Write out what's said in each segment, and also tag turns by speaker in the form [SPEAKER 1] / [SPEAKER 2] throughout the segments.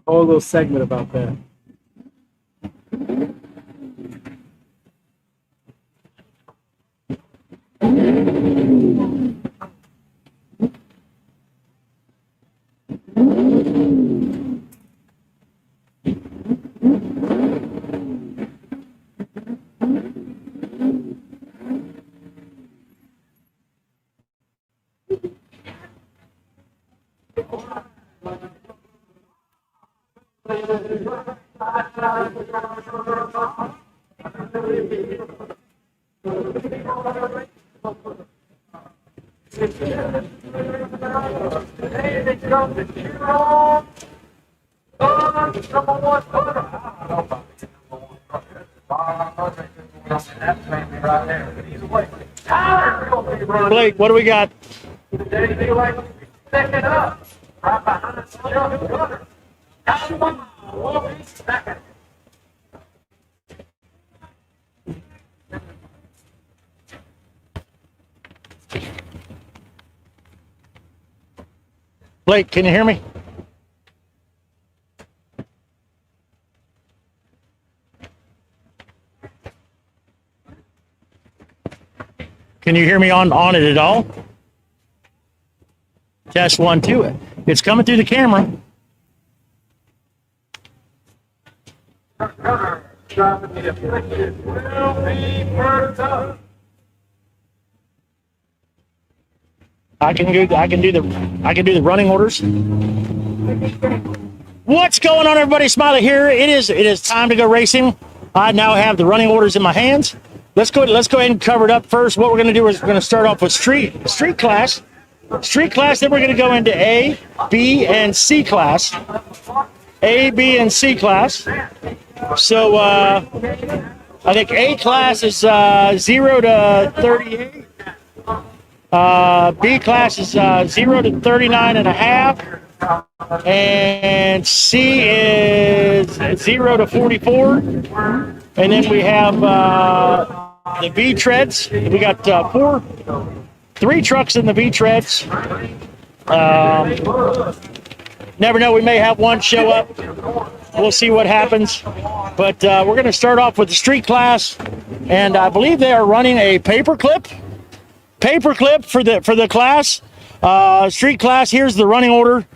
[SPEAKER 1] whole little segment about that. Blake, what do we got? Blake, can you hear me? Can you hear me on it at all? Test 1, 2. It's coming through the camera. I can do the running orders. What's going on, everybody? Smiley here. It is time to go racing. I now have the running orders in my hands. Let's go ahead and cover it up first. What we're going to do is we're going to start off with street class. Street class, then we're going to go into A, B, and C class. A, B, and C class. So I think A class is 0 to 38. B class is 0 to 39 and a half. And C is 0 to 44. And then we have the V treads. We got 3 trucks in the V treads. Never know, we may have one show up. We'll see what happens. But we're going to start off with the street class, and I believe they are running a paperclip for the class. Street class, here's the running order.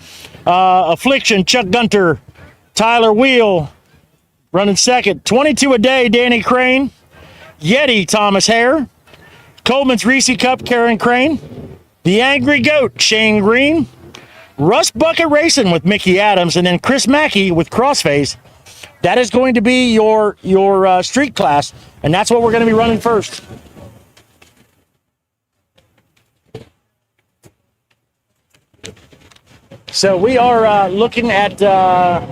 [SPEAKER 1] Affliction, Chuck Gunter. Tyler Wheel, running second. 22 a day, Danny Crane. Yeti, Thomas Hare. Coleman's Reese Cup, Karen Crane. The Angry Goat, Shane Green. Rust Bucket Racing with Mickey Adams, and then Chris Mackey with Crossface. That is going to be your street class, and that's what we're going to be running first. So we are looking at 8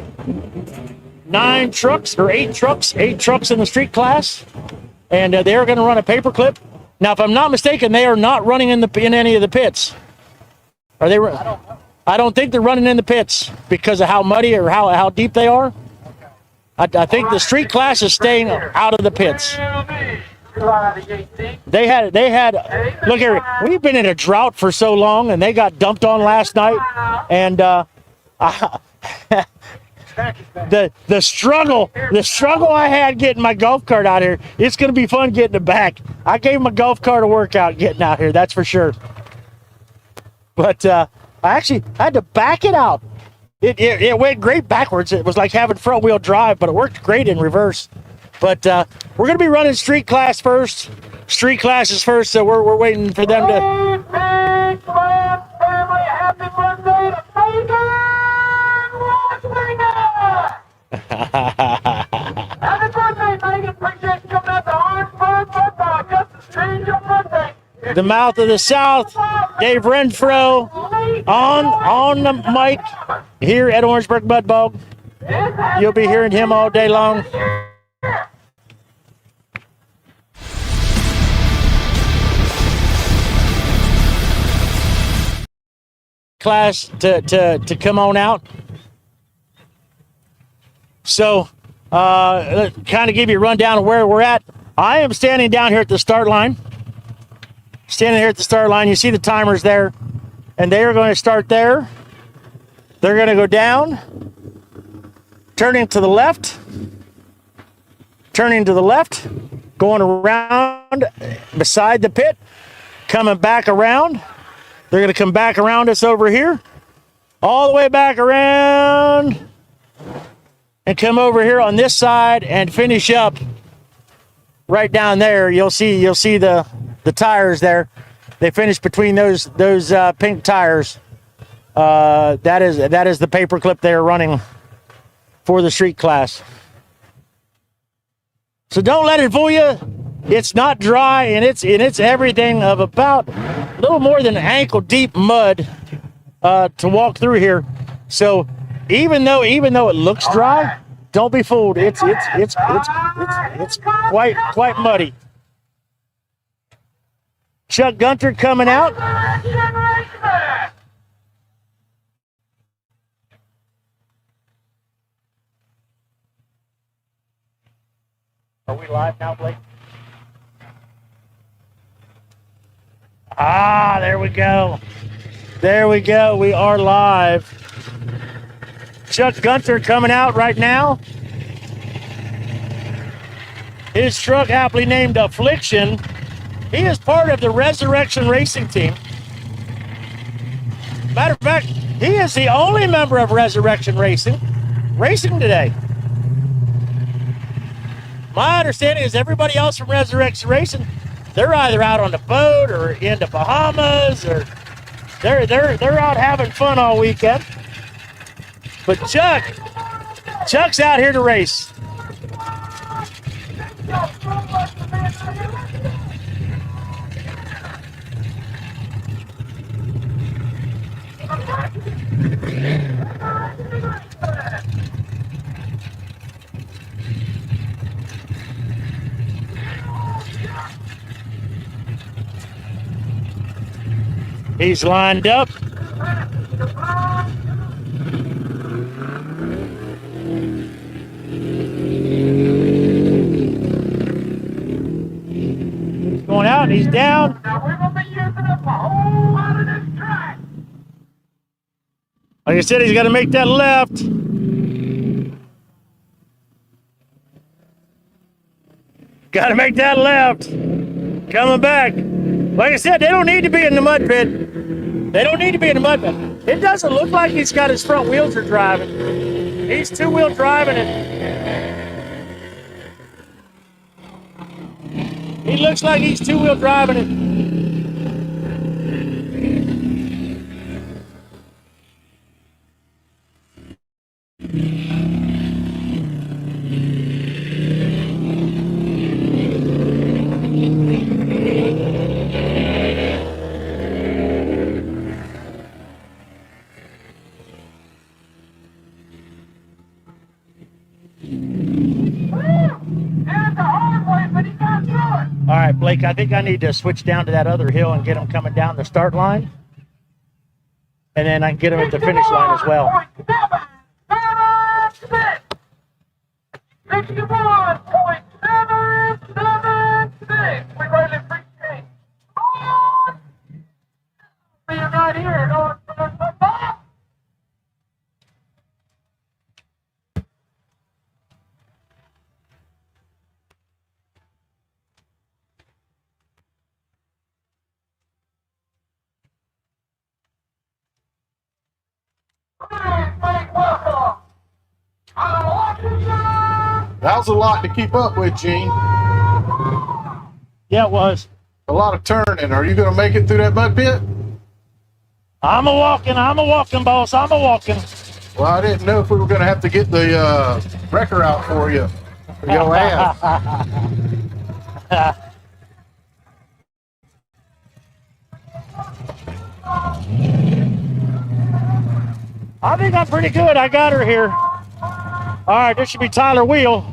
[SPEAKER 1] trucks in the street class, and they are going to run a paperclip. Now, if I'm not mistaken, they are not running in any of the pits. Are they? I don't think they're running in the pits because of how muddy or how deep they are. I think the street class is staying out of the pits. They had. Look here, we've been in a drought for so long, and they got dumped on last night, and the struggle I had getting my golf cart out here. It's going to be fun getting it back. I gave my golf cart a workout getting out here, that's for sure. But I actually had to back it out. It went great backwards. It was like having front wheel drive, but it worked great in reverse. But we're going to be running street class first. Street classes first, so we're waiting for them to. Happy birthday to Happy birthday, Megan. Appreciate you coming out to Orangeburg football. Just to change your birthday. The mouth of the South, Dave Renfro on the mic here at Orangeburg Mud Bog. You'll be hearing him all day long. Class to come on out. So, kind of give you a rundown of where we're at. I am standing down here at the start line. Standing here at the start line, you see the timers there, and they are going to start there. They're going to go down, turning to the left, going around beside the pit, coming back around. They're going to come back around us over here, all the way back around, and come over here on this side and finish up right down there. You'll see the tires there. They finish between those pink tires. That is the paper clip they are running for the street class. So don't let it fool you. It's not dry, and it's everything of about a little more than ankle deep mud to walk through here. So even though it looks dry, don't be fooled. It's quite muddy. Chuck Gunter coming out. Are we live now, Blake? Ah, there we go. There we go. We are live. Chuck Gunter coming out right now. His truck, aptly named Affliction. He is part of the Resurrection Racing team. Matter of fact, he is the only member of Resurrection Racing today. My understanding is everybody else from Resurrection Racing, they're either out on the boat or in the Bahamas, or they're out having fun all weekend. But Chuck's out here to race. He's lined up. He's going out and he's down. Now we're going to be using up a whole lot of this track. Like I said, he's got to make that left. Got to make that left. Coming back. Like I said, they don't need to be in the mud pit. They don't need to be in the mud pit. It doesn't look like he's got his front wheels are driving. He's two-wheel driving it. He looks like he's two-wheel driving it. All right, Blake, I think I need to switch down to that other hill and get him coming down the start line. And then I can get him at the finish line as well. 61.776. We really appreciate it. Being right here.
[SPEAKER 2] That was a lot to keep up with, Gene.
[SPEAKER 1] Yeah, it was.
[SPEAKER 2] A lot of turning. Are you going to make it through that mud pit?
[SPEAKER 1] I'm a walking, boss. I'm a walking.
[SPEAKER 2] Well, I didn't know if we were going to have to get the wrecker out for you. For your ass.
[SPEAKER 1] I think I'm pretty good. I got her here. All right, this should be Tyler Wheel.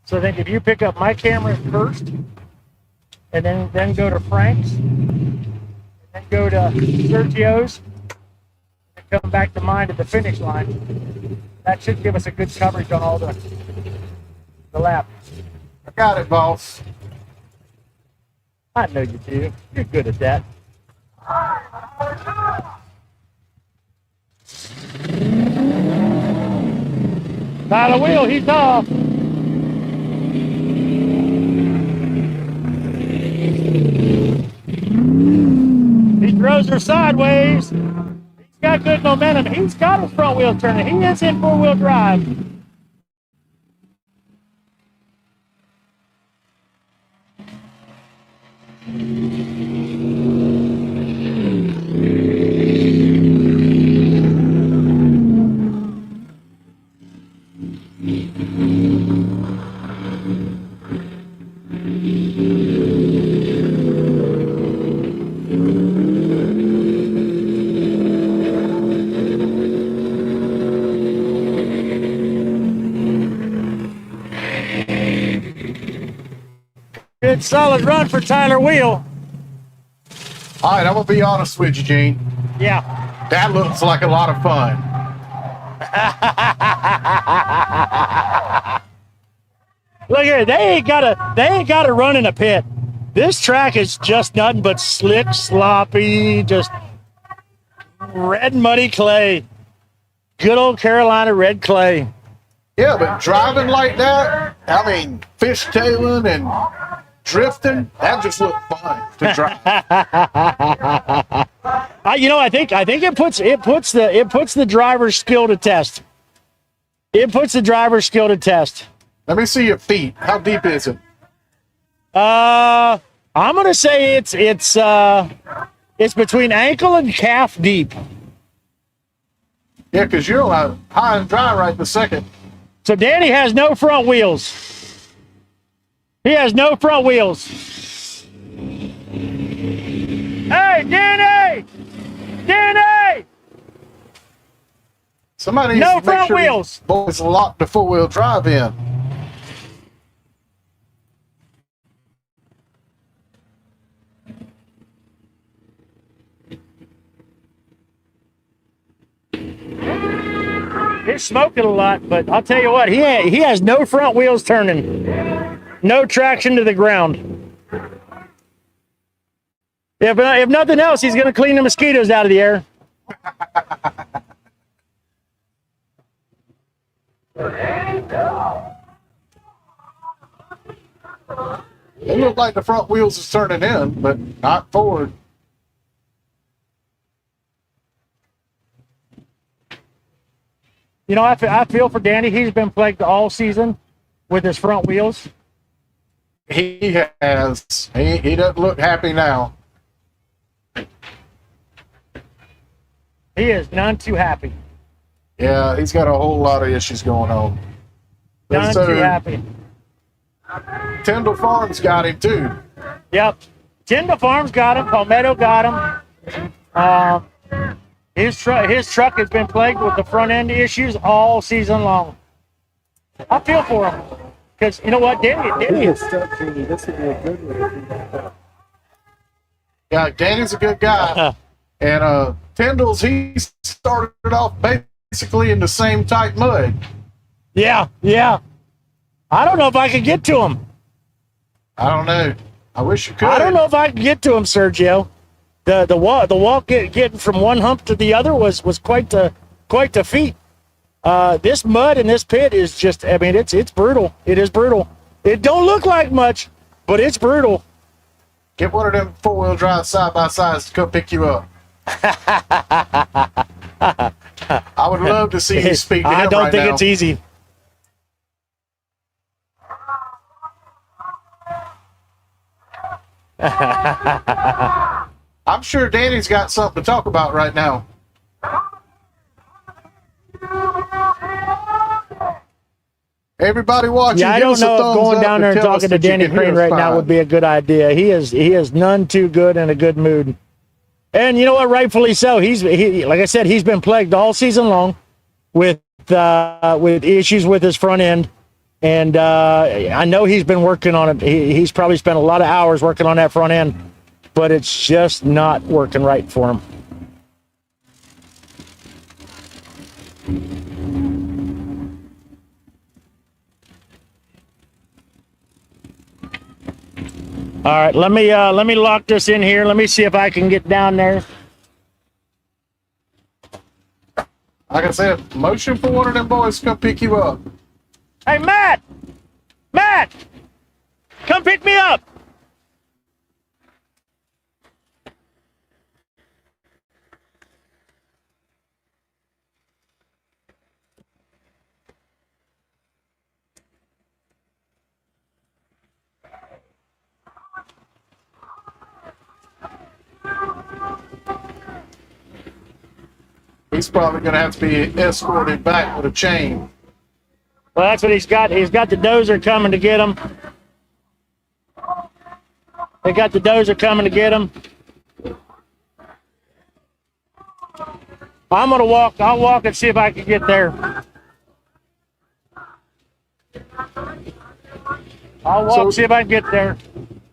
[SPEAKER 1] So I think if you pick up my camera first, and then go to Frank's, and then go to Sergio's, and come back to mine at the finish line, that should give us a good coverage on all the lap.
[SPEAKER 2] I got it, boss.
[SPEAKER 1] I know you do. You're good at that. Tyler Wheel, he's off. He throws her sideways. He's got good momentum. He's got his front wheel turning. He is in four-wheel drive. Good solid run for Tyler Wheel.
[SPEAKER 2] All right, I'm gonna be honest with you, Gene.
[SPEAKER 1] Yeah.
[SPEAKER 2] That looks like a lot of fun.
[SPEAKER 1] Look here, they ain't gotta run in a pit. This track is just nothing but slick, sloppy, just red muddy clay. Good old Carolina red clay.
[SPEAKER 2] Yeah, but driving like that, I mean, fishtailing and drifting, that just looked fun to drive.
[SPEAKER 1] I think it puts the driver's skill to test. It puts the driver's skill to test.
[SPEAKER 2] Let me see your feet. How deep is it?
[SPEAKER 1] I'm gonna say it's between ankle and calf deep.
[SPEAKER 2] Yeah, because you're high and dry right this second.
[SPEAKER 1] So Danny has no front wheels. He has no front wheels. Hey, Danny! Danny!
[SPEAKER 2] Somebody needs
[SPEAKER 1] No
[SPEAKER 2] to make
[SPEAKER 1] front
[SPEAKER 2] sure
[SPEAKER 1] wheels.
[SPEAKER 2] these boys lock the four-wheel drive in.
[SPEAKER 1] He's smoking a lot, but I'll tell you what, he has no front wheels turning. No traction to the ground. If nothing else, he's going to clean the mosquitoes out of the air.
[SPEAKER 2] It looked like the front wheels is turning in, but not forward.
[SPEAKER 1] You know, I feel for Danny. He's been plagued all season with his front wheels.
[SPEAKER 2] He has. He doesn't look happy now.
[SPEAKER 1] He is none too happy.
[SPEAKER 2] Yeah, he's got a whole lot of issues going on.
[SPEAKER 1] None
[SPEAKER 2] So,
[SPEAKER 1] too happy.
[SPEAKER 2] Tyndall Farms got him too.
[SPEAKER 1] Yep. Tyndall Farms got him. Palmetto got him. His truck has been plagued with the front end issues all season long. I feel for him because you know what, Danny is.
[SPEAKER 3] This would be a good one.
[SPEAKER 2] Yeah, Danny's a good guy. And Tyndall's, he started off basically in the same type mud.
[SPEAKER 1] Yeah. I don't know if I could get to him.
[SPEAKER 2] I don't know. I wish you could.
[SPEAKER 1] I don't know if I could get to him, Sergio. The walk getting from one hump to the other was quite the feat. This mud in this pit is just, I mean, it's brutal. It is brutal. It don't look like much, but it's brutal.
[SPEAKER 2] Get one of them four-wheel drive side-by-sides to come pick you up. I would love to see you speak to him
[SPEAKER 1] I don't
[SPEAKER 2] right
[SPEAKER 1] think
[SPEAKER 2] now.
[SPEAKER 1] it's easy.
[SPEAKER 2] I'm sure Danny's got something to talk about right now. Everybody watching,
[SPEAKER 1] Yeah, I
[SPEAKER 2] give
[SPEAKER 1] don't
[SPEAKER 2] us a
[SPEAKER 1] know if
[SPEAKER 2] thumbs
[SPEAKER 1] going
[SPEAKER 2] up
[SPEAKER 1] down there and
[SPEAKER 2] tell us
[SPEAKER 1] talking to
[SPEAKER 2] that you
[SPEAKER 1] Danny
[SPEAKER 2] can hear
[SPEAKER 1] Crane
[SPEAKER 2] us
[SPEAKER 1] right now
[SPEAKER 2] fine.
[SPEAKER 1] would be a good idea. He is none too good in a good mood. And you know what? Rightfully so. He like I said, he's been plagued all season long with issues with his front end. And I know he's been working on it. He's probably spent a lot of hours working on that front end, but it's just not working right for him. All right, let me lock this in here. Let me see if I can get down there.
[SPEAKER 2] Like I said, motion for one of them boys to come pick you up.
[SPEAKER 1] Hey, Matt! Matt! Come pick me up!
[SPEAKER 2] He's probably going to have to be escorted back with a chain.
[SPEAKER 1] Well, that's what he's got. He's got the dozer coming to get him. They got the dozer coming to get him. I'm going to walk. I'll walk and see if I can get there. I'll walk and see if I can get there.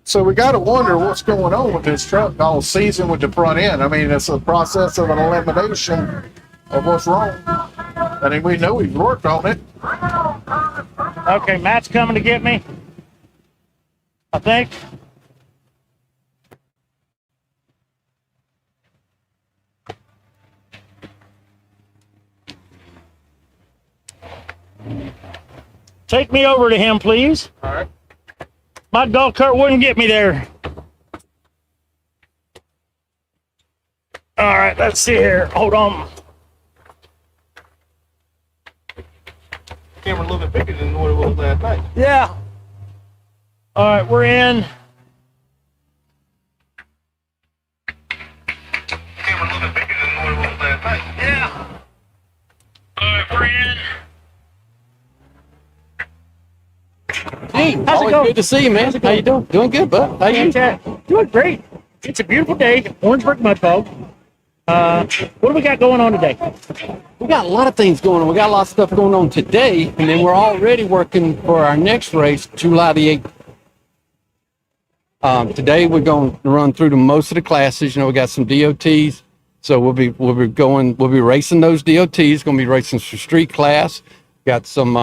[SPEAKER 2] So we got to wonder what's going on with this truck all season with the front end. I mean, it's a process of an elimination of what's wrong. I mean, we know he's worked on it.
[SPEAKER 1] Okay, Matt's coming to get me, I think. Take me over to him, please.
[SPEAKER 2] All right.
[SPEAKER 1] My golf cart wouldn't get me there. All right, let's see here. Hold on.
[SPEAKER 3] Camera a little bit bigger than what it was last night.
[SPEAKER 1] Yeah. All right, we're in.
[SPEAKER 3] Camera a little bit bigger than what it was last night.
[SPEAKER 1] Yeah. All right, we're in.
[SPEAKER 4] Hey,
[SPEAKER 1] How's it
[SPEAKER 4] always
[SPEAKER 1] going?
[SPEAKER 4] good to see you, man. How you doing? Doing good, bud. How you?
[SPEAKER 1] Doing great. It's a beautiful day. Orangeburg Mud Fog. What do we got going on today?
[SPEAKER 4] We got a lot of things going on. We got a lot of stuff going on today, and then we're already working for our next race, July the 8th. Today we're going to run through most of the classes. You know, we got some DOTs, so we'll be racing those DOTs. Going to be racing some street class. Got some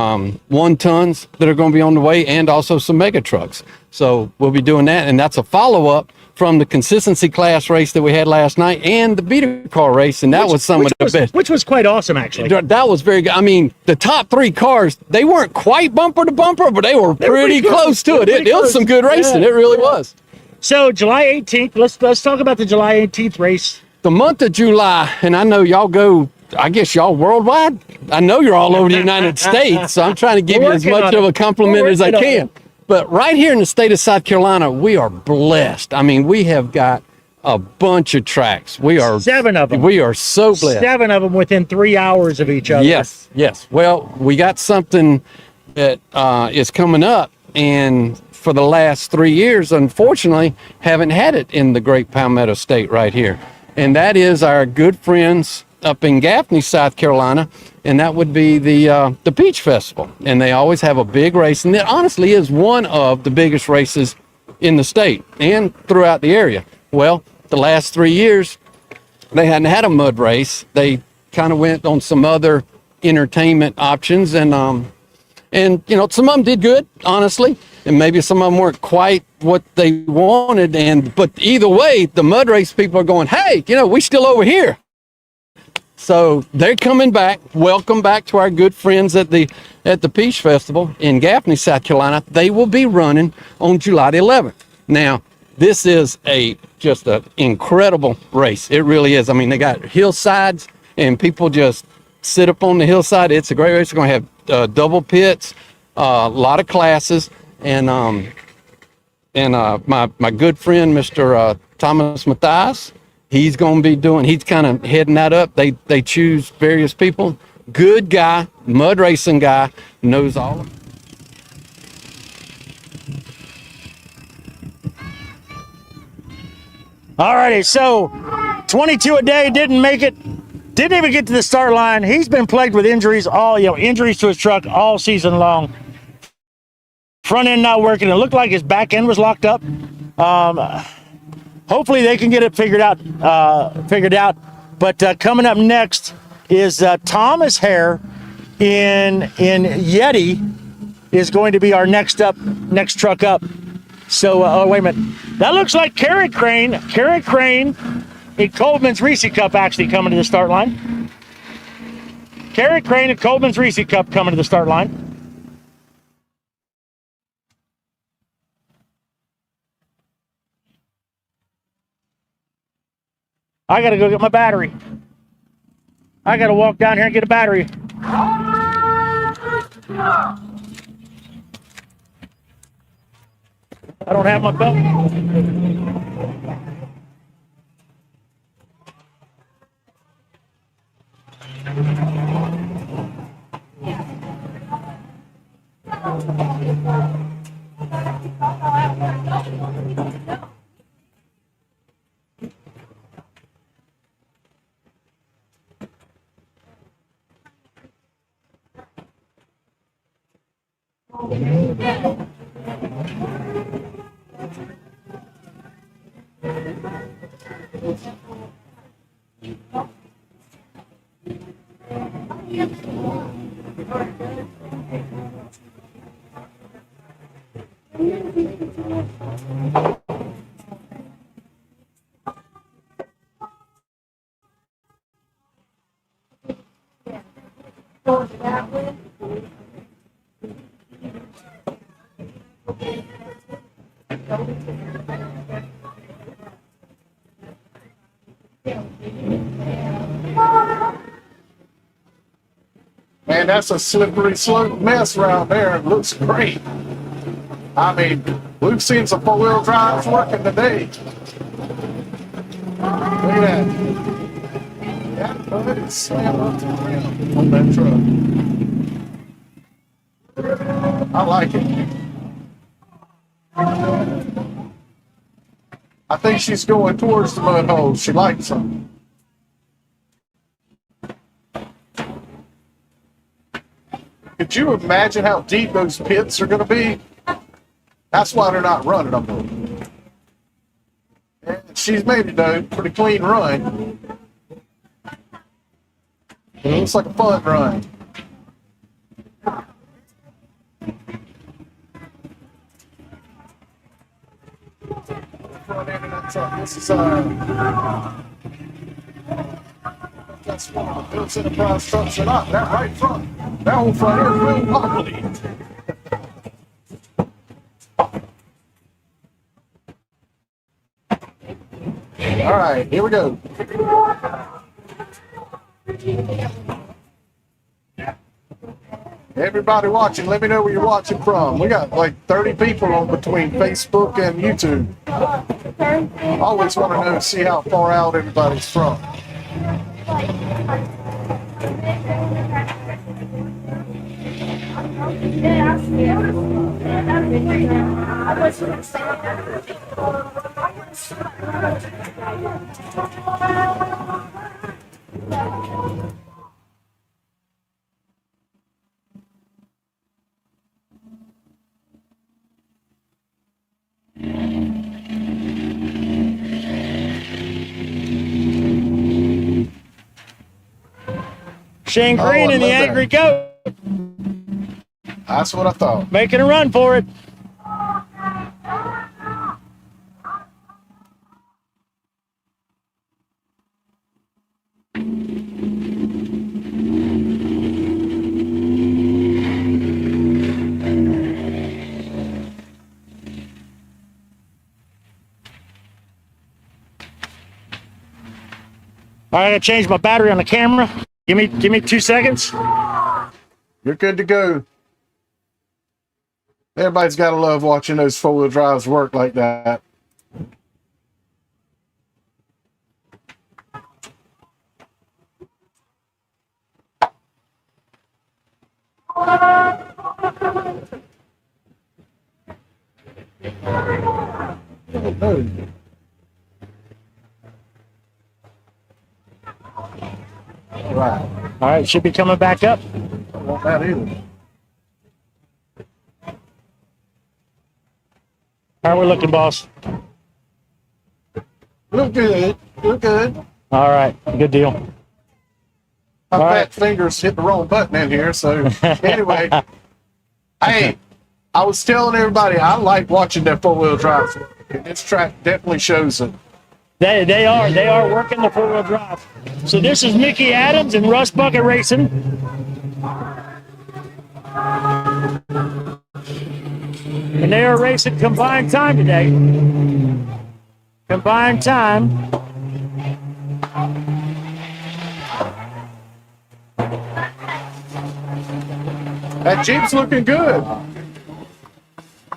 [SPEAKER 4] 1 tons that are going to be on the way, and also some mega trucks. So we'll be doing that, and that's a follow-up from the consistency class race that we had last night and the beater car race, and that was some of the best.
[SPEAKER 1] Which was quite awesome, actually.
[SPEAKER 4] That was very good. I mean, the top 3 cars, they weren't quite bumper to bumper, but they were pretty close to it. It was some good racing.
[SPEAKER 1] Yeah.
[SPEAKER 4] It really was.
[SPEAKER 1] So July 18th, let's talk about the July 18th race.
[SPEAKER 4] The month of July, and I know y'all go, I guess y'all worldwide. I know you're all over the United States, so I'm trying to give you as much of a compliment as I can. But right here in the state of South Carolina, we are blessed. I mean, we have got a bunch of tracks. We are
[SPEAKER 1] 7 of them.
[SPEAKER 4] We are so blessed.
[SPEAKER 1] 7 of them within 3 hours of each other.
[SPEAKER 4] Yes, yes. Well, we got something that is coming up, and for the last 3 years, unfortunately, haven't had it in the Great Palmetto State right here. And that is our good friends up in Gaffney, South Carolina, and that would be the Peach Festival. And they always have a big race, and it honestly is one of the biggest races in the state and throughout the area. Well, the last 3 years, they hadn't had a mud race. They kind of went on some other entertainment options, and you know, some of them did good, honestly, and maybe some of them weren't quite what they wanted. But either way, the mud race people are going, hey, you know, we still over here. So they're coming back. Welcome back to our good friends at the Peach Festival in Gaffney, South Carolina. They will be running on July the 11th. Now, this is just an incredible race. It really is. I mean, they got hillsides, and people just sit up on the hillside. It's a great race. We're going to have double pits, a lot of classes, and my good friend, Mr. Thomas Mathias, he's going to be he's kind of heading that up. They choose various people. Good guy, mud racing guy, knows all of it.
[SPEAKER 1] All righty, so 22 a day, didn't make it, didn't even get to the start line. He's been plagued with injuries, injuries to his truck all season long. Front end not working. It looked like his back end was locked up. Hopefully they can get it figured out. But coming up next is Thomas Hare in Yeti is going to be our next truck up. So, oh, wait a minute. That looks like Carrot Crane. Carrot Crane in Coleman's Reese Cup actually coming to the start line. Carrot Crane and Coleman's Reese Cup coming to the start line. I got to go get my battery. I got to walk down here and get a battery. I don't have my belt.
[SPEAKER 2] Man, that's a slippery slope mess around there. It looks great. I mean, we've seen some four-wheel drives working today. Look at that. Yeah, but it's slammed up to the rim on that truck. I like it. I think she's going towards the mud holes. She likes them. Could you imagine how deep those pits are going to be? That's why they're not running them. And she's made it though, pretty clean run. It looks like a fun run. Front end of that truck. This is that's one of the Phillips Enterprise trucks or not. That right front. That whole front end is real wobbly. All right, here we go. Everybody watching, let me know where you're watching from. We got like 30 people on between Facebook and YouTube. I always want to know, see how far out everybody's from.
[SPEAKER 1] Shane Green and the Angry Goat.
[SPEAKER 2] That's what I thought.
[SPEAKER 1] Making a run for it. All right, I gotta change my battery on the camera. Give me 2 seconds.
[SPEAKER 2] You're good to go. Everybody's got to love watching those four-wheel drives work like that. Right.
[SPEAKER 1] All right, should be coming back up.
[SPEAKER 2] I don't want that either.
[SPEAKER 1] How are we looking, boss?
[SPEAKER 2] Look good. Look good.
[SPEAKER 1] All right, good deal.
[SPEAKER 2] My
[SPEAKER 1] All
[SPEAKER 2] fat
[SPEAKER 1] right.
[SPEAKER 2] fingers hit the wrong button in here. So anyway, hey, I was telling everybody I like watching that four-wheel drive. And this track definitely shows it.
[SPEAKER 1] They are working the four-wheel drive. So this is Mickey Adams and Russ Bucket Racing. And they are racing combined time today. Combined time.
[SPEAKER 2] That Jeep's looking good.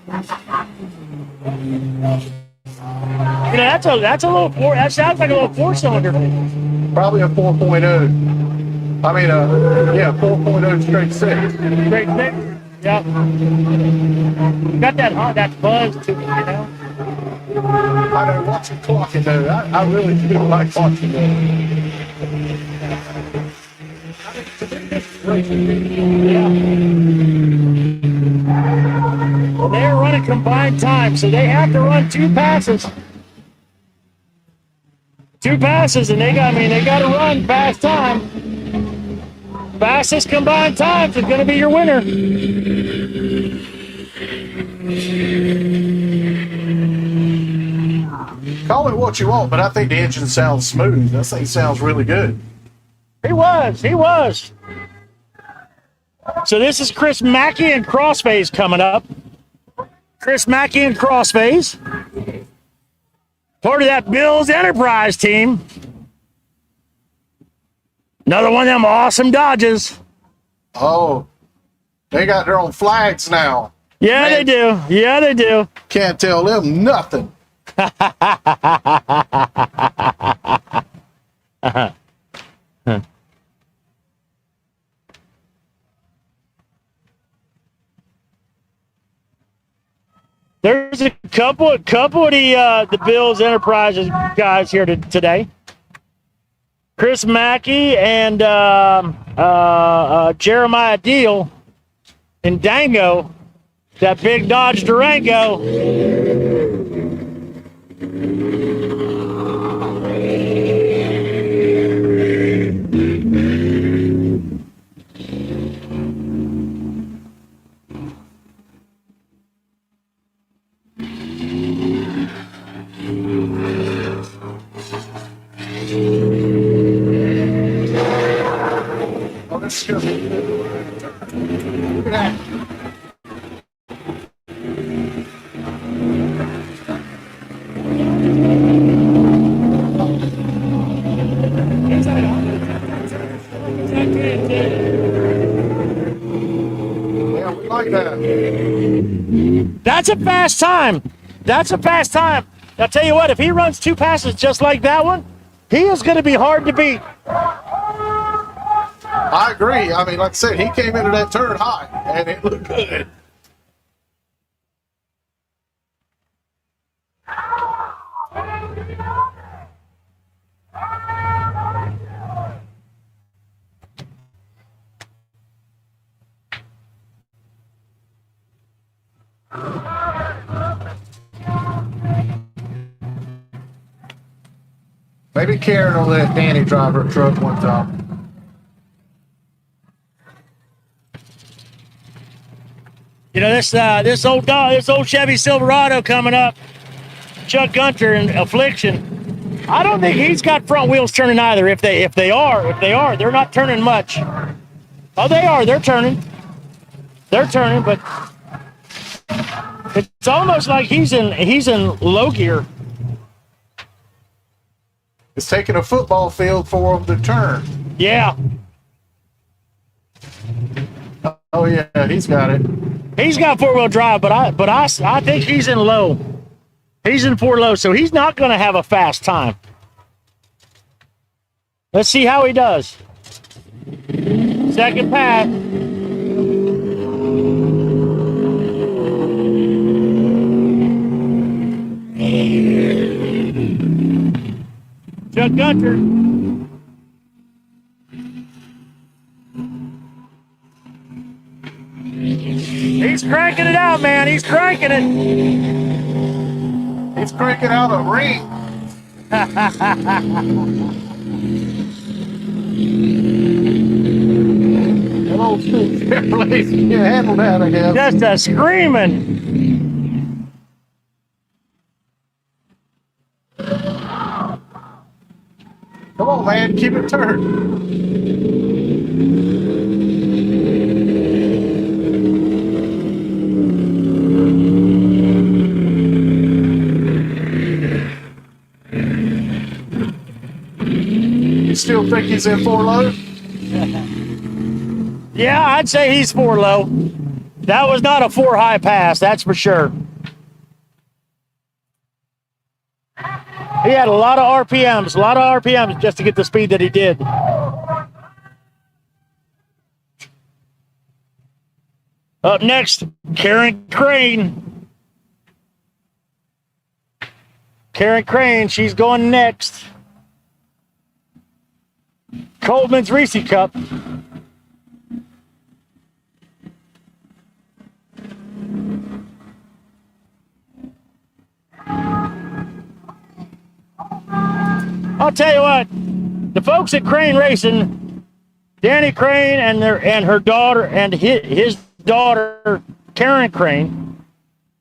[SPEAKER 1] You know, that's a little four. That sounds like a little four-cylinder.
[SPEAKER 2] Probably a 4.0. I mean, 4.0 straight six.
[SPEAKER 1] Straight six. Yep. Got that buzz to it, you know.
[SPEAKER 2] I know, watching clocking though. I really do like watching that.
[SPEAKER 1] Well, they're running combined time, so they have to run two passes. Two passes, and they got to run fast time. Fastest combined times is going to be your winner.
[SPEAKER 2] Call it what you want, but I think the engine sounds smooth. That thing sounds really good.
[SPEAKER 1] He was. So this is Chris Mackey and Crossface coming up. Chris Mackey and Crossface. Part of that Bills Enterprise team. Another one of them awesome Dodges.
[SPEAKER 2] Oh, they got their own flags now.
[SPEAKER 1] Yeah,
[SPEAKER 2] Man.
[SPEAKER 1] they do. Yeah, they do.
[SPEAKER 2] Can't tell them nothing.
[SPEAKER 1] There's a couple of the Bills Enterprises guys here today. Chris Mackey and Jeremiah Deal and Dango, that big Dodge Durango.
[SPEAKER 2] Oh, that's good. Look at that. Yeah, we like that.
[SPEAKER 1] That's a fast time. That's a fast time. I'll tell you what, if he runs two passes just like that one, he is going to be hard to beat.
[SPEAKER 2] I agree. I mean, like I said, he came into that turn high, and it looked good. Maybe Karen will let Danny drive her truck one time.
[SPEAKER 1] You know, this old Chevy Silverado coming up, Chuck Gunter and Affliction. I don't think he's got front wheels turning either. If they are, they're not turning much. Oh, they are. They're turning. They're turning, but it's almost like he's in low gear.
[SPEAKER 2] It's taking a football field for him to turn.
[SPEAKER 1] Yeah.
[SPEAKER 2] Oh yeah, he's got it.
[SPEAKER 1] He's got four-wheel drive, but I think he's in low. He's in four low, so he's not going to have a fast time. Let's see how he does. Second pass. Chuck Gunter. He's cranking it out, man. He's cranking it.
[SPEAKER 2] He's cranking out a ring. Hello, Barely you handle that, I guess.
[SPEAKER 1] Just a screaming.
[SPEAKER 2] Come on, man, keep it turned. You still think he's in 4 low?
[SPEAKER 1] Yeah, I'd say he's 4 low. That was not a 4 high pass, that's for sure. He had a lot of RPMs just to get the speed that he did. Up next, Karen Crane. Karen Crane, she's going next. Coleman's Reese Cup. I'll tell you what, the folks at Crane Racing, Danny Crane and her daughter and his daughter Karen Crane,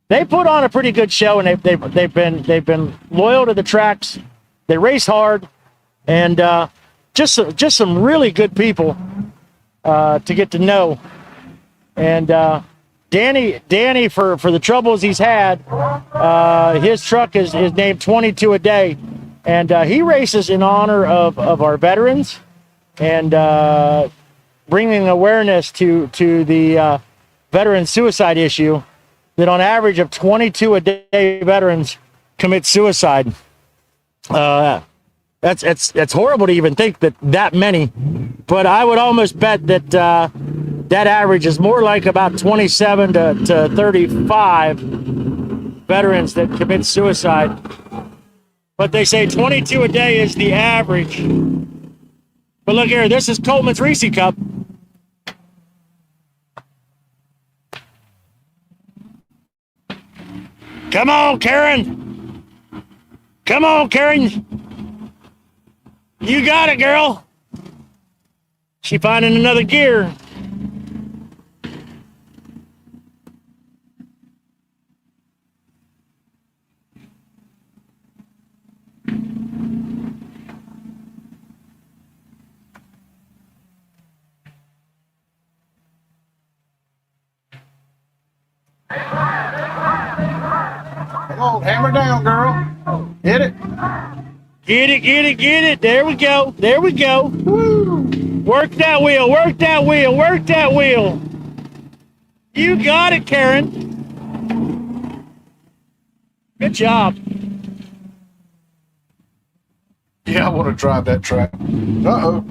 [SPEAKER 1] they put on a pretty good show, and they've been loyal to the tracks. They race hard, and just some really good people to get to know. And Danny for the troubles he's had, his truck is named 22 a day. And he races in honor of our veterans and bringing awareness to the veteran suicide issue, that on average of 22 a day veterans commit suicide. That's horrible to even think that many, but I would almost bet that that average is more like about 27 to 35 veterans that commit suicide. But they say 22 a day is the average. But look here, this is Coleman's Reese Cup. Come on, Karen. Come on, Karen. You got it, girl. She finding another gear.
[SPEAKER 2] Come on, hammer down, girl. Hit it.
[SPEAKER 1] Get it, get it, get it. There we go. There we go. Woo. Work that wheel, work that wheel, work that wheel. You got it, Karen. Good job.
[SPEAKER 2] Yeah, I want to drive that track. Uh-oh.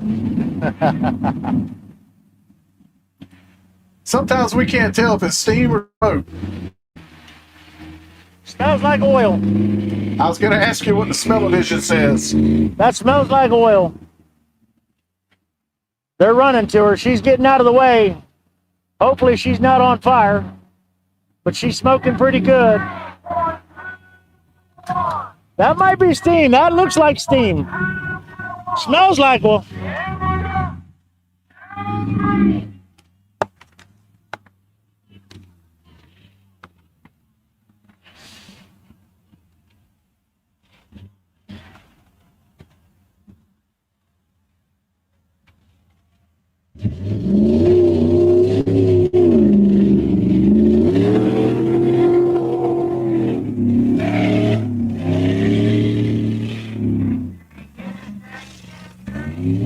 [SPEAKER 2] Sometimes we can't tell if it's steam or smoke.
[SPEAKER 1] Smells like oil.
[SPEAKER 2] I was going to ask you what the smell-o-vision says.
[SPEAKER 1] That smells like oil. They're running to her. She's getting out of the way. Hopefully she's not on fire, but she's smoking pretty good. That might be steam. That looks like steam. Smells like oil.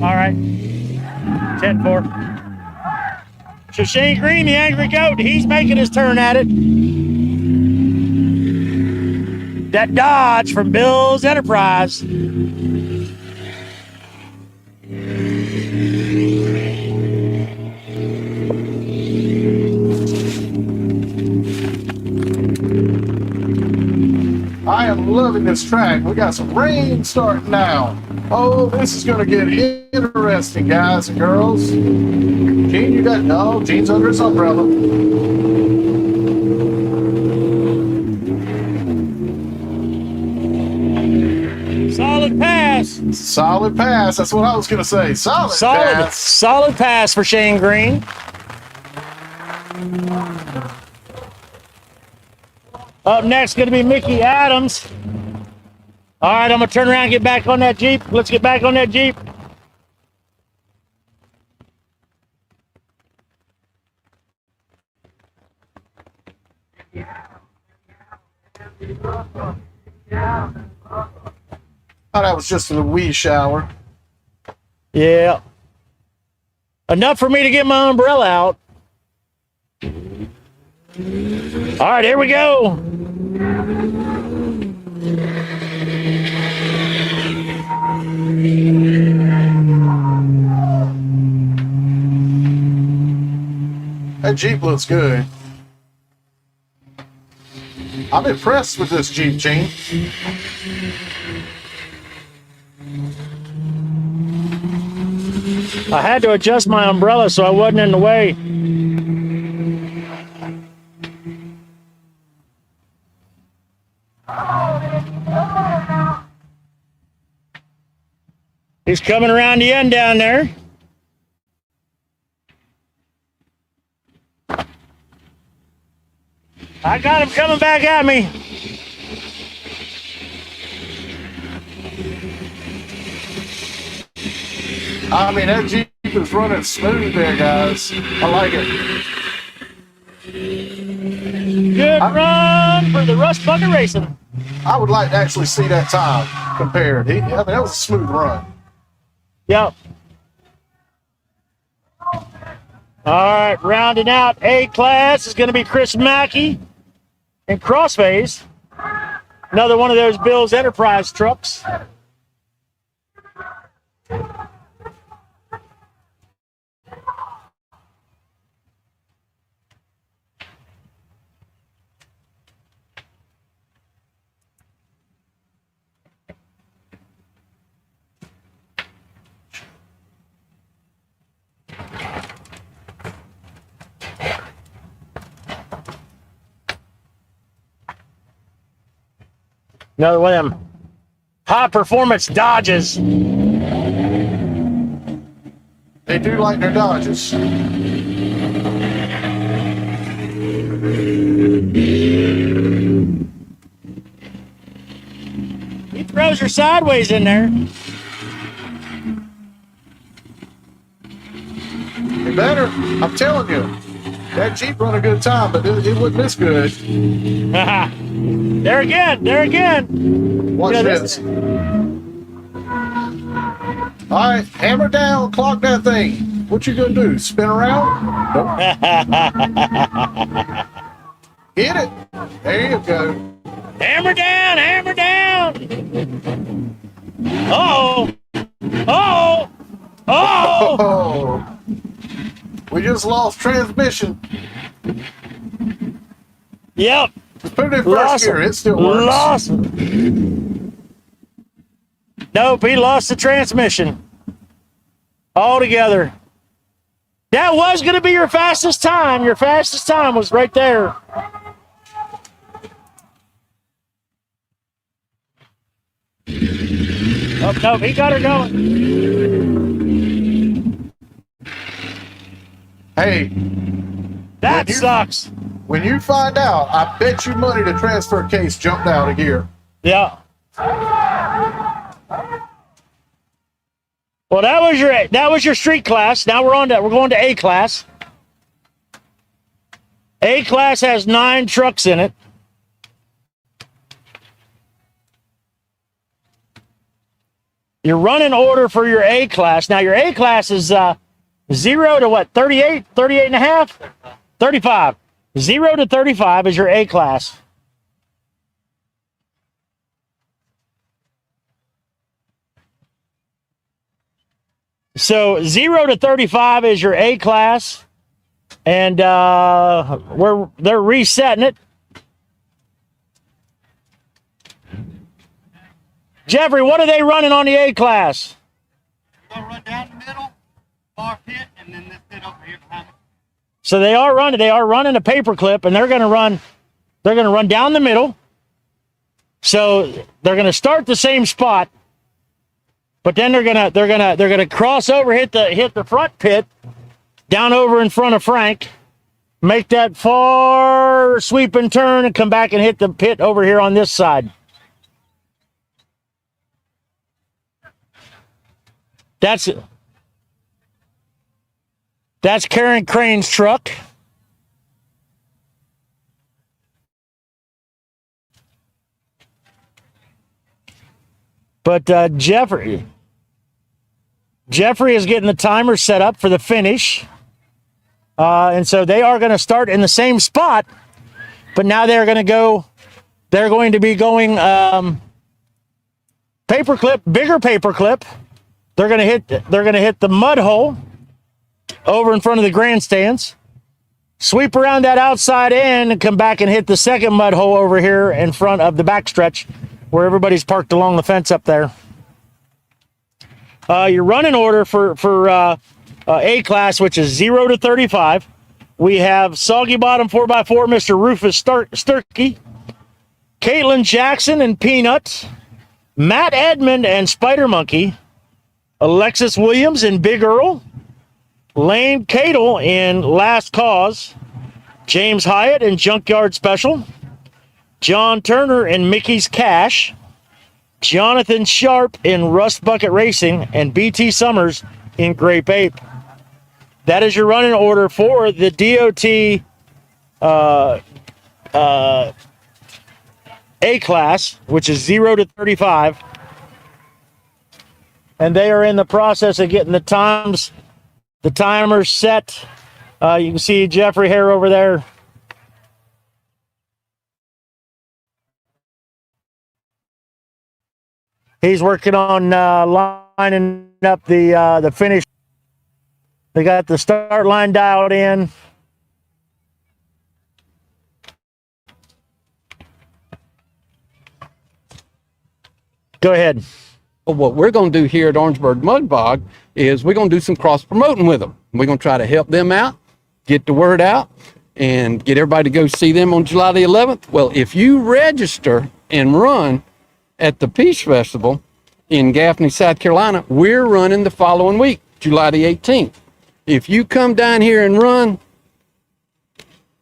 [SPEAKER 1] All right, 10-4. So Shane Green, the Angry Goat, he's making his turn at it. That Dodge from Bill's Enterprise.
[SPEAKER 2] I am loving this track. We got some rain starting now. Oh, this is going to get interesting, guys and girls. Gene, you got... No, Gene's under his umbrella.
[SPEAKER 1] Solid pass.
[SPEAKER 2] Solid pass. That's what I was going to say. Solid pass.
[SPEAKER 1] Solid pass for Shane Green. Up next, going to be Mickey Adams. All right, I'm going to turn around and get back on that Jeep. Let's get back on that Jeep.
[SPEAKER 2] Oh, that was just a wee shower.
[SPEAKER 1] Yeah. Enough for me to get my umbrella out. All right, here we go.
[SPEAKER 2] That Jeep looks good. I'm impressed with this Jeep, Gene.
[SPEAKER 1] I had to adjust my umbrella so I wasn't in the way. He's coming around the end down there. I got him coming back at me.
[SPEAKER 2] I mean, that Jeep is running smooth there, guys. I like it.
[SPEAKER 1] Good run for the Rust Bucket Racing.
[SPEAKER 2] I would like to actually see that time compared. I mean, that was a smooth run.
[SPEAKER 1] Yep. All right, rounding out A class is going to be Chris Mackey in Crossface. Another one of those Bill's Enterprise trucks. Another one of them high performance Dodges.
[SPEAKER 2] They do like their Dodges.
[SPEAKER 1] He throws her sideways in there.
[SPEAKER 2] You better. I'm telling you. That Jeep run a good time, but it wasn't this good.
[SPEAKER 1] There again.
[SPEAKER 2] Watch
[SPEAKER 1] You know,
[SPEAKER 2] this. All right, hammer down, clock that thing. What you gonna do? Spin around? Nope. Hit it. There you go.
[SPEAKER 1] Hammer down. Uh-oh.
[SPEAKER 2] Oh, we just lost transmission.
[SPEAKER 1] Yep.
[SPEAKER 2] Just put it in first gear. It still works.
[SPEAKER 1] Lost. Nope, he lost the transmission altogether. That was going to be your fastest time. Your fastest time was right there. Oh, no, he got her going.
[SPEAKER 2] Hey,
[SPEAKER 1] That sucks.
[SPEAKER 2] when you find out, I bet you money the transfer case jumped out of gear.
[SPEAKER 1] Yeah. Well, that was your street class. Now we're going to A class. A class has 9 trucks in it. Your running order for your A class. Now your A class is 0 to what? 38, 38 and a half? 35. 0 to 35 is your A class. So 0 to 35 is your A class, and they're resetting it. Jeffrey, what are they running on the A class?
[SPEAKER 5] We're gonna run down the middle, far pit, and then this pit over here behind it.
[SPEAKER 1] So they are running a paper clip, and they're going to run down the middle. So they're going to start the same spot. But then they're gonna cross over, hit the front pit, down over in front of Frank, Make that far sweep and turn and come back and hit the pit over here on this side. That's Karen Crane's truck. But Jeffrey is getting the timer set up for the finish. And so they are going to start in the same spot, but now they're going to be going paperclip, bigger paperclip. They're going to hit the mud hole over in front of the grandstands, sweep around that outside end and come back and hit the second mud hole over here in front of the backstretch where everybody's parked along the fence up there. Your running order for A class, which is 0 to 35. We have Soggy Bottom 4x4, Mr. Rufus Sturkey, Caitlin Jackson and Peanut, Matt Edmond and Spider Monkey, Alexis Williams and Big Earl, Lane Cadle in Last Cause, James Hyatt in Junkyard Special, John Turner in Mickey's Cash, Jonathan Sharp in Rust Bucket Racing, and BT Summers in Grape Ape. That is your running order for the DOT A class, which is 0 to 35. And they are in the process of getting the timers set. You can see Jeffrey Hare over there. He's working on lining up the finish. They got the start line dialed in. Go ahead.
[SPEAKER 4] What we're going to do here at Orangeburg Mud Bog is we're going to do some cross-promoting with them. We're going to try to help them out, get the word out, and get everybody to go see them on July the 11th. Well, if you register and run at the Peach Festival in Gaffney, South Carolina, we're running the following week, July the 18th. If you come down here and run,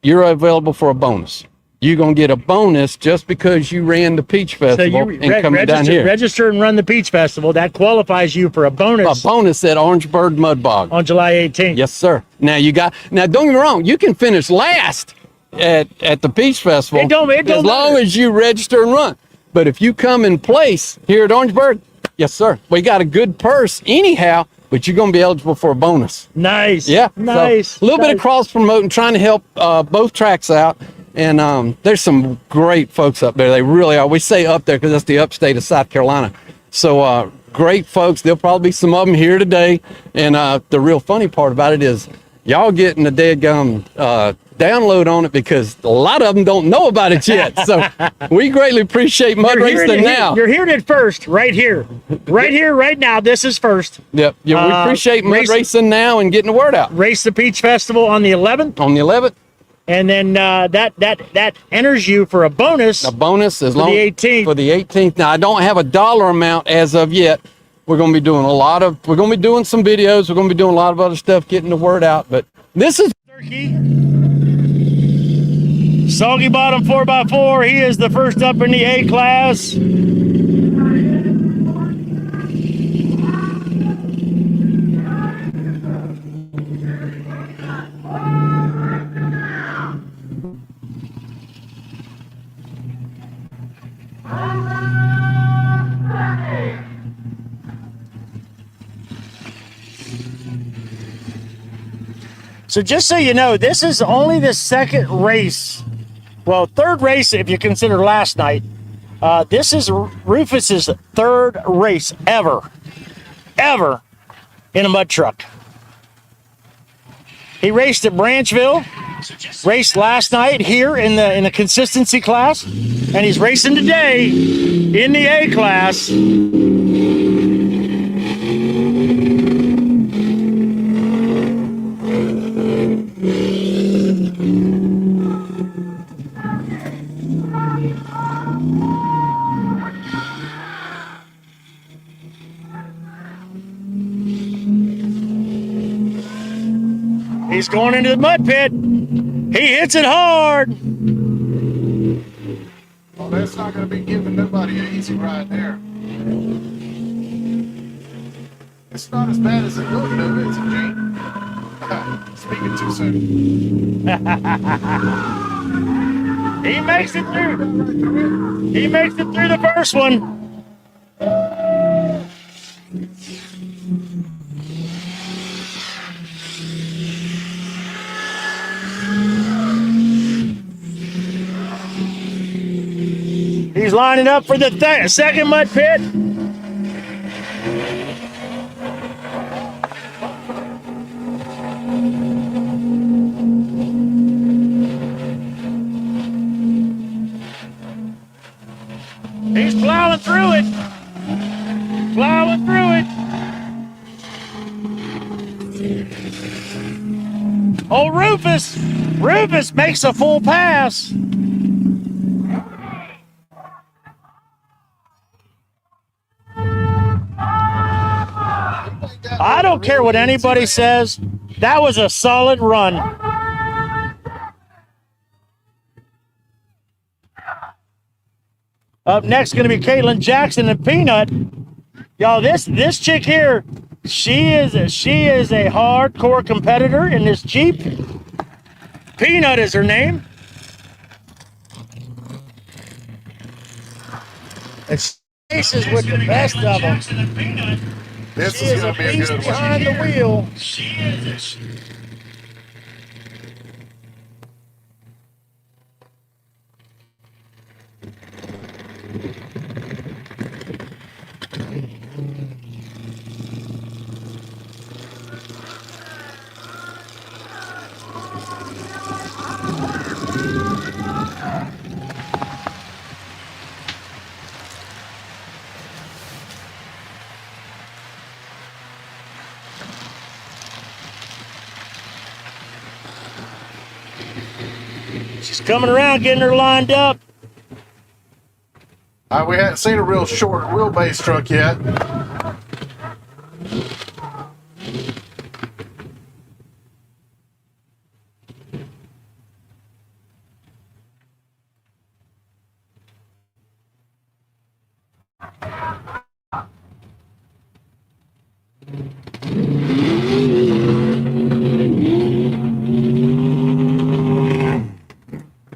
[SPEAKER 4] you're available for a bonus. You're going to get a bonus just because you ran the Peach Festival and coming down here.
[SPEAKER 1] Register and run the Peach Festival. That qualifies you for a bonus.
[SPEAKER 4] A bonus at Orangeburg Mud Bog.
[SPEAKER 1] On July 18th.
[SPEAKER 4] Yes, sir. Now, don't get me wrong. You can finish last at the Peach Festival
[SPEAKER 1] It don't
[SPEAKER 4] as long
[SPEAKER 1] matter.
[SPEAKER 4] as you register and run. But if you come in place here at Orangeburg, yes, sir. We got a good purse anyhow, but you're going to be eligible for a bonus.
[SPEAKER 1] Nice.
[SPEAKER 4] Yeah.
[SPEAKER 1] Nice.
[SPEAKER 4] So, a little bit of cross promoting, trying to help both tracks out. And there's some great folks up there. They really are. We say up there because that's the upstate of South Carolina. So great folks. There'll probably be some of them here today. And the real funny part about it is y'all getting the deadgum download on it because a lot of them don't know about it yet. So we greatly appreciate Mud Racing Now.
[SPEAKER 1] You're hearing it first, right here. Right now. This is first.
[SPEAKER 4] Yep. Yeah, we appreciate Mud Racing Now and getting the word out.
[SPEAKER 1] Race the Peach Festival on the 11th.
[SPEAKER 4] On the 11th.
[SPEAKER 1] And then that enters you for a bonus.
[SPEAKER 4] A bonus as
[SPEAKER 1] for
[SPEAKER 4] long
[SPEAKER 1] the 18th.
[SPEAKER 4] For the 18th. Now I don't have a dollar amount as of yet. We're going to be doing some videos. We're going to be doing a lot of other stuff, getting the word out. But this is
[SPEAKER 1] Turkey. Soggy Bottom 4x4. He is the first up in the A class. So just so you know, this is only the second race. Well, third race if you consider last night. This is Rufus's third race ever in a mud truck. He raced at Branchville, raced last night here in the consistency class, and he's racing today in the A class. He's going into the mud pit. He hits it hard.
[SPEAKER 2] Well, that's not going to be giving nobody an easy ride there. It's not as bad as it looked, though, is it, Gene? Speaking too soon.
[SPEAKER 1] He makes it through. He makes it through the first one. He's lining up for the second mud pit. He's plowing through it. Plowing through it. Oh, Rufus. Rufus makes a full pass. I don't care what anybody says. That was a solid run. Up next going to be Caitlin Jackson and Peanut. Y'all, this chick here, she is a hardcore competitor in this Jeep. Peanut is her name. And she races with the best of them.
[SPEAKER 2] This
[SPEAKER 1] She
[SPEAKER 2] is
[SPEAKER 1] is a
[SPEAKER 2] going to be a
[SPEAKER 1] beast
[SPEAKER 2] good one.
[SPEAKER 1] behind the wheel. She's coming around, getting her lined up.
[SPEAKER 2] We haven't seen a real short wheelbase truck yet.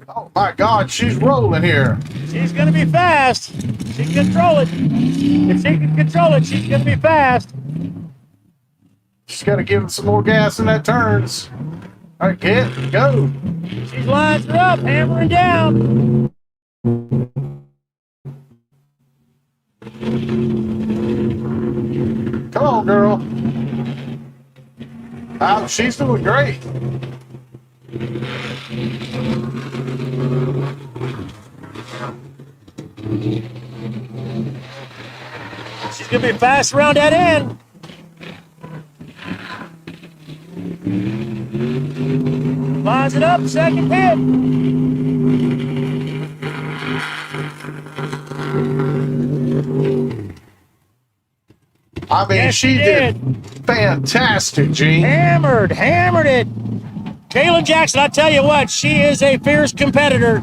[SPEAKER 2] Oh my God, she's rolling here.
[SPEAKER 1] She's going to be fast. She can control it. If she can control it, she's going to be fast.
[SPEAKER 2] She's got to give it some more gas in that turns. All right, get, go.
[SPEAKER 1] She's lines her up, hammering down.
[SPEAKER 2] Come on, girl. She's doing great.
[SPEAKER 1] She's going to be fast around that end. Lines it up, second hit.
[SPEAKER 2] I mean,
[SPEAKER 1] Yes,
[SPEAKER 2] she did fantastic, Gene.
[SPEAKER 1] Hammered it. Caitlin Jackson, I tell you what, she is a fierce competitor.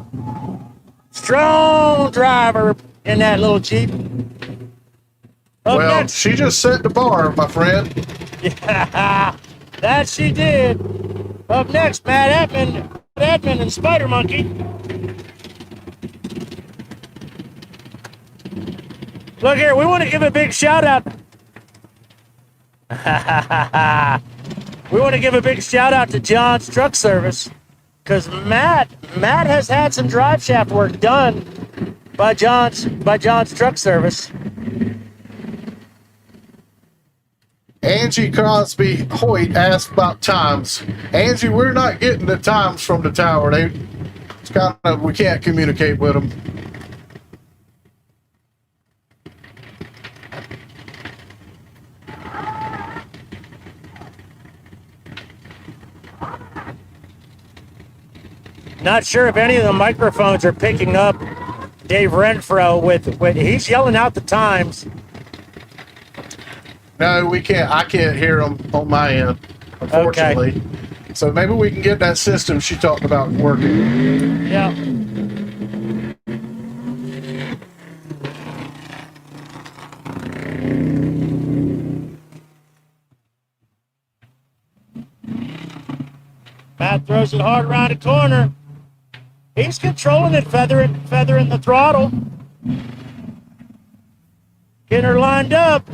[SPEAKER 1] Strong driver in that little Jeep. Up
[SPEAKER 2] Well,
[SPEAKER 1] next.
[SPEAKER 2] she just set the bar, my friend.
[SPEAKER 1] Yeah, that she did. Up next, Matt Edmond and Spider Monkey. Look here, we want to give a big shout out. We want to give a big shout out to John's Truck Service, because Matt has had some drive shaft work done by John's Truck Service.
[SPEAKER 2] Angie Crosby Hoyt asked about times. Angie, we're not getting the times from the tower. It's kind of, we can't communicate with them.
[SPEAKER 1] Not sure if any of the microphones are picking up Dave Renfro with he's yelling out the times.
[SPEAKER 2] No, we can't. I can't hear them on my end, unfortunately. So maybe we can get that system she talked about working.
[SPEAKER 1] Yeah. Matt throws it hard around the corner. He's controlling it, feathering the throttle. Getting her lined up.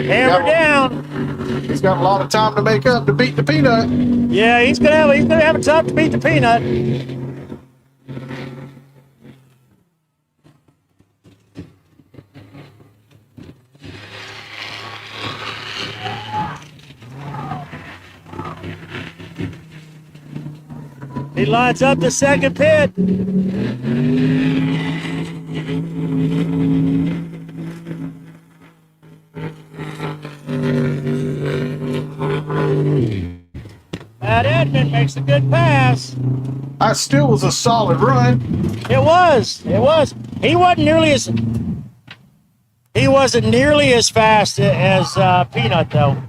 [SPEAKER 1] Hammer down.
[SPEAKER 2] He's got a lot of time to make up to beat the peanut.
[SPEAKER 1] Yeah, he's gonna have a tough to beat the peanut. He lines up the second pit. Matt Edmond makes a good pass.
[SPEAKER 2] That still was a solid run.
[SPEAKER 1] It was. He wasn't nearly as fast as Peanut though.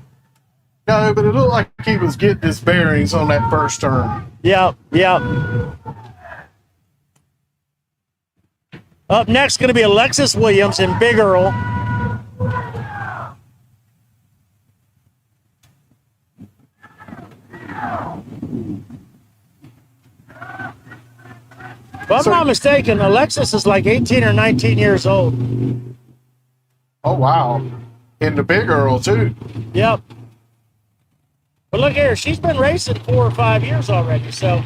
[SPEAKER 2] No, but it looked like he was getting his bearings on that first turn.
[SPEAKER 1] Yep. Up next going to be Alexis Williams and Big Earl. If I'm not mistaken, Alexis is like 18 or 19 years old.
[SPEAKER 2] Oh, wow. And the Big Earl, too.
[SPEAKER 1] Yep. But look here, she's been racing 4 or 5 years already, so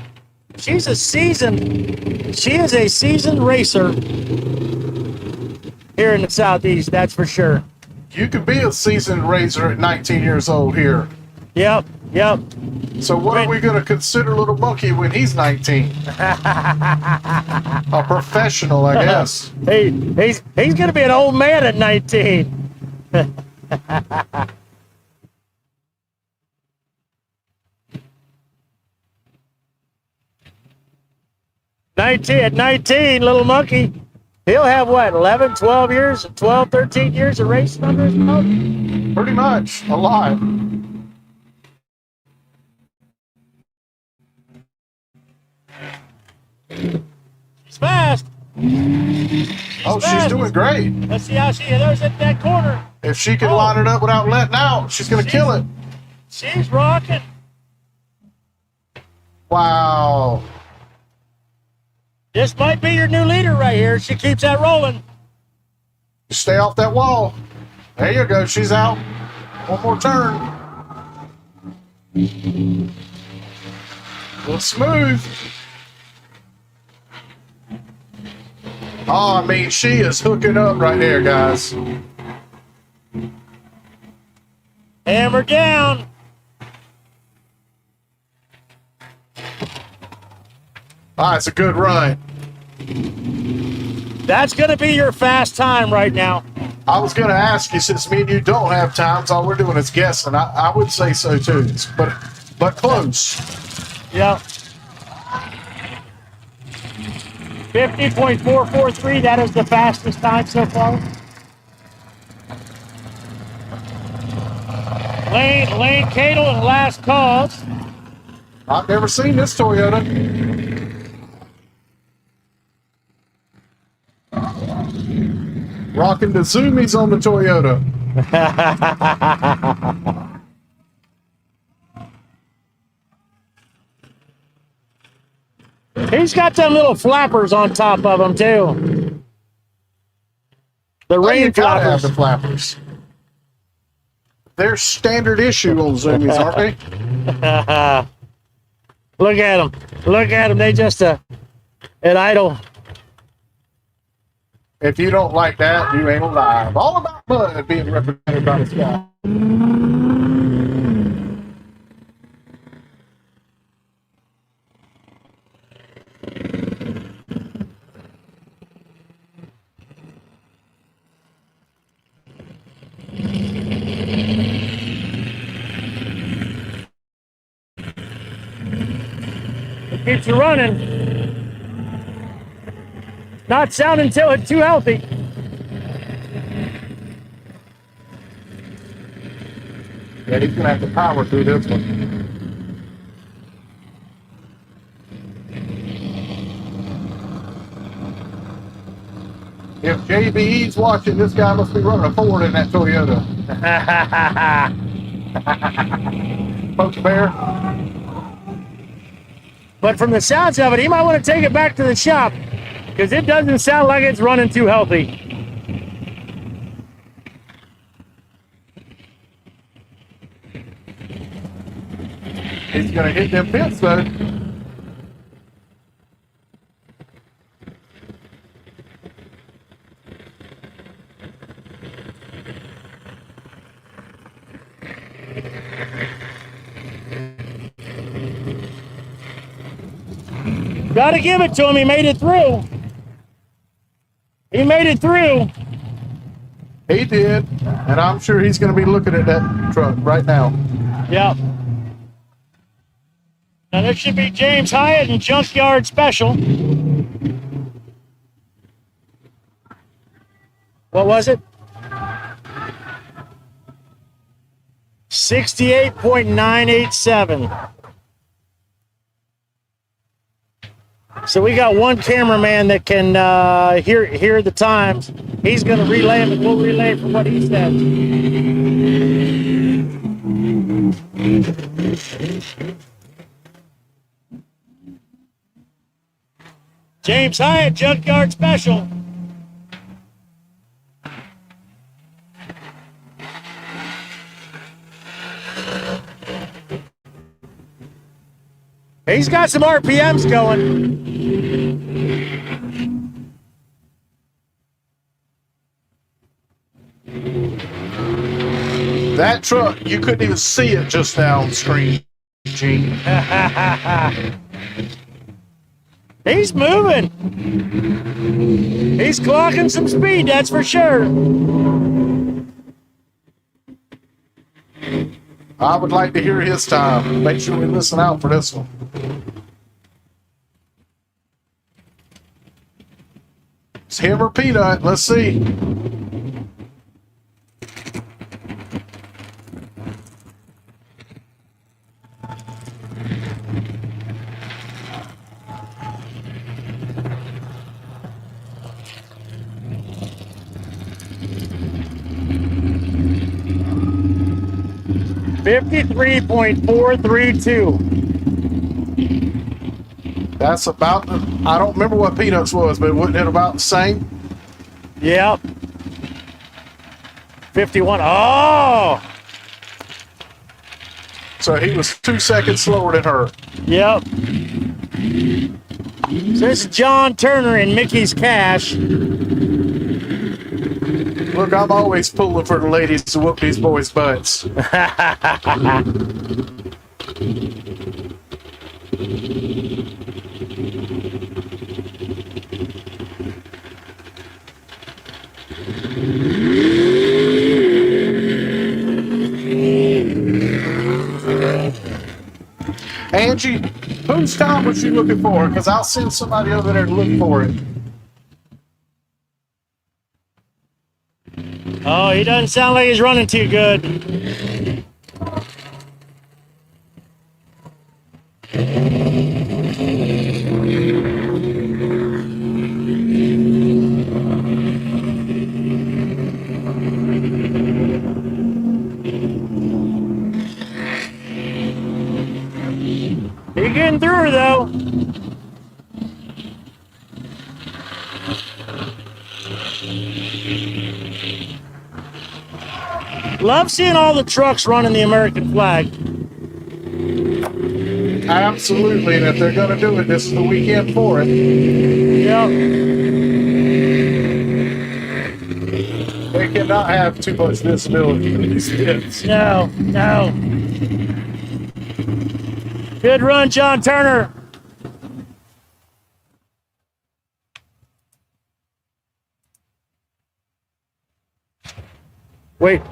[SPEAKER 1] she is a seasoned racer here in the Southeast, that's for sure.
[SPEAKER 2] You could be a seasoned racer at 19 years old here.
[SPEAKER 1] Yep.
[SPEAKER 2] So what are we going to consider Little Monkey when he's 19? A professional, I guess.
[SPEAKER 1] He's going to be an old man at 19. 19, Little Monkey, he'll have what, 11, 12 years, 12, 13 years of racing under his belt?
[SPEAKER 2] Pretty much, a lot.
[SPEAKER 1] She's fast.
[SPEAKER 2] She's doing great.
[SPEAKER 1] Let's see how she enters at that corner.
[SPEAKER 2] If she can line it up without letting out, she's going to kill it.
[SPEAKER 1] She's rocking.
[SPEAKER 2] Wow.
[SPEAKER 1] This might be your new leader right here. She keeps that rolling.
[SPEAKER 2] Stay off that wall. There you go. She's out. One more turn. Look smooth. Oh, I mean, she is hooking up right there, guys.
[SPEAKER 1] Hammer down.
[SPEAKER 2] It's a good run.
[SPEAKER 1] That's going to be your fast time right now.
[SPEAKER 2] I was going to ask you, since me and you don't have times, all we're doing is guessing. I would say so too, but close.
[SPEAKER 1] Yep. 50.443, that is the fastest time so far. Lane Cadle and Last Cause.
[SPEAKER 2] I've never seen this Toyota. Rocking the zoomies on the Toyota.
[SPEAKER 1] He's got them little flappers on top of him too. The rain
[SPEAKER 2] You gotta have
[SPEAKER 1] flappers.
[SPEAKER 2] the flappers. They're standard issue on zoomies, aren't they?
[SPEAKER 1] Look at them. Look at them. They just at idle.
[SPEAKER 2] If you don't like that, you ain't alive. All about mud being represented by this guy.
[SPEAKER 1] It keeps you running. Not sounding too healthy.
[SPEAKER 2] Yeah, he's gonna have to power through this one. If JBE's watching, this guy must be running a Ford in that Toyota. Poke Bear.
[SPEAKER 1] But from the sounds of it, he might want to take it back to the shop because it doesn't sound like it's running too healthy.
[SPEAKER 2] He's gonna hit them pits though.
[SPEAKER 1] Gotta give it to him. He made it through. He made it through.
[SPEAKER 2] He did, and I'm sure he's gonna be looking at that truck right now.
[SPEAKER 1] Yep. Now this should be James Hyatt and Junkyard Special. What was it? 68.987. So we got one cameraman that can hear the times. He's going to relay them, and we'll relay from what he says. James Hyatt, Junkyard Special. He's got some RPMs going.
[SPEAKER 2] That truck, you couldn't even see it just now on screen, Gene.
[SPEAKER 1] He's moving. He's clocking some speed, that's for sure.
[SPEAKER 2] I would like to hear his time. Make sure we listen out for this one. It's him or Peanut. Let's see.
[SPEAKER 1] $53.432.
[SPEAKER 2] That's about the, I don't remember what Peanuts was, but wasn't it about the same?
[SPEAKER 1] Yep. 51. Oh!
[SPEAKER 2] So he was 2 seconds slower than her.
[SPEAKER 1] Yep. So this is John Turner and Mickey's Cash.
[SPEAKER 2] Look, I'm always pulling for the ladies to whoop these boys' butts. Angie, whose time was you looking for? Because I'll send somebody over there to look for it.
[SPEAKER 1] Oh, he doesn't sound like he's running too good. He's getting through her though. Love seeing all the trucks running the American flag.
[SPEAKER 2] Absolutely, and if they're going to do it, this is the weekend for it.
[SPEAKER 1] Yep.
[SPEAKER 2] They cannot have too much visibility in these pits.
[SPEAKER 1] No, no. Good run, John Turner. Wait.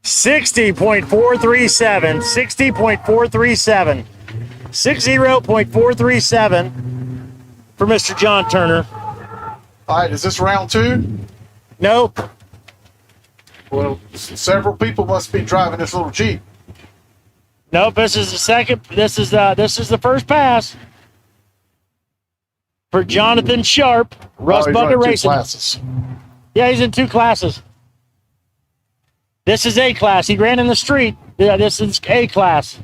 [SPEAKER 1] $60.437. 60.437. 60.437. for Mr. John Turner.
[SPEAKER 2] All right, is this round 2?
[SPEAKER 1] Nope.
[SPEAKER 2] Well, several people must be driving this little Jeep.
[SPEAKER 1] Nope, this is the second. This is the first pass for Jonathan Sharp, Rust
[SPEAKER 2] he's
[SPEAKER 1] Bucket
[SPEAKER 2] running 2
[SPEAKER 1] Racing.
[SPEAKER 2] classes.
[SPEAKER 1] Yeah, he's in 2 classes. This is A class. He ran in the street. Yeah, this is A class.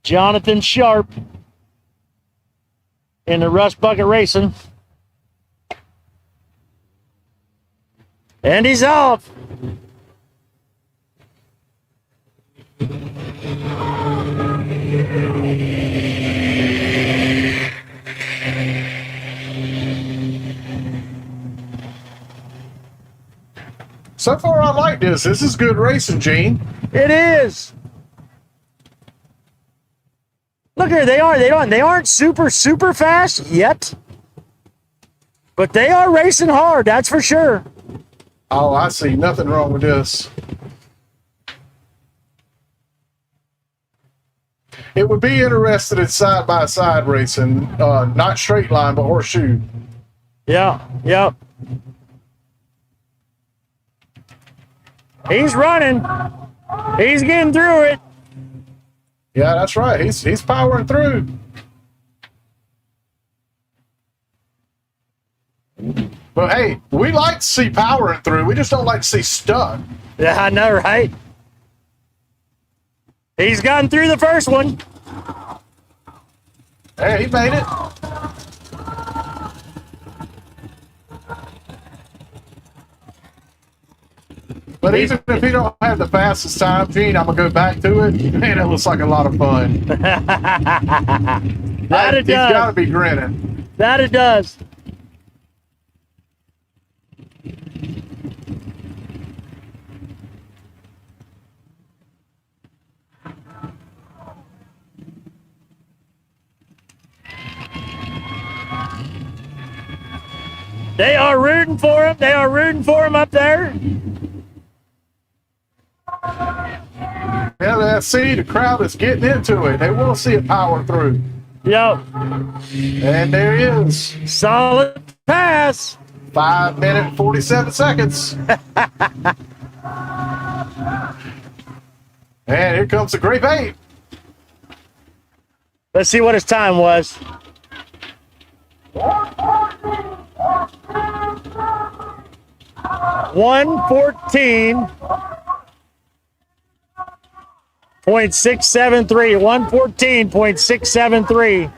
[SPEAKER 1] Jonathan Sharp in the Rust Bucket Racing. And he's off.
[SPEAKER 2] So far, I like this. This is good racing, Gene.
[SPEAKER 1] It is. Look here, they aren't super fast yet. But they are racing hard, that's for sure.
[SPEAKER 2] Oh, I see. Nothing wrong with this. It would be interested in side-by-side racing, not straight line, but horseshoe.
[SPEAKER 1] Yeah, yep. He's running. He's getting through it.
[SPEAKER 2] Yeah, that's right. He's powering through. But hey, we like to see powering through. We just don't like to see stuck.
[SPEAKER 1] Yeah, I know, right? He's gotten through the first one.
[SPEAKER 2] Hey, he made it. But even if he don't have the fastest time, Gene, I'm gonna go back to it. Man, it looks like a lot of fun.
[SPEAKER 1] That it
[SPEAKER 2] He's
[SPEAKER 1] does.
[SPEAKER 2] got to be grinning.
[SPEAKER 1] That it does. They are rooting for him. They are rooting for him up there.
[SPEAKER 2] Yeah, see, the crowd is getting into it. They will see it power through.
[SPEAKER 1] Yep.
[SPEAKER 2] And there he is.
[SPEAKER 1] Solid pass.
[SPEAKER 2] 5 minutes, 47 seconds. And here comes the grape 8.
[SPEAKER 1] Let's see what his time was. $114.673. 114.673.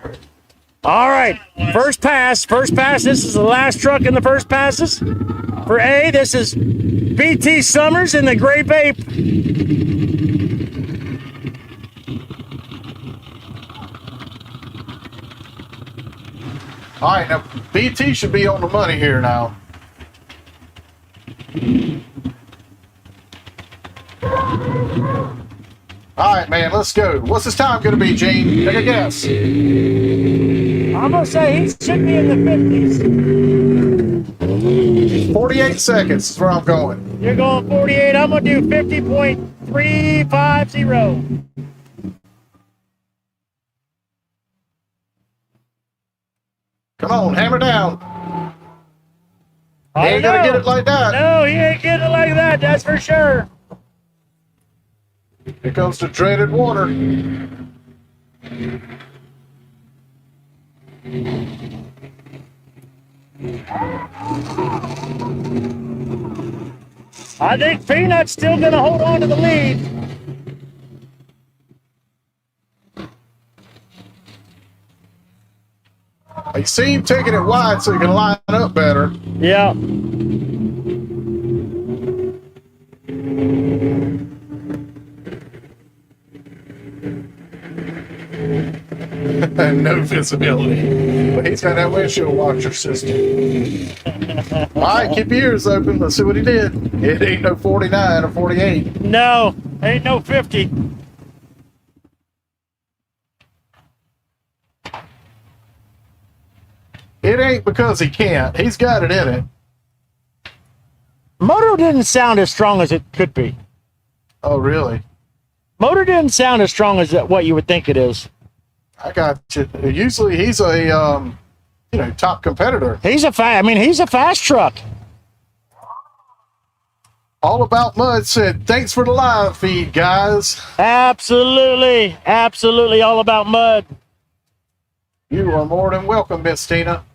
[SPEAKER 1] All right. First pass. This is the last truck in the first passes. For A, this is BT Summers in the Grape Ape.
[SPEAKER 2] All right, now BT should be on the money here now. All right, man, let's go. What's his time going to be, Gene? Take a guess.
[SPEAKER 1] I'm going to say he should be in the 50s.
[SPEAKER 2] 48 seconds is where I'm going.
[SPEAKER 1] You're going 48. I'm going to do 50.350.
[SPEAKER 2] Come on, hammer down. He ain't going to get it like that.
[SPEAKER 1] No, he ain't getting it like that. That's for sure.
[SPEAKER 2] Here comes the dreaded water.
[SPEAKER 1] I think Peanut's still going to hold on to the lead.
[SPEAKER 2] You see him taking it wide so he can line up better.
[SPEAKER 1] Yeah.
[SPEAKER 2] No visibility. But he's got that windshield washer system. All right, keep your ears open. Let's see what he did. It ain't no 49 or 48.
[SPEAKER 1] No, ain't no 50.
[SPEAKER 2] It ain't because he can't. He's got it in it.
[SPEAKER 1] Moto didn't sound as strong as it could be.
[SPEAKER 2] Oh, really?
[SPEAKER 1] Motor didn't sound as strong as what you would think it is.
[SPEAKER 2] I got you. Usually he's a top competitor.
[SPEAKER 1] He's a fast truck.
[SPEAKER 2] All About Mud said, thanks for the live feed, guys.
[SPEAKER 1] Absolutely, absolutely, all about mud.
[SPEAKER 2] You are more than welcome, Miss Tina.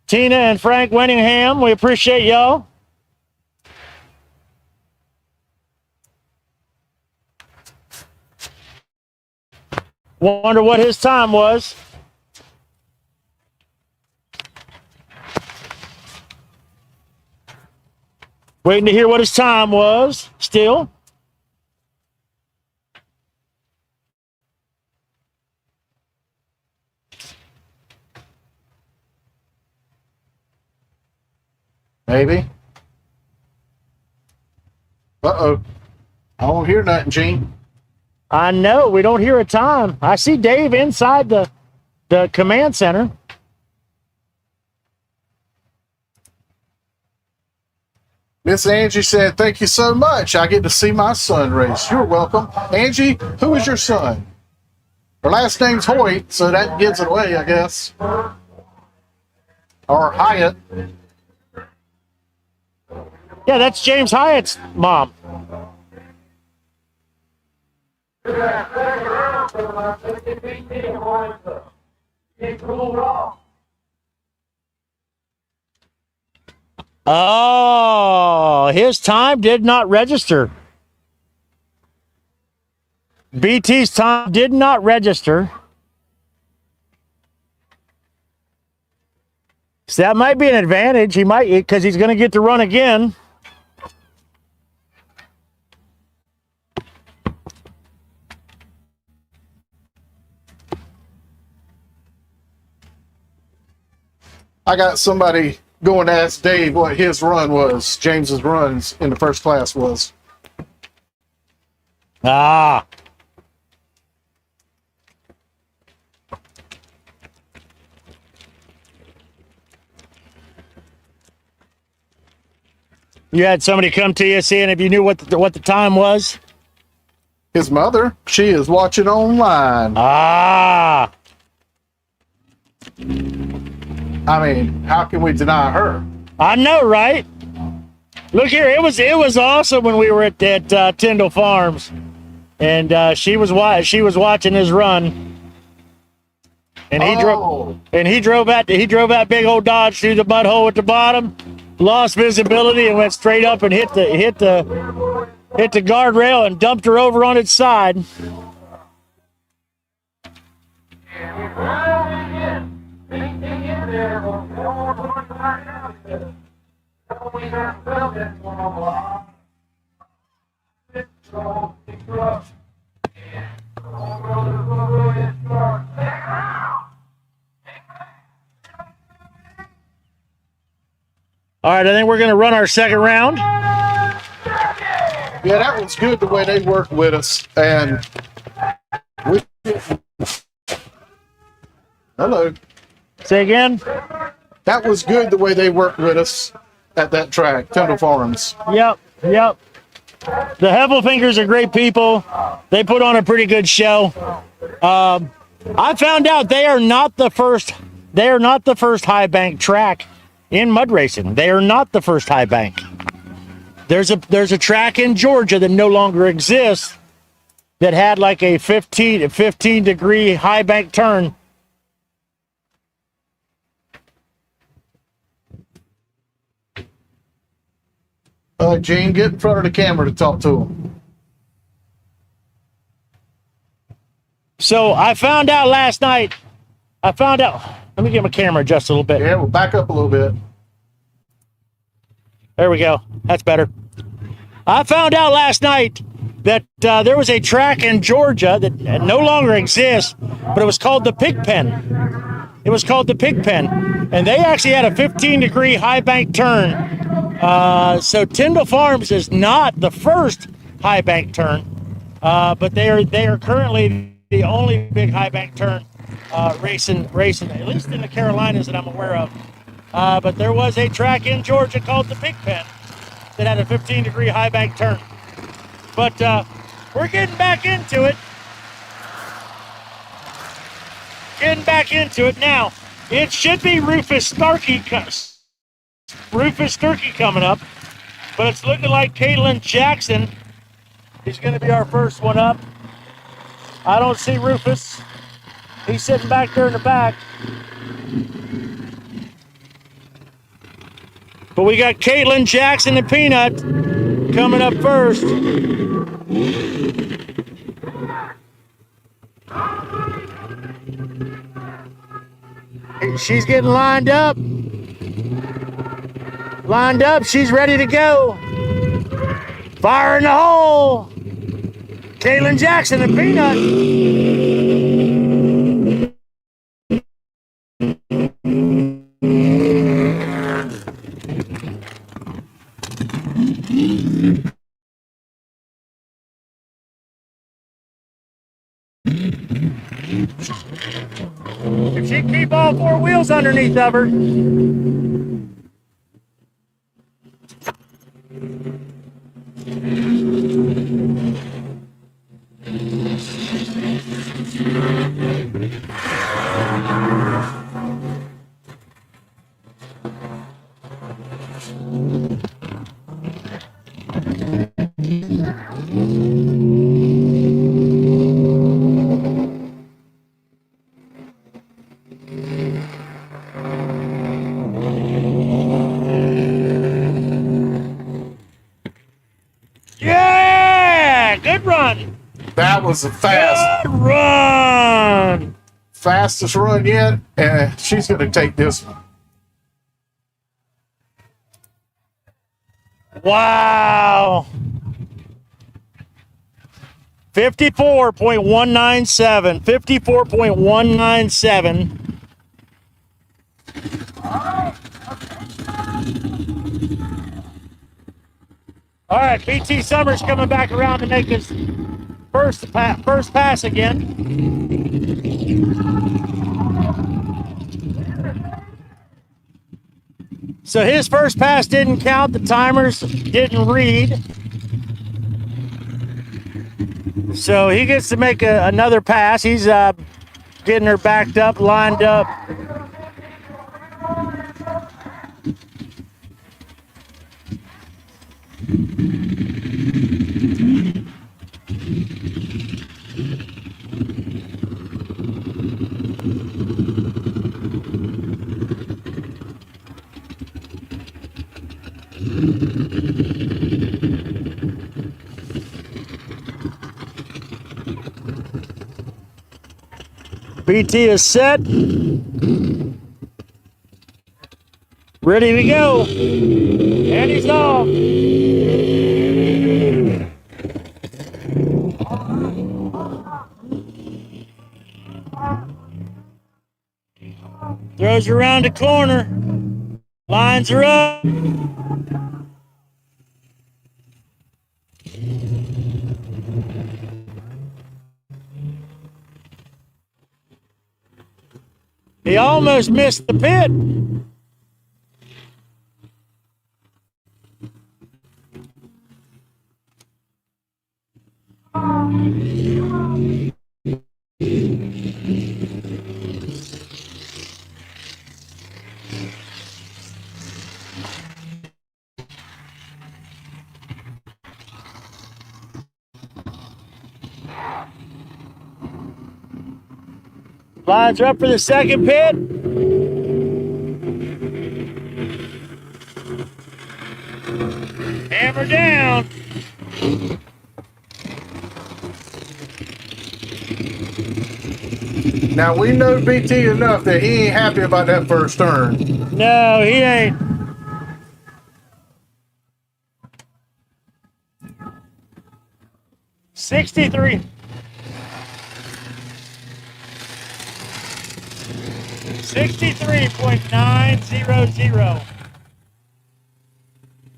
[SPEAKER 1] Tina and Frank Winningham, we appreciate y'all. Wonder what his time was. Waiting to hear what his time was still.
[SPEAKER 2] Maybe. Uh-oh. I don't hear nothing, Gene.
[SPEAKER 1] I know, we don't hear a time. I see Dave inside the command center.
[SPEAKER 2] Miss Angie said, thank you so much. I get to see my son race. You're welcome. Angie, who is your son? Her last name's Hoyt, so that gives it away, I guess. Or Hyatt.
[SPEAKER 1] Yeah, that's James Hyatt's mom. Oh, his time did not register. BT's time did not register. So that might be an advantage. He might, because he's going to get to run again.
[SPEAKER 2] I got somebody going to ask Dave what his run was, James's runs in the first class was.
[SPEAKER 1] Ah. You had somebody come to you seeing if you knew what the time was?
[SPEAKER 2] His mother, she is watching online.
[SPEAKER 1] Ah.
[SPEAKER 2] I mean, how can we deny her?
[SPEAKER 1] I know, right? Look here, it was awesome when we were at Tyndall Farms, and she was watching his run, and he drove that big old Dodge through the mud hole at the bottom, lost visibility, and went straight up and hit the guardrail and dumped her over on its side. All right, I think we're going to run our second round.
[SPEAKER 2] Yeah, that was good the way they worked with us. And we... Hello.
[SPEAKER 1] Say again?
[SPEAKER 2] That was good the way they worked with us at that track, Tyndall Farms.
[SPEAKER 1] Yep. The Heffelfingers are great people. They put on a pretty good show. I found out they are not the first high bank track in mud racing. They are not the first high bank. There's a track in Georgia that no longer exists that had like a 15 degree high bank turn.
[SPEAKER 2] Gene, get in front of the camera to talk to him.
[SPEAKER 1] So I found out last night. Let me get my camera adjusted a little bit.
[SPEAKER 2] Yeah, we'll back up a little bit.
[SPEAKER 1] There we go. That's better. I found out last night that there was a track in Georgia that no longer exists, but it was called the Pigpen. And they actually had a 15-degree high bank turn. So Tyndall Farms is not the first high bank turn, but they are currently the only big high bank turn racing, at least in the Carolinas that I'm aware of. But there was a track in Georgia called the Pigpen that had a 15-degree high bank turn. But We're getting back into it. Getting back into it now. It should be Rufus Starkey coming up, but it's looking like Caitlin Jackson is going to be our first one up. I don't see Rufus. He's sitting back there in the back. But we got Caitlin Jackson and Peanut coming up first. She's getting lined up. Lined up. She's ready to go. Fire in the hole. Caitlin Jackson and Peanut. If she can keep all four wheels underneath of her. Yeah, good run.
[SPEAKER 2] That was a
[SPEAKER 1] Good run.
[SPEAKER 2] fastest run yet, and she's going to take this one.
[SPEAKER 1] Wow. 54.197. 54.197. All right, BT Summers coming back around to make his first pass again. So his first pass didn't count. The timers didn't read. So he gets to make another pass. He's getting her backed up, lined up. BT is set. Ready to go. And he's off. Throws her around the corner. Lines her up. He almost missed the pit. Lines are up for the second pit. Hammer down.
[SPEAKER 2] Now we know BT enough that he ain't happy about that first turn.
[SPEAKER 1] No, he ain't. $63. 63.900.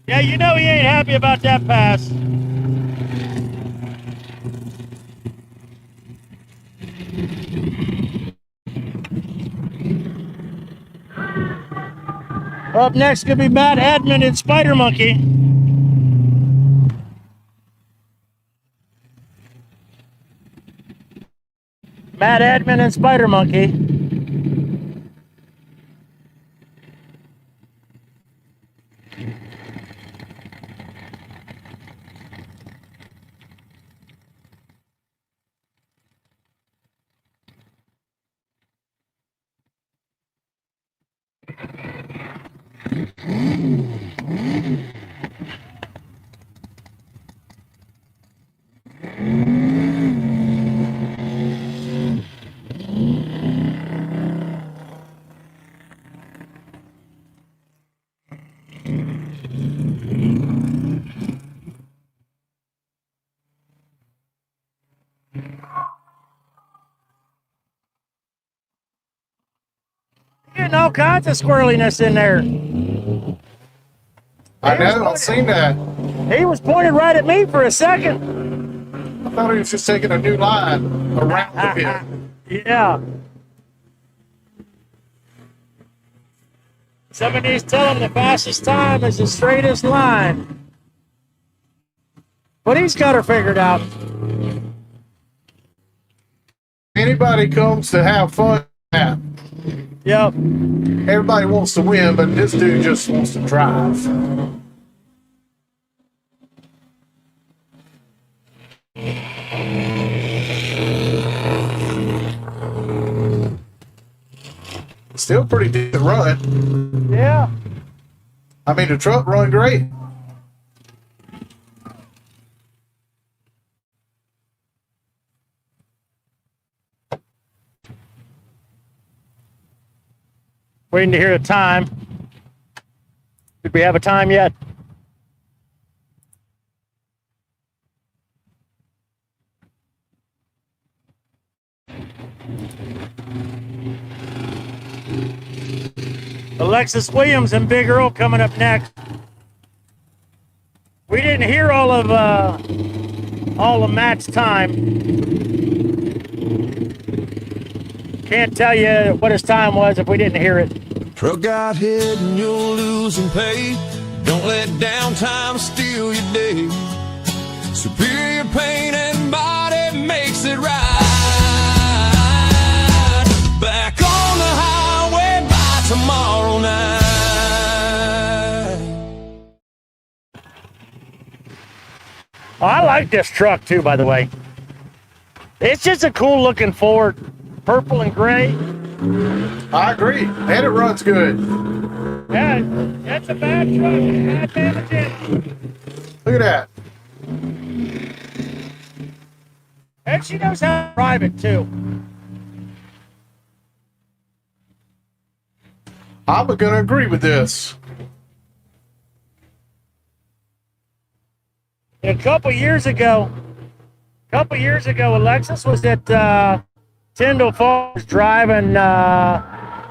[SPEAKER 1] Yeah, you know he ain't happy about that pass. Up next could be Matt Edmond and Spider Monkey. Matt Edmond and Spider Monkey. Getting all kinds of squirreliness in there.
[SPEAKER 2] I know, I've seen that.
[SPEAKER 1] He was pointed right at me for a second.
[SPEAKER 2] I thought he was just taking a new line around the pit.
[SPEAKER 1] Yeah. Somebody's telling him the fastest time is the straightest line. But he's got her figured out.
[SPEAKER 2] Anybody comes to have fun, yeah.
[SPEAKER 1] Yep.
[SPEAKER 2] Everybody wants to win, but this dude just wants to drive. Still pretty decent run.
[SPEAKER 1] Yeah.
[SPEAKER 2] I mean, the truck run great.
[SPEAKER 1] Waiting to hear the time. Did we have a time yet? Alexis Williams and Big Earl coming up next. We didn't hear all of Matt's time. Can't tell you what his time was if we didn't hear it.
[SPEAKER 6] Truck got hit and you're losing pay. Don't let downtime steal your day. Superior pain and body makes it right. Back on the highway by tomorrow night.
[SPEAKER 1] Oh, I like this truck too, by the way. It's just a cool looking Ford, purple and gray.
[SPEAKER 2] I agree. And it runs good.
[SPEAKER 1] Yeah, that's a bad truck. It's bad damage.
[SPEAKER 2] Look at that.
[SPEAKER 1] And she knows how to drive it too.
[SPEAKER 2] I'm going to agree with this.
[SPEAKER 1] A couple years ago, Alexis was at Tyndall Falls driving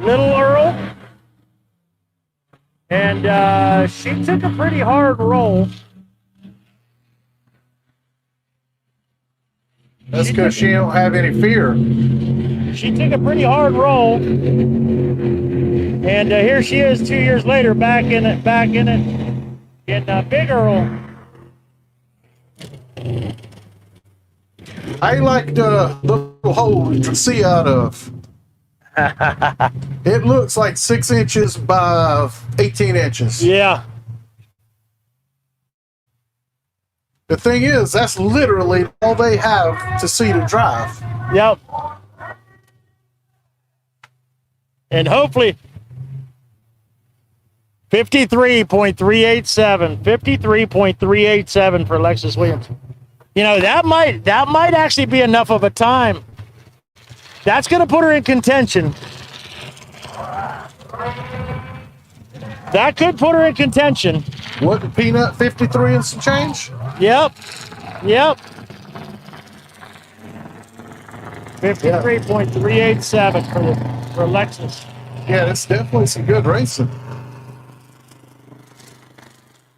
[SPEAKER 1] Little Earl, and she took a pretty hard roll.
[SPEAKER 2] That's because she don't have any fear.
[SPEAKER 1] She took a pretty hard roll, and here she is 2 years later, back in it, in Big Earl.
[SPEAKER 2] I like the little hole you can see out of. It looks like 6 inches by 18 inches.
[SPEAKER 1] Yeah.
[SPEAKER 2] The thing is, that's literally all they have to see to drive.
[SPEAKER 1] Yep. And hopefully 53.387 for Alexis Williams. You know, that might actually be enough of a time. That's going to put her in contention. That could put her in contention.
[SPEAKER 2] What, Peanut 53 and some change?
[SPEAKER 1] Yep. 53.387 for Alexis.
[SPEAKER 2] Yeah, it's definitely some good racing.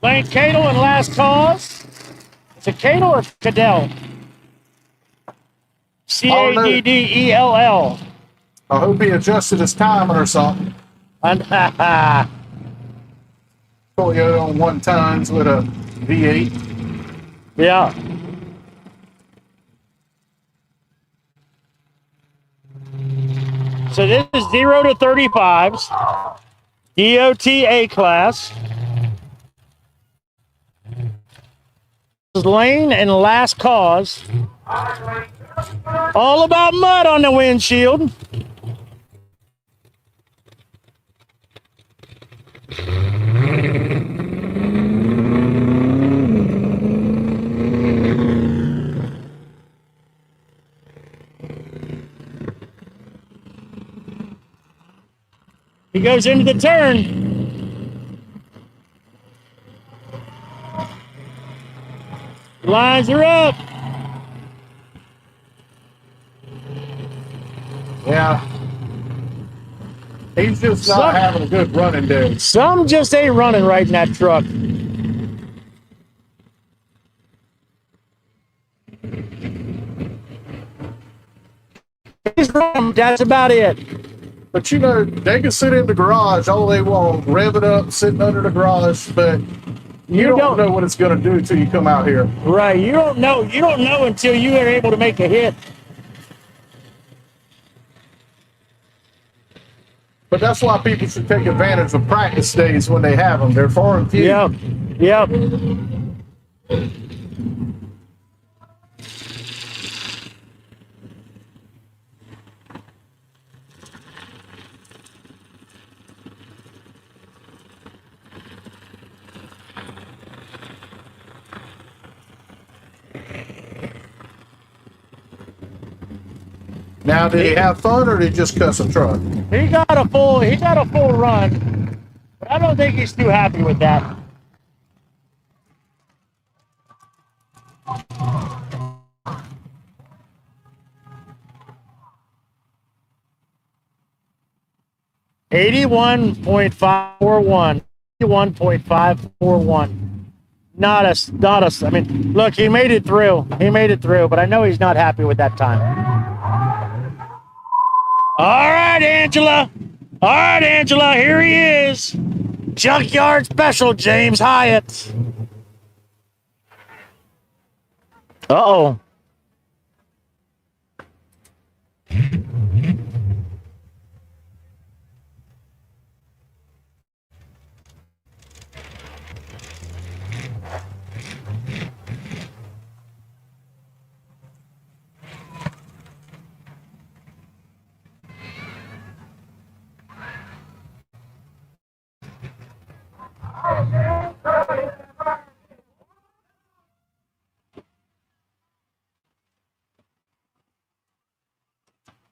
[SPEAKER 1] Lane Cadell in last cause. Is it Cadell or Cadell? Caddell.
[SPEAKER 2] I hope he adjusted his timing or something.
[SPEAKER 1] And
[SPEAKER 2] Toyota on 1 tons with a V8.
[SPEAKER 1] yeah. So this is 0 to 35s. DOT A class. This is lane and last cause. All about mud on the windshield. He goes into the turn. Lines are up.
[SPEAKER 2] Yeah. He's just not having a good running day.
[SPEAKER 1] Some just ain't running right in that truck. He's running, that's about it.
[SPEAKER 2] But you know, they can sit in the garage all they want, rev it up, sitting under the garage, but you don't know what it's going to do until you come out here.
[SPEAKER 1] Right, you don't know until you are able to make a hit.
[SPEAKER 2] But that's why people should take advantage of practice days when they have them. They're far and few.
[SPEAKER 1] Yep.
[SPEAKER 2] Now, did he have fun or did he just cuss a truck?
[SPEAKER 1] He got a full run, but I don't think he's too happy with that. $81.541. 81.541. Not a. I mean, look, he made it through. But I know he's not happy with that time. All right, Angela. Here he is. Junkyard Special, James Hyatt. Uh-oh.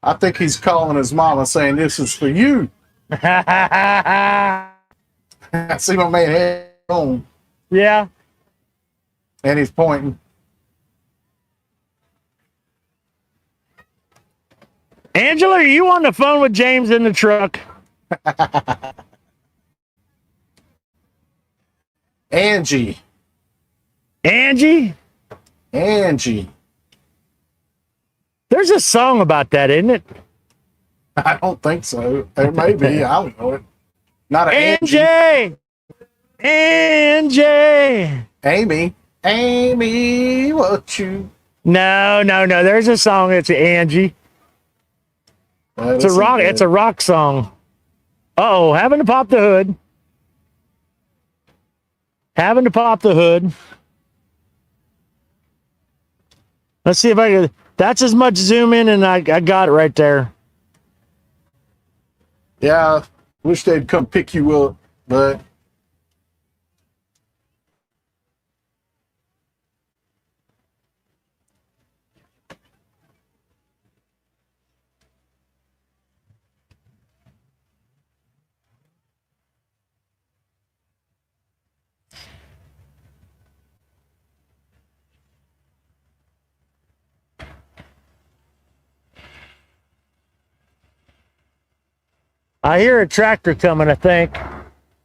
[SPEAKER 2] I think he's calling his mama saying, "This is for you." I see my man head home.
[SPEAKER 1] Yeah.
[SPEAKER 2] And he's pointing.
[SPEAKER 1] Angela, are you on the phone with James in the truck?
[SPEAKER 2] Angie.
[SPEAKER 1] There's a song about that, isn't it?
[SPEAKER 2] I don't think so. There may be. I don't know it. Not an
[SPEAKER 1] Angie.
[SPEAKER 2] Amy, what you?
[SPEAKER 1] No. There's a song. It's Angie. It's a rock. It's a rock song. Uh-oh, having to pop the hood. Let's see if I can. That's as much zoom in, and I got it right there.
[SPEAKER 2] Yeah, wish they'd come pick you up, but
[SPEAKER 1] I hear a tractor coming, I think.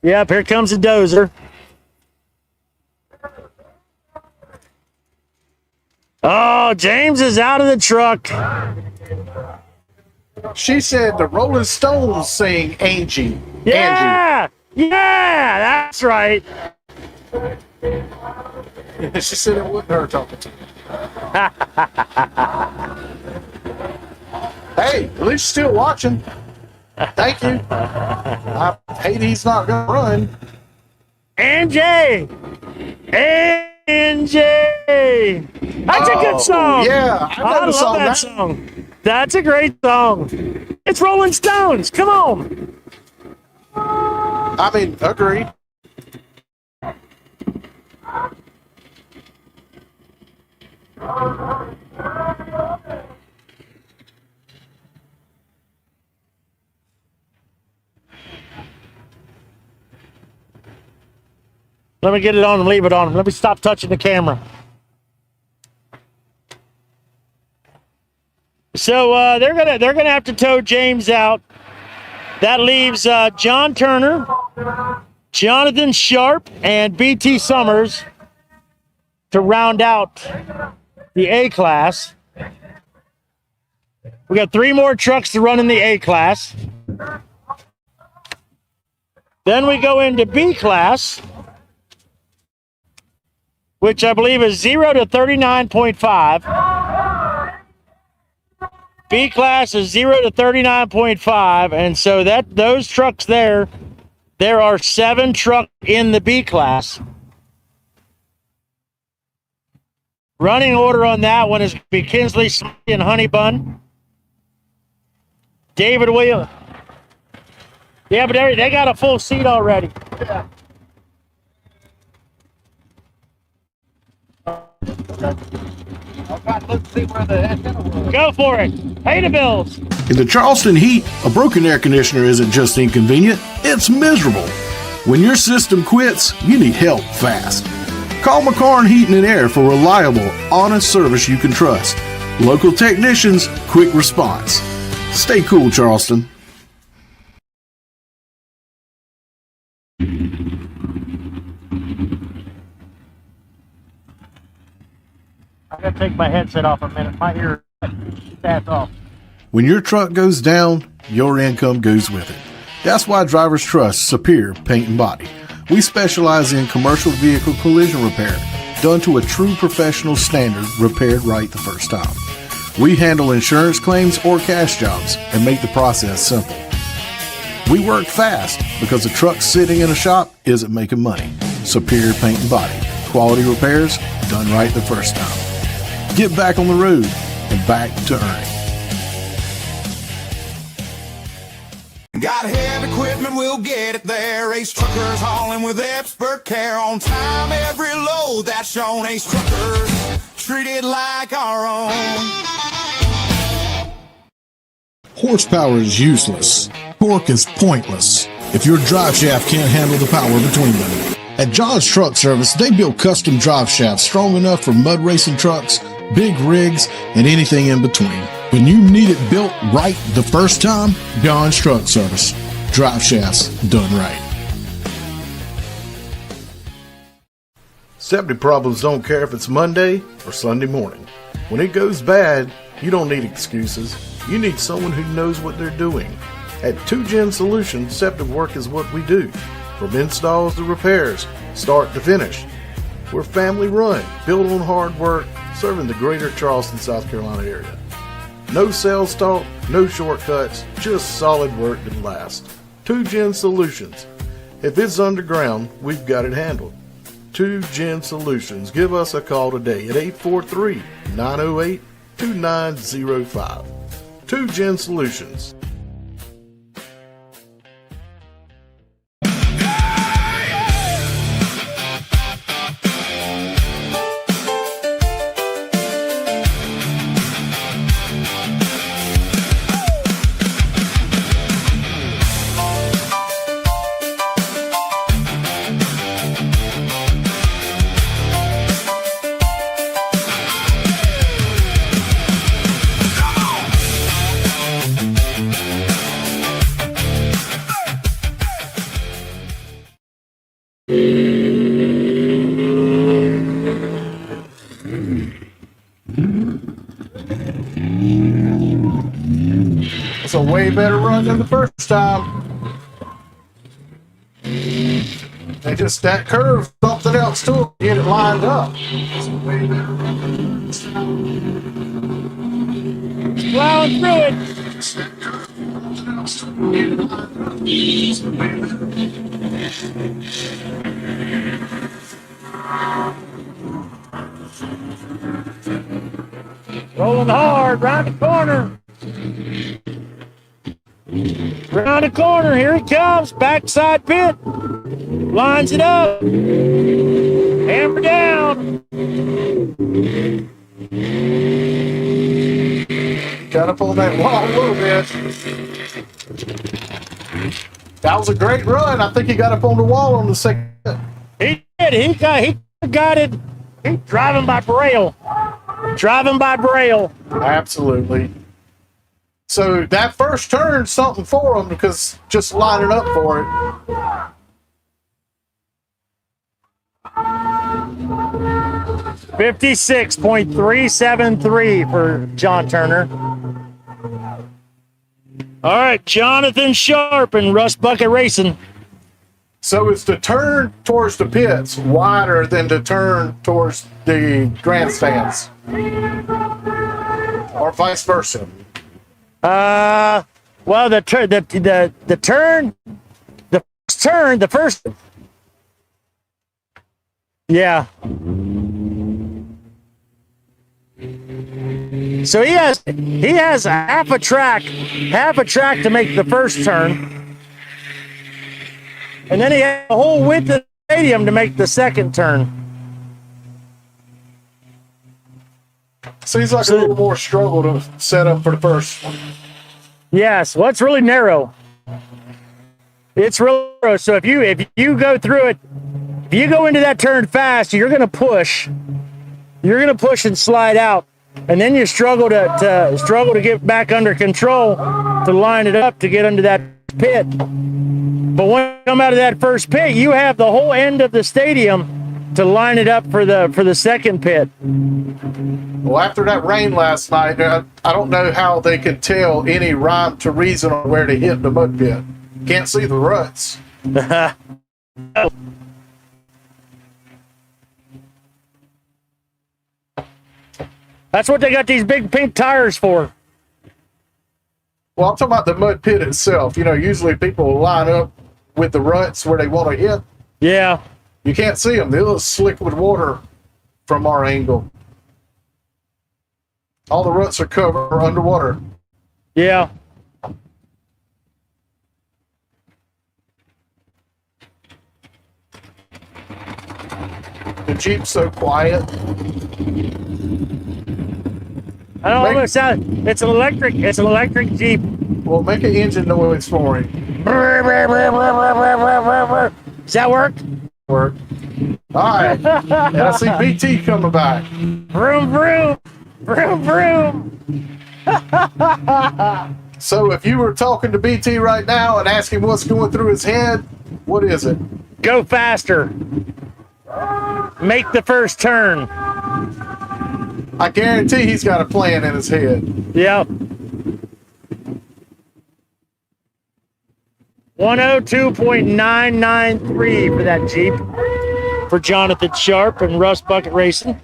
[SPEAKER 1] Yep, here comes a dozer. Oh, James is out of the truck.
[SPEAKER 2] she said the Rolling Stones sing Angie.
[SPEAKER 1] Yeah, that's right.
[SPEAKER 2] Angie. She said it wasn't her talking to me. Hey, at least still watching. Thank you. I hate he's not going to run.
[SPEAKER 1] NJ! NJ! That's a good song!
[SPEAKER 2] Yeah, I know the
[SPEAKER 1] love
[SPEAKER 2] song
[SPEAKER 1] that
[SPEAKER 2] now.
[SPEAKER 1] song. That's a great song. It's Rolling Stones. Come on.
[SPEAKER 2] I mean, agreed.
[SPEAKER 1] Let me get it on and leave it on. Let me stop touching the camera. So they're gonna have to tow James out. That leaves John Turner, Jonathan Sharp, and BT Summers to round out the A class. We got 3 more trucks to run in the A class. Then we go into B class, which I believe is 0 to 39.5. B class is 0 to 39.5, and so those trucks there are 7 trucks in the B class. Running order on that one is going to be Kinsley, Smith, and Honey Bun. David Williams. Yeah, but they got a full seat already. Yeah. Go for it. Pay the bills.
[SPEAKER 7] In the Charleston heat, a broken air conditioner isn't just inconvenient, it's miserable. When your system quits, you need help fast. Call McCarran Heating and Air for reliable, honest service you can trust. Local technicians, quick response. Stay cool, Charleston.
[SPEAKER 1] I gotta take my headset off a minute. My ear that's off.
[SPEAKER 7] When your truck goes down, your income goes with it. That's why drivers trust Superior Paint and Body. We specialize in commercial vehicle collision repair, done to a true professional standard, repaired right the first time. We handle insurance claims or cash jobs and make the process simple. We work fast because a truck sitting in a shop isn't making money. Superior Paint and Body. Quality repairs done right the first time. Get back on the road and back to earning.
[SPEAKER 6] Got heavy equipment, we'll get it there. Ace Truckers hauling with expert care. On time, every load that's shown. Ace Truckers, treated like our own.
[SPEAKER 7] Horsepower is useless. Torque is pointless if your drive shaft can't handle the power between them. At John's Truck Service, they build custom drive shafts strong enough for mud racing trucks, big rigs, and anything in between. When you need it built right the first time, John's Truck Service. Drive shafts done right. Septic problems don't care if it's Monday or Sunday morning. When it goes bad, you don't need excuses. You need someone who knows what they're doing. At 2Gen Solutions, septic work is what we do. From installs to repairs, start to finish. We're family run, built on hard work, serving the greater Charleston, South Carolina area. No sales talk, no shortcuts, just solid work that lasts. 2Gen Solutions. If it's underground, we've got it handled. 2Gen Solutions. Give us a call today at 843-908-2905. 2Gen Solutions.
[SPEAKER 2] It's a way better run than the first time. They just, that curve, something else to it, get it lined up. It's a way better run.
[SPEAKER 1] Plowing through it. Rolling hard, round the corner. Round the corner, here he comes. Backside pit. Lines it up. Hammer down.
[SPEAKER 2] Got up on that wall a little bit. That was a great run. I think he got up on the wall on the second.
[SPEAKER 1] He did. He got it. He's driving by Braille. Driving by Braille.
[SPEAKER 2] Absolutely. So that first turn, something for him because just lining up for it.
[SPEAKER 1] $56.373 for John Turner. All right, Jonathan Sharp and Russ Bucket Racing.
[SPEAKER 2] So is the turn towards the pits wider than the turn towards the grandstands? Or vice versa?
[SPEAKER 1] Well, the first, yeah. So he has a half a track to make the first turn, and then he has the whole width of the stadium to make the second turn.
[SPEAKER 2] Seems like a little more struggle to set up for the first one.
[SPEAKER 1] Yes, well, it's really narrow. It's really narrow. So if you go through it, if you go into that turn fast, you're gonna push and slide out, and then you struggle to get back under control to line it up to get into that pit. But when you come out of that first pit, you have the whole end of the stadium to line it up for the second pit.
[SPEAKER 2] Well, after that rain last night, I don't know how they could tell any rhyme to reason on where to hit the mud pit. Can't see the ruts.
[SPEAKER 1] That's what they got these big pink tires for.
[SPEAKER 2] Well, I'm talking about the mud pit itself. You know, usually people will line up with the ruts where they want to hit.
[SPEAKER 1] Yeah.
[SPEAKER 2] You can't see them. They're a little slick with water from our angle. All the ruts are covered underwater.
[SPEAKER 1] Yeah.
[SPEAKER 2] The Jeep's so quiet.
[SPEAKER 1] I don't know what it sounds. It's an electric Jeep.
[SPEAKER 2] Well, make an engine noise for him.
[SPEAKER 1] Does that work?
[SPEAKER 2] Work. All right. And I see BT coming back.
[SPEAKER 1] Vroom vroom. Vroom vroom.
[SPEAKER 2] So if you were talking to BT right now and asking what's going through his head, what is it?
[SPEAKER 1] Go faster. Make the first turn.
[SPEAKER 2] I guarantee he's got a plan in his head.
[SPEAKER 1] Yep. 102.993 for that Jeep. For Jonathan Sharp and Russ Bucket Racing.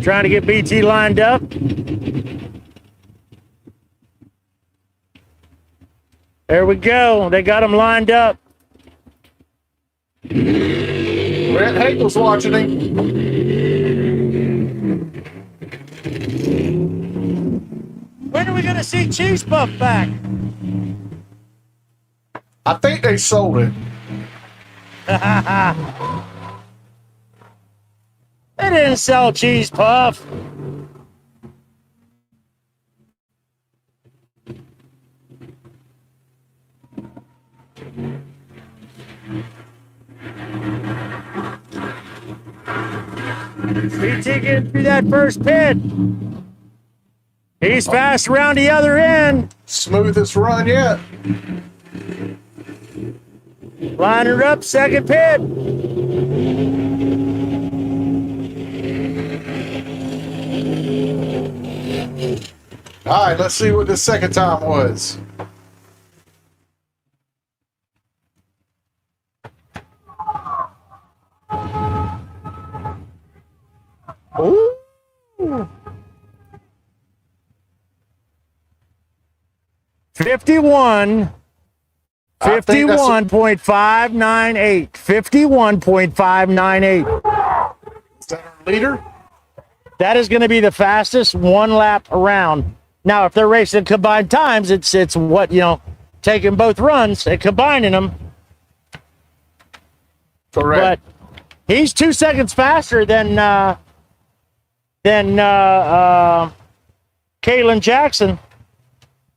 [SPEAKER 1] Trying to get BT lined up. There we go. They got him lined up.
[SPEAKER 2] Brett Hagel's watching him.
[SPEAKER 1] When are we going to see Cheese Puff back?
[SPEAKER 2] I think they sold it.
[SPEAKER 1] They didn't sell Cheese Puff. BT getting through that first pit. He's fast around the other end.
[SPEAKER 2] Smoothest run yet.
[SPEAKER 1] Line her up, second pit.
[SPEAKER 2] All right, let's see what the second time was.
[SPEAKER 1] 51. 51.598. 51.598.
[SPEAKER 2] Is that our leader?
[SPEAKER 1] That is going to be the fastest one lap around. Now, if they're racing combined times, it's what, taking both runs and combining them.
[SPEAKER 2] Correct.
[SPEAKER 1] But he's 2 seconds faster than Caitlin Jackson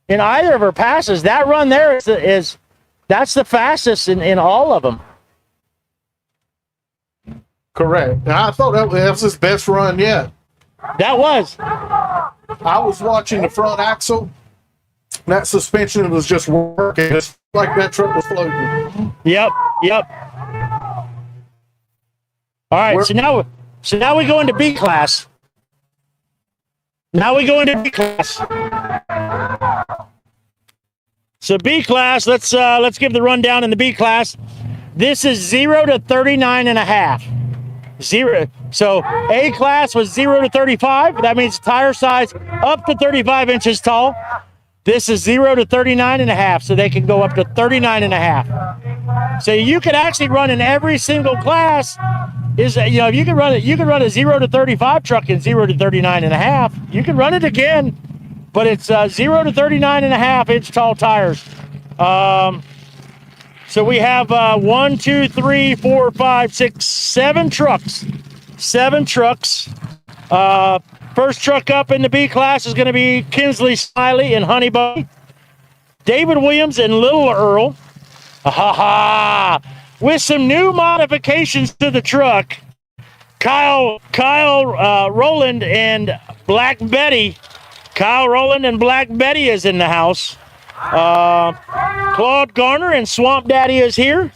[SPEAKER 1] in either of her passes. That run there is that's the fastest in all of them.
[SPEAKER 2] Correct. Now, I thought that was his best run yet.
[SPEAKER 1] That was.
[SPEAKER 2] I was watching the front axle. That suspension was just working. It's like that truck was floating.
[SPEAKER 1] Yep. All right, so now we go into B class. So B class, let's give the rundown in the B class. This is 0 to 39.5. 0. So A class was 0 to 35. That means tire size up to 35 inches tall. This is 0 to 39.5, so they can go up to 39.5. So you could actually run in every single class. If you can run it, you can run a 0 to 35 truck in 0 to 39.5. You can run it again, but it's 0 to 39.5 inch tall tires. So we have 1, 2, 3, 4, 5, 6, 7 trucks. 7 trucks. First truck up in the B class is going to be Kinsley Smiley and Honey Bunny. David Williams and Little Earl. With some new modifications to the truck. Kyle Rowland and Black Betty. Kyle Rowland and Black Betty is in the house. Claude Garner and Swamp Daddy is here.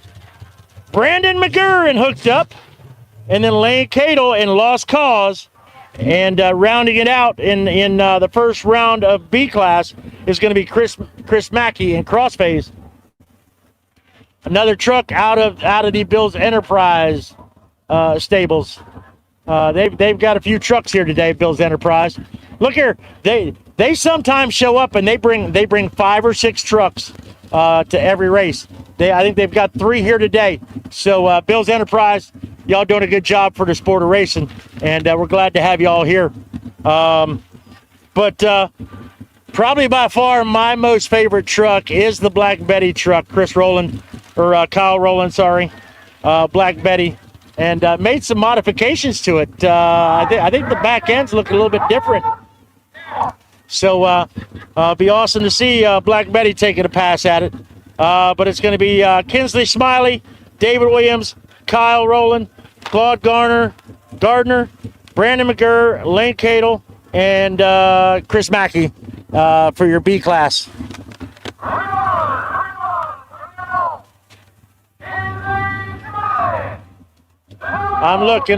[SPEAKER 1] Brandon McGurr and Hooked Up. And then Lane Cadle and Lost Cause. And rounding it out in the first round of B class is going to be Chris Mackey in Crossface. Another truck out of the Bill's Enterprise stables. They've got a few trucks here today, Bill's Enterprise. Look here, they sometimes show up and they bring 5 or 6 trucks to every race. I think they've got 3 here today. So Bill's Enterprise, y'all doing a good job for the sport of racing, and we're glad to have y'all here. But probably by far my most favorite truck is the Black Betty truck. Kyle Rowland, Black Betty, and made some modifications to it. I think the back ends look a little bit different. So be awesome to see Black Betty taking a pass at it. But it's going to be Kinsley Smiley, David Williams, Kyle Rowland, Claude Gardner, Brandon McGurr, Lane Cadle, and Chris Mackey for your B class. I'm looking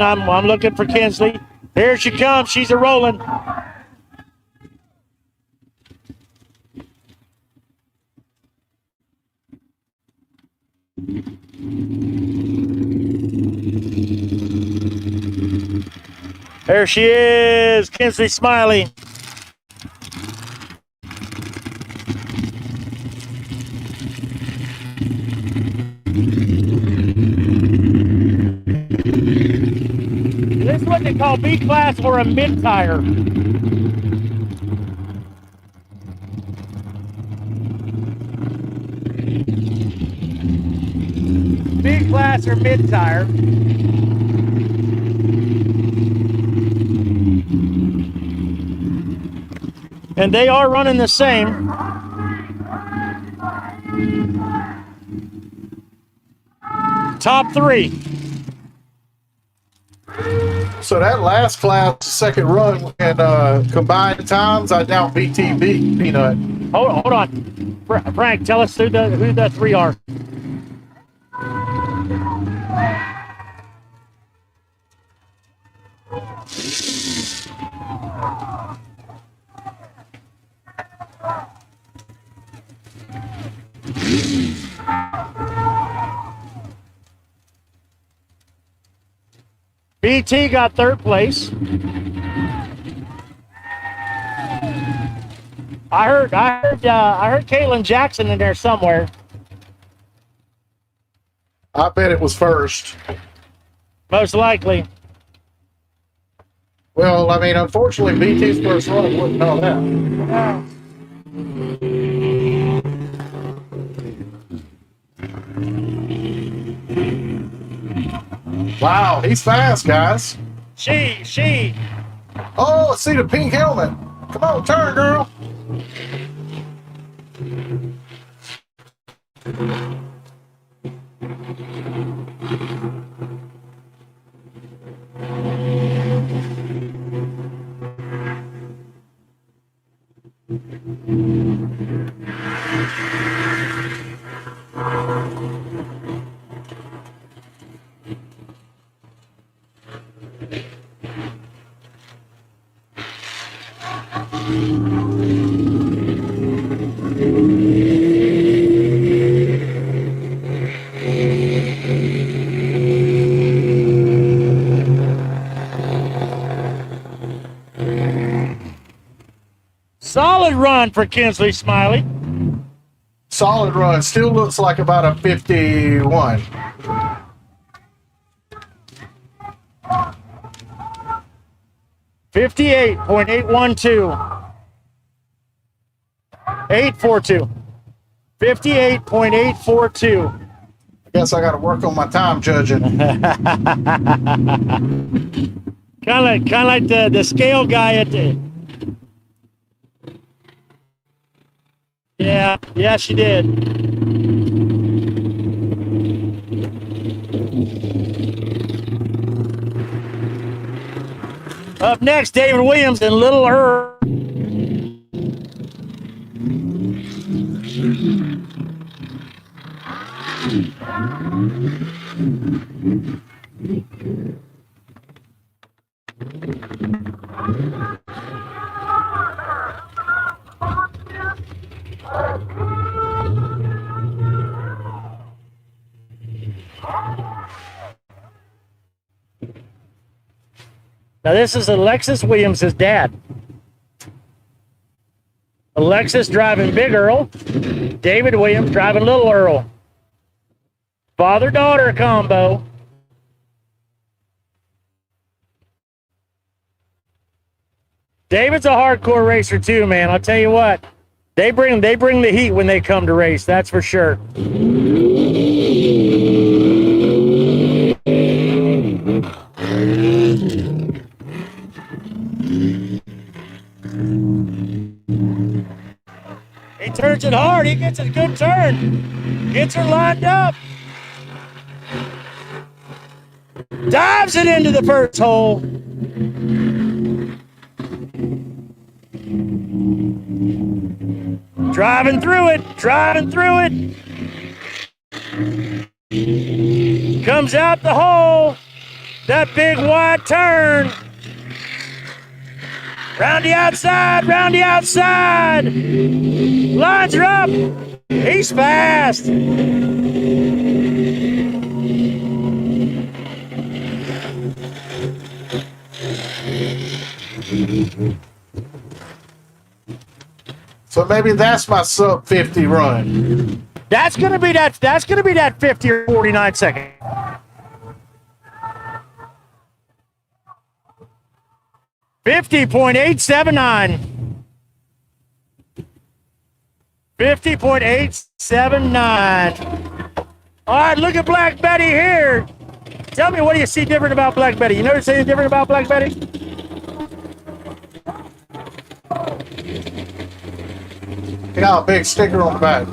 [SPEAKER 1] for Kinsley. Here she comes. She's a rolling. There she is, Kinsley Smiley. This is what they call B class or a mid tire. B class or mid tire. And they are running the same. Top 3.
[SPEAKER 2] So that last class, second run, and combined times, I doubt BTB Peanut.
[SPEAKER 1] Hold on. Frank, tell us who the 3 are. BT got 3rd place. I heard Caitlin Jackson in there somewhere.
[SPEAKER 2] I bet it was first.
[SPEAKER 1] Most likely.
[SPEAKER 2] Well, I mean, unfortunately, BT's first run wouldn't know that. Wow, he's fast, guys.
[SPEAKER 1] She.
[SPEAKER 2] Oh, I see the pink helmet. Come on, turn, girl.
[SPEAKER 1] Solid run for Kinsley Smiley.
[SPEAKER 2] Solid run. Still looks like about a 51.
[SPEAKER 1] $58.812. 842. 58.842.
[SPEAKER 2] I guess I got to work on my time judging.
[SPEAKER 1] Kind of like the scale guy at the. Yeah, she did. Up next, David Williams and Little Earl. Now this is Alexis Williams' dad. Alexis driving Big Earl. David Williams driving Little Earl. Father-daughter combo. David's a hardcore racer too, man. I'll tell you what. They bring the heat when they come to race, that's for sure. He turns it hard. He gets a good turn. Gets her lined up. Dives it into the first hole. Driving through it. Comes out the hole. That big wide turn. Round the outside. Lines are up. He's fast.
[SPEAKER 2] So maybe that's my sub 50 run.
[SPEAKER 1] That's gonna be that 50 or 49 second. $50.879. $50.879. All right, look at Black Betty here. Tell me, what do you see different about Black Betty? You notice anything different about Black Betty?
[SPEAKER 2] Got a big sticker on the back.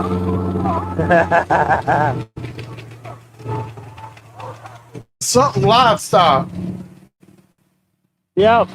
[SPEAKER 2] Something livestock.
[SPEAKER 1] Yep.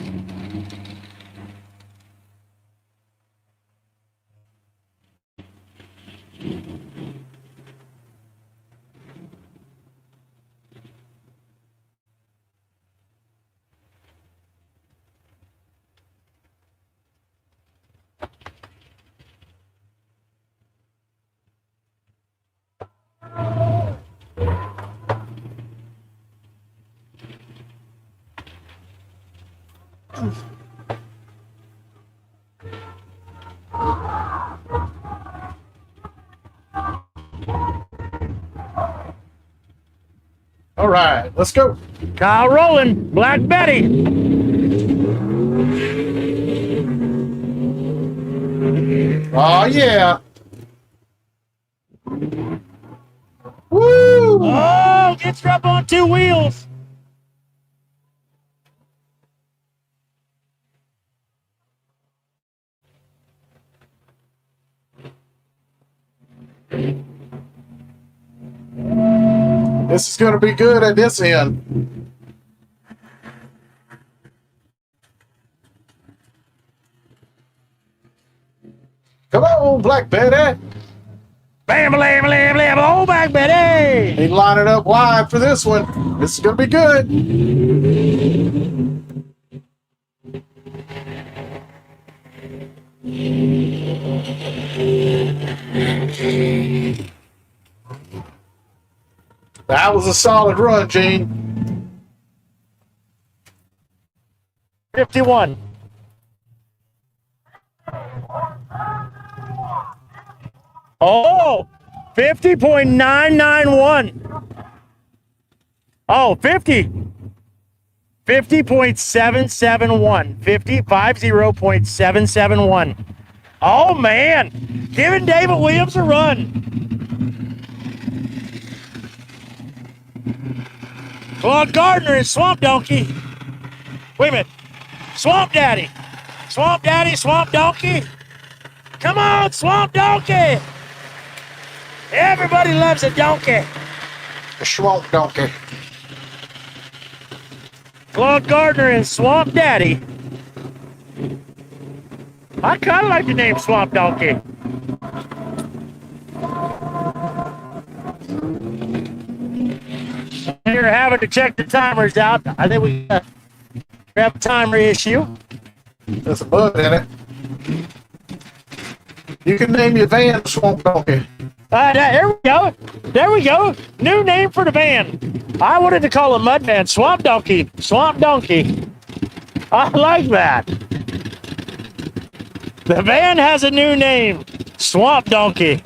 [SPEAKER 2] All right, let's go.
[SPEAKER 1] Kyle rolling. Black Betty.
[SPEAKER 2] Oh, yeah. Woo!
[SPEAKER 1] Oh, gets her up on two wheels.
[SPEAKER 2] This is going to be good at this end. Come on, Black Betty.
[SPEAKER 1] Bam, blam, blam, blam. Oh, Black Betty.
[SPEAKER 2] Need to line it up wide for this one. This is going to be good. That was a solid run, Gene.
[SPEAKER 1] 51. Oh, 50.991. Oh, 50. 50.771. 50.771. Oh, man. Giving David Williams a run. Claude Gardner and Swamp Donkey. Wait a minute. Swamp Daddy. Swamp Daddy, Swamp Donkey. Come on, Swamp Donkey. Everybody loves a donkey.
[SPEAKER 2] The Swamp Donkey.
[SPEAKER 1] Claude Gardner and Swamp Daddy. I kind of like the name Swamp Donkey. You're having to check the timers out. I think we have a timer issue.
[SPEAKER 2] There's a bug in it. You can name your van Swamp Donkey.
[SPEAKER 1] There we go. There we go. New name for the van. I wanted to call it Mud Van. Swamp Donkey. Swamp Donkey. I like that. The van has a new name. Swamp Donkey.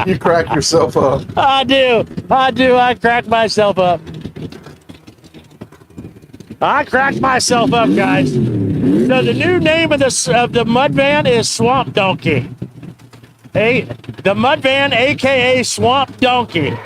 [SPEAKER 2] You crack yourself up.
[SPEAKER 1] I do. I crack myself up. I cracked myself up, guys. So the new name of the mud van is Swamp Donkey. The mud van, aka Swamp Donkey.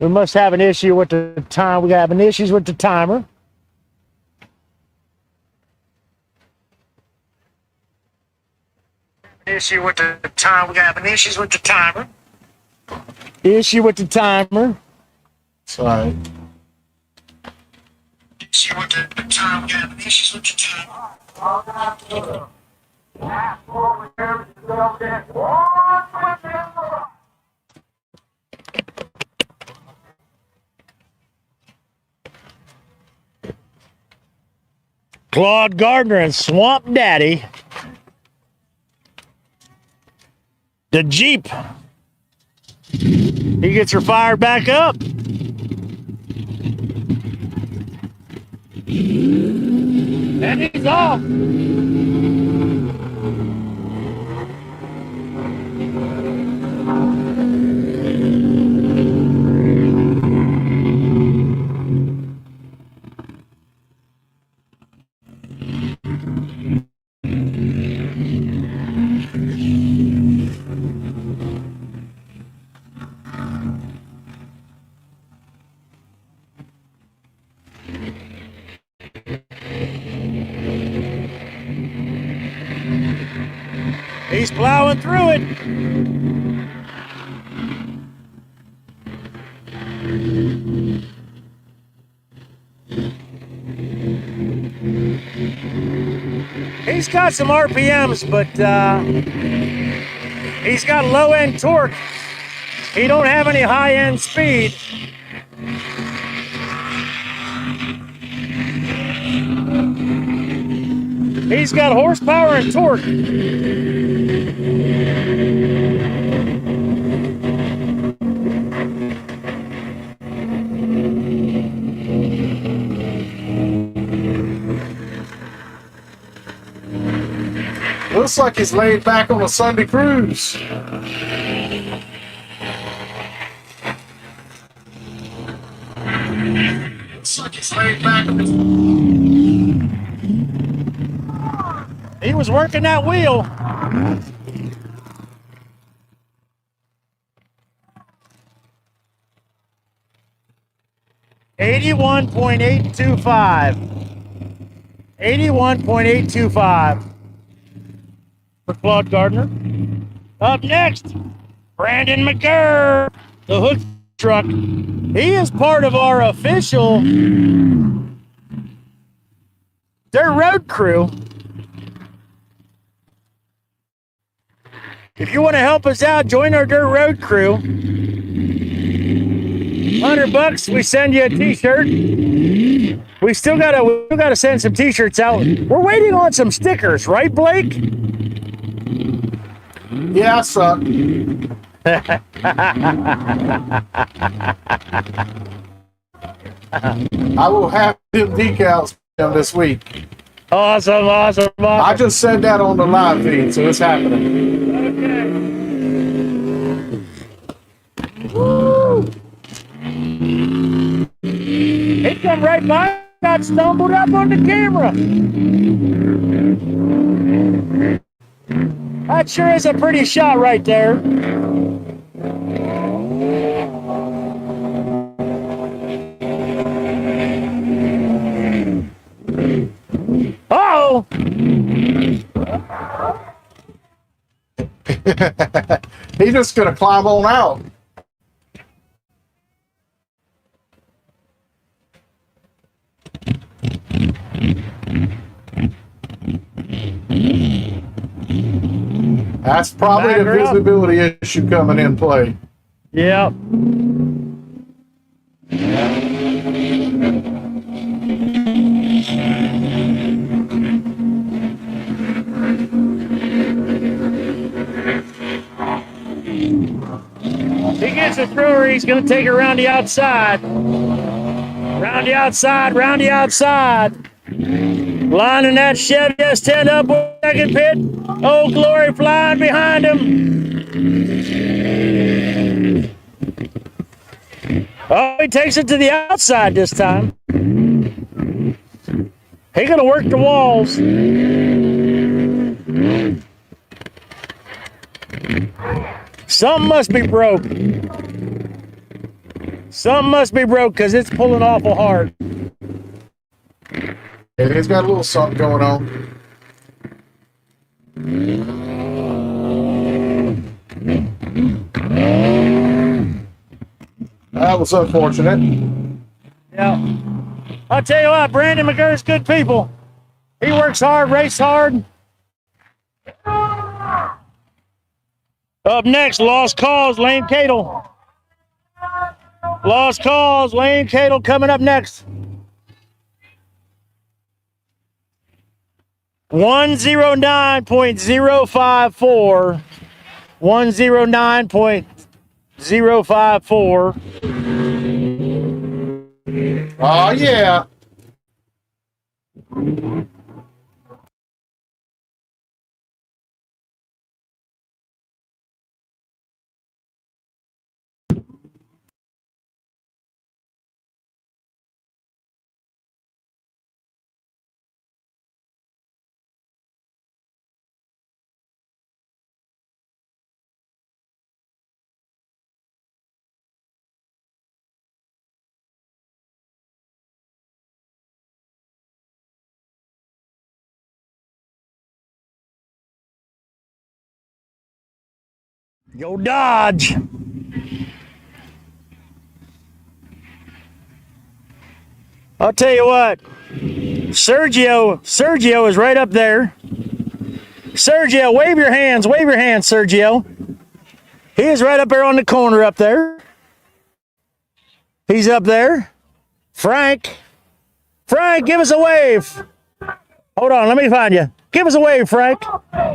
[SPEAKER 1] We must have an issue with the time. We got issues with the timer. Issue with the time. We got issues with the timer. Issue with the timer.
[SPEAKER 2] Sorry.
[SPEAKER 1] Issue with the time. We got issues with the timer. Claude Gardner and Swamp Daddy. The Jeep. He gets her fired back up. And he's off. He's plowing through it. He's got some RPMs, but he's got low-end torque. He don't have any high-end speed. He's got horsepower and torque.
[SPEAKER 2] Looks like he's laid back on a Sunday cruise. Looks like he's laid back.
[SPEAKER 1] He was working that wheel. $81.825 for Claude Gardner. Up next, Brandon McGurr, the hook truck. He is part of our official dirt road crew. If you want to help us out, join our dirt road crew. $100, we send you a t-shirt. We still gotta send some t-shirts out. We're waiting on some stickers, right, Blake?
[SPEAKER 2] Yeah, I suck. I will have them decals this week.
[SPEAKER 1] Awesome.
[SPEAKER 2] I just said that on the live feed, so it's happening.
[SPEAKER 1] Okay. Woo! He come right by, got stumbled up on the camera. That sure is a pretty shot right there. Uh-oh!
[SPEAKER 2] He's just gonna climb on out. That's probably the visibility issue coming in play.
[SPEAKER 1] Yep. He gets a thrower, he's going to take it around the outside. Round the outside, round the outside. Lining that Chevy S10 up with second pit. Old Glory flying behind him. Oh, he takes it to the outside this time. He gonna work the walls. Something must be broke. Something must be broke because it's pulling awful hard.
[SPEAKER 2] Yeah, he's got a little something going on. That was unfortunate.
[SPEAKER 1] Yeah. I'll tell you what, Brandon McGurr's good people. He works hard, races hard. Up next, Lost Cause, Lane Cadle. Lost Cause, Lane Cadle coming up next. 109.054. 109.054.
[SPEAKER 2] Oh, yeah.
[SPEAKER 1] Go Dodge. I'll tell you what, Sergio is right up there. Sergio, wave your hands, Sergio. He is right up there on the corner up there. He's up there. Frank, give us a wave. Hold on, let me find you. Give us a wave, Frank.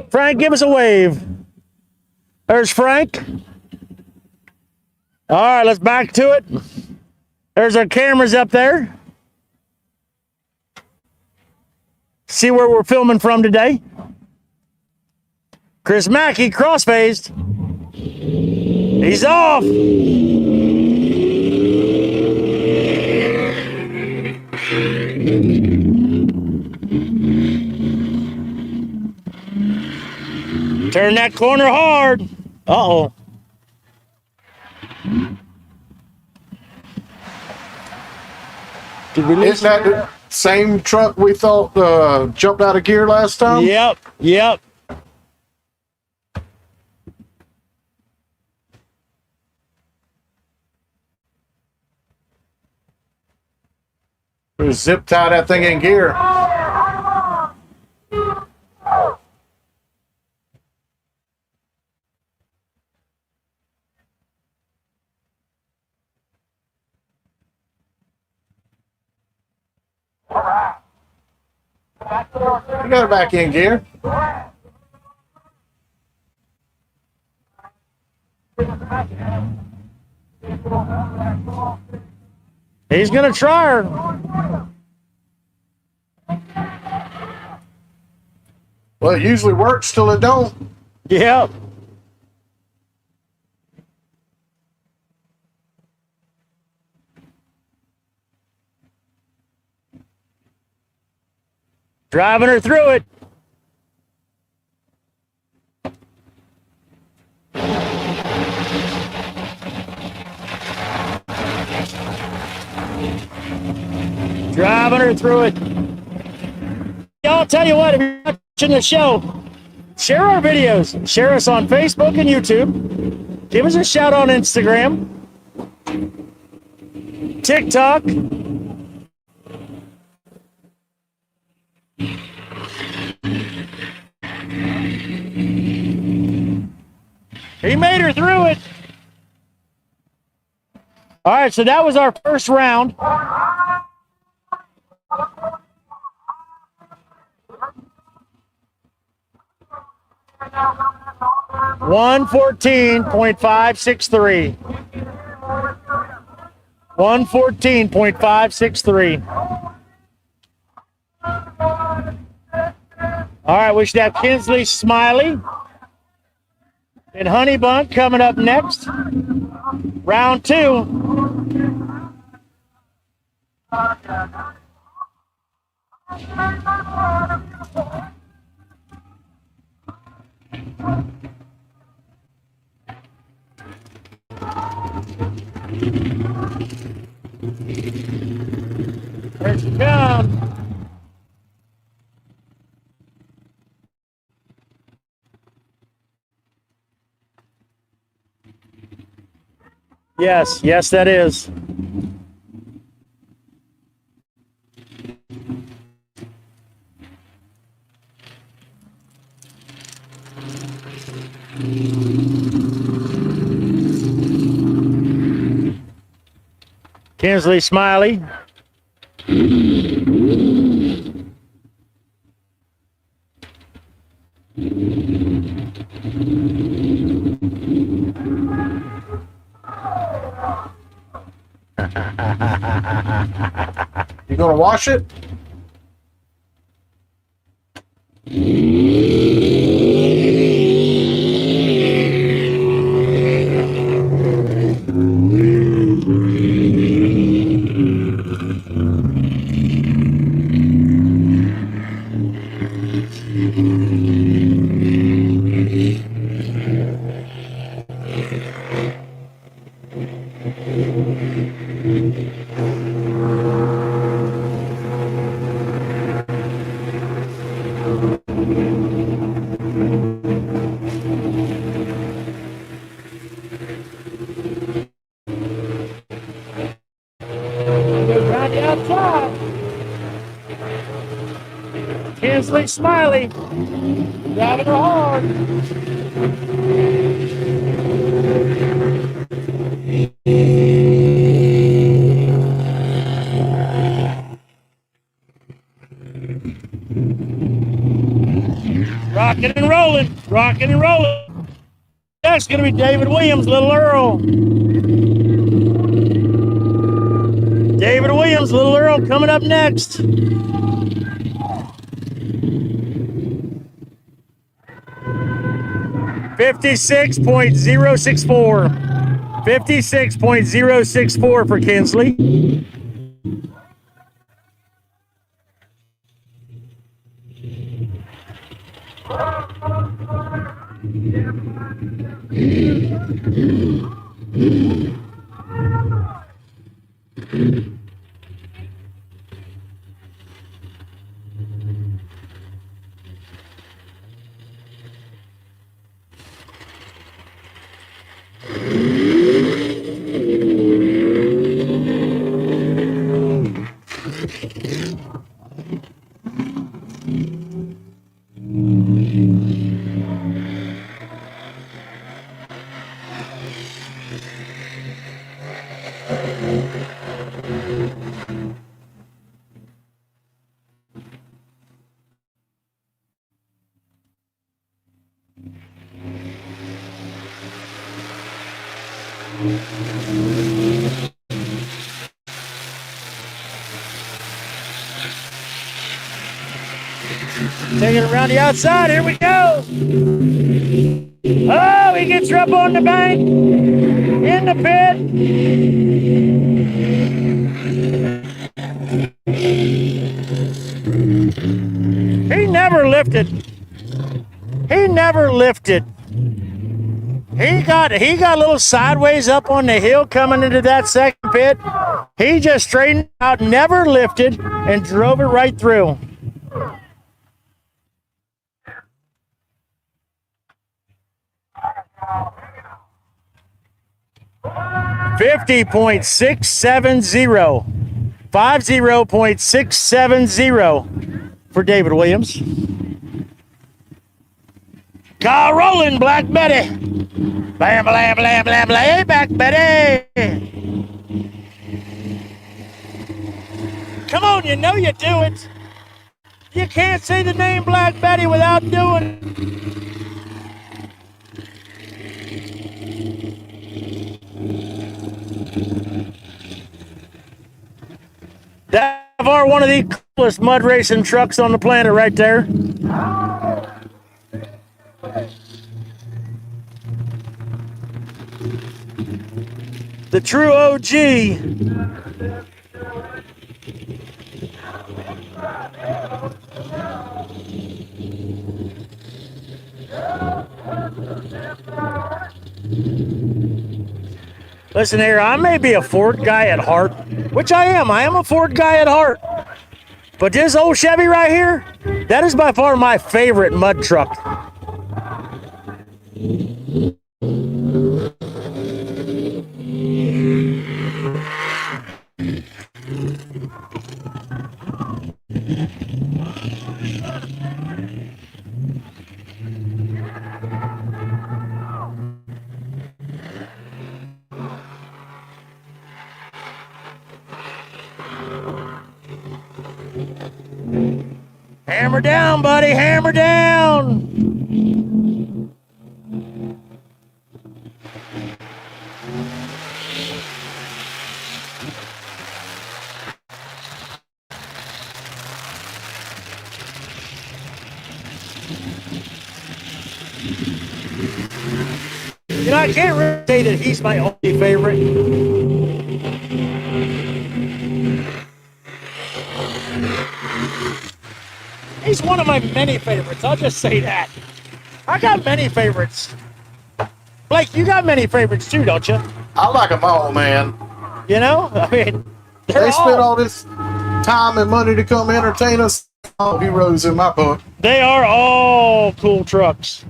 [SPEAKER 1] Frank, give us a wave. There's Frank. All right, let's back to it. There's our cameras up there. See where we're filming from today. Chris Mackey, cross-phased. He's off. Turn that corner hard. Uh-oh. Did we lose?
[SPEAKER 2] Isn't that the same truck we thought jumped out of gear last time?
[SPEAKER 1] Yep.
[SPEAKER 2] We zip tie that thing in gear. You got it back in gear.
[SPEAKER 1] He's going to try her.
[SPEAKER 2] Well, it usually works till it don't.
[SPEAKER 1] Yep. Driving her through it. Driving her through it. Y'all, tell you what, if you're watching the show, share our videos. Share us on Facebook and YouTube. Give us a shout on Instagram, TikTok. He made her through it. All right, so that was our first round. $114.563. 114.563. All right, we should have Kinsley Smiley and Honey Bun coming up next. Round two. Here she comes. Yes, that is. Kinsley Smiley.
[SPEAKER 2] You gonna wash it?
[SPEAKER 1] Around the outside. Kinsley Smiley. Driving her hard. Rocking and rolling. That's going to be David Williams, Little Earl. David Williams, Little Earl coming up next. 56.064. 56.064 for Kinsley. Taking it around the outside. Here we go. Oh, he gets her up on the bank. In the pit. He never lifted. He never lifted. He got a little sideways up on the hill coming into that second pit. He just straightened out, never lifted, and drove it right through. $50.670. 50.670 for David Williams. Kyle Rowland, Black Betty. Blam, blam, blam, blam, blam. Hey, Black Betty. Come on, you know you do it. You can't say the name Black Betty without doing it. That's one of the coolest mud racing trucks on the planet right there. The true OG. Listen here, I may be a Ford guy at heart, which I am. I am a Ford guy at heart. But this old Chevy right here, that is by far my favorite mud truck. Hammer down, buddy, hammer down. You know, I can't really say that he's my only favorite. He's one of my many favorites. I'll just say that. I got many favorites. Blake, you got many favorites too, don't you?
[SPEAKER 2] I like them all, man.
[SPEAKER 1] You know? I mean,
[SPEAKER 2] They spent all this time and money to come entertain us. All heroes in my book.
[SPEAKER 1] They are all cool trucks.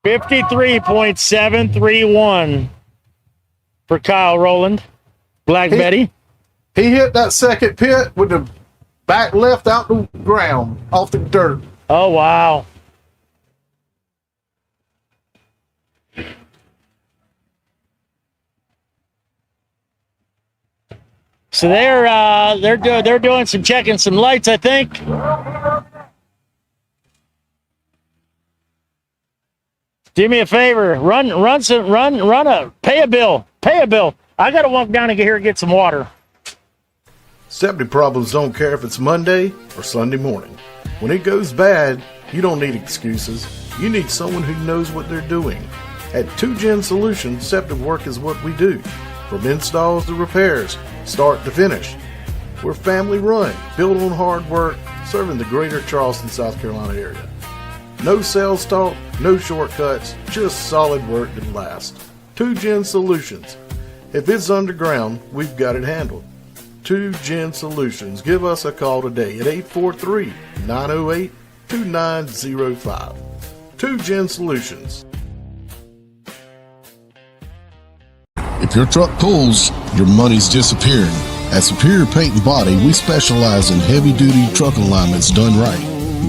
[SPEAKER 1] $53.731 for Kyle Rowland. Black Betty.
[SPEAKER 2] He hit that second pit with the back left out the ground, off the dirt.
[SPEAKER 1] Oh, wow. So they're doing some checking some lights, I think. Do me a favor, pay a bill. I gotta walk down and get here and get some water.
[SPEAKER 7] Septic problems don't care if it's Monday or Sunday morning. When it goes bad, you don't need excuses. You need someone who knows what they're doing. At 2Gen Solutions, septic work is what we do. From installs to repairs, start to finish. We're family run, built on hard work, serving the greater Charleston, South Carolina area. No sales talk, no shortcuts, just solid work that lasts. 2Gen Solutions. If it's underground, we've got it handled. 2Gen Solutions. Give us a call today at 843-908-2905. 2Gen Solutions.
[SPEAKER 8] If your truck pulls, your money's disappearing. At Superior Paint and Body, we specialize in heavy-duty truck alignments done right.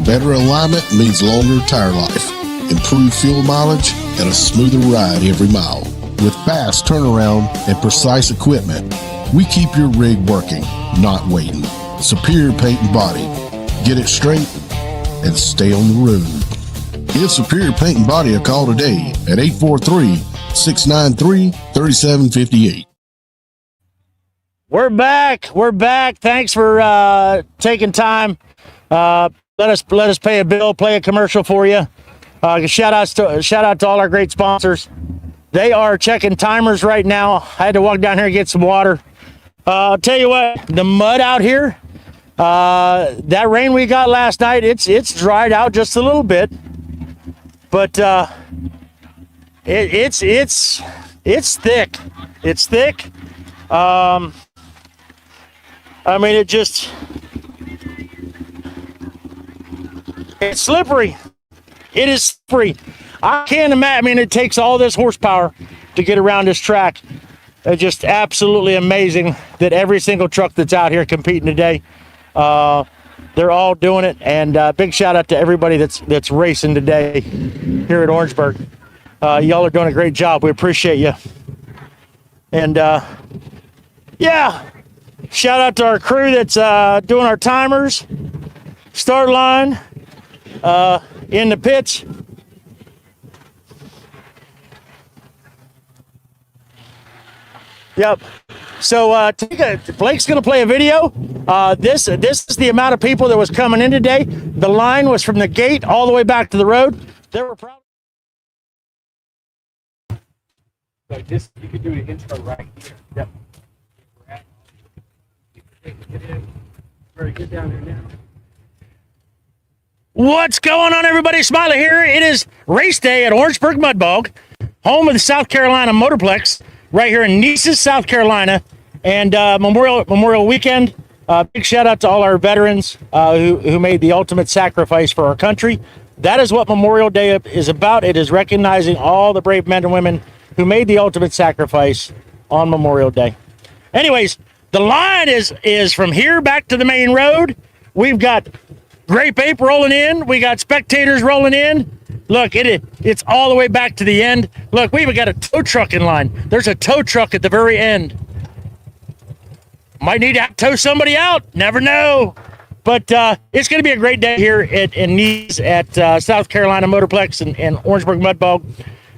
[SPEAKER 8] Better alignment means longer tire life, improved fuel mileage, and a smoother ride every mile. With fast turnaround and precise equipment, we keep your rig working, not waiting. Superior Paint and Body. Get it straight and stay on the road. Give Superior Paint and Body a call today at 843-693-3758.
[SPEAKER 1] We're back. Thanks for taking time. Let us pay a bill, play a commercial for you. Shout out to all our great sponsors. They are checking timers right now. I had to walk down here and get some water. I'll tell you what, the mud out here, that rain we got last night, it's dried out just a little bit, but it's thick. It's thick. I mean, it's slippery. It is slippery. I can't imagine. I mean, it takes all this horsepower to get around this track. It's just absolutely amazing that every single truck that's out here competing today, they're all doing it. And big shout out to everybody that's racing today here at Orangeburg. Y'all are doing a great job. We appreciate you. And yeah, shout out to our crew that's doing our timers, start line, in the pits. Yep. So Blake's going to play a video. This is the amount of people that was coming in today. The line was from the gate all the way back to the road. There were probably.
[SPEAKER 4] So this, you could do an intro right here.
[SPEAKER 1] Yep.
[SPEAKER 4] Very good down there now.
[SPEAKER 1] What's going on, everybody? Smiley here. It is race day at Orangeburg Mud Bog, home of the South Carolina Motorplex, right here in Nices, South Carolina, and Memorial Weekend. Big shout out to all our veterans who made the ultimate sacrifice for our country. That is what Memorial Day is about. It is recognizing all the brave men and women who made the ultimate sacrifice on Memorial Day. Anyways, the line is from here back to the main road. We've got Grape Ape rolling in. We got spectators rolling in. Look, it's all the way back to the end. Look, we even got a tow truck in line. There's a tow truck at the very end. Might need to tow somebody out. Never know. But it's going to be a great day here in Nice at South Carolina Motorplex and Orangeburg Mud Bog.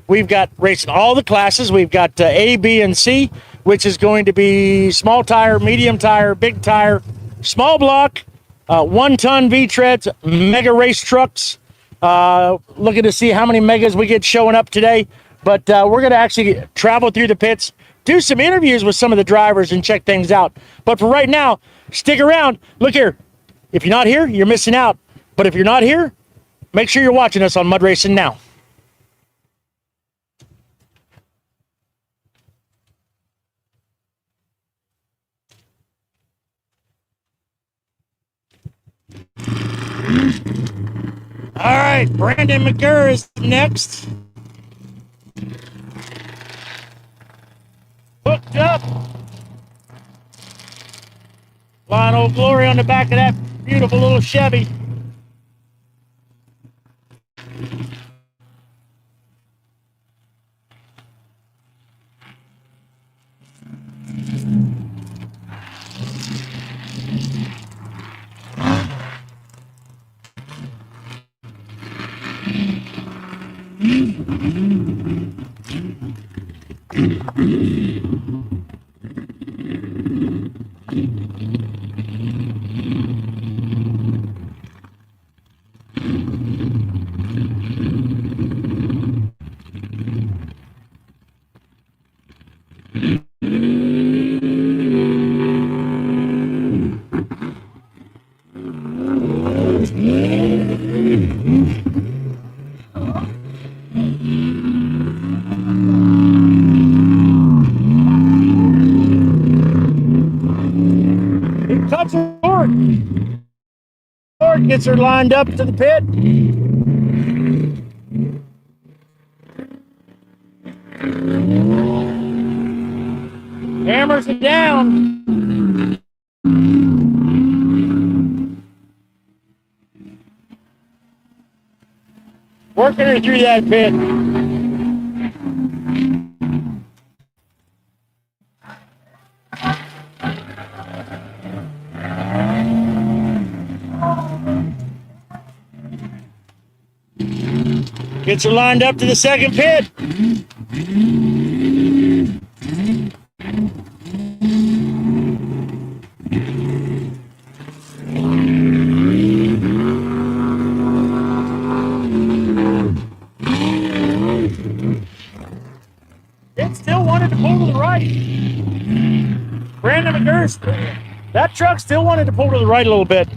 [SPEAKER 1] We've got racing all the classes. We've got A, B, and C, which is going to be small tire, medium tire, big tire, small block, 1-ton V-treads, mega race trucks. Looking to see how many megas we get showing up today. But we're going to actually travel through the pits, do some interviews with some of the drivers, and check things out. But for right now, stick around. Look here. If you're not here, you're missing out. But if you're not here, make sure you're watching us on Mud Racing Now. All right, Brandon McGurr is next. Hooked up. Flying Old Glory on the back of that beautiful little Chevy. He cuts short. Short gets her lined up to the pit. Hammers it down. Working her through that pit. Gets her lined up to the second pit. It still wanted to pull to the right. Brandon McGurst, that truck still wanted to pull to the right a little bit.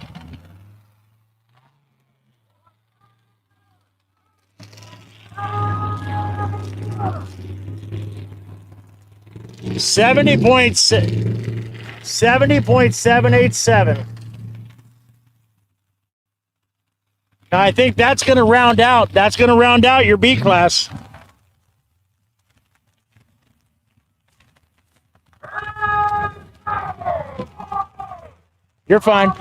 [SPEAKER 1] $70.787. Now I think that's going to round out. That's going to round out your B class. You're fine.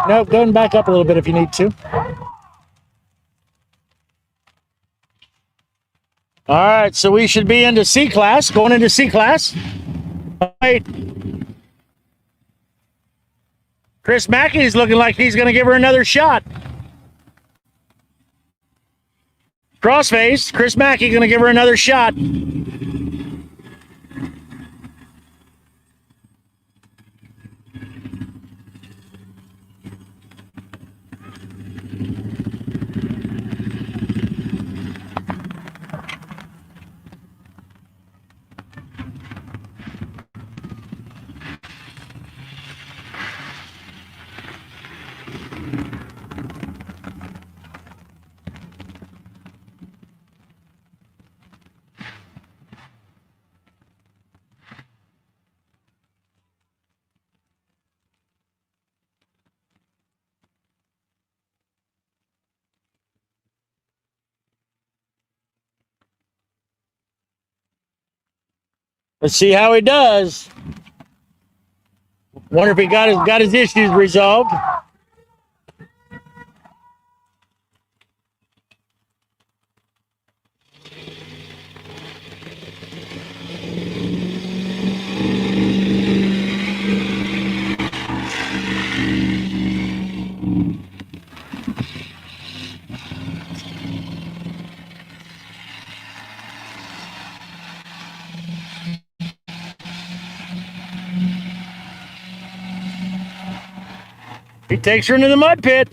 [SPEAKER 1] No, go and back up a little bit if you need to. All right, so we should be into C class, going into C class. All right. Chris Mackey's looking like he's going to give her another shot. Crossface, Chris Mackey going to give her another shot. Let's see how he does. Wonder if he got his issues resolved. He takes her into the mud pit.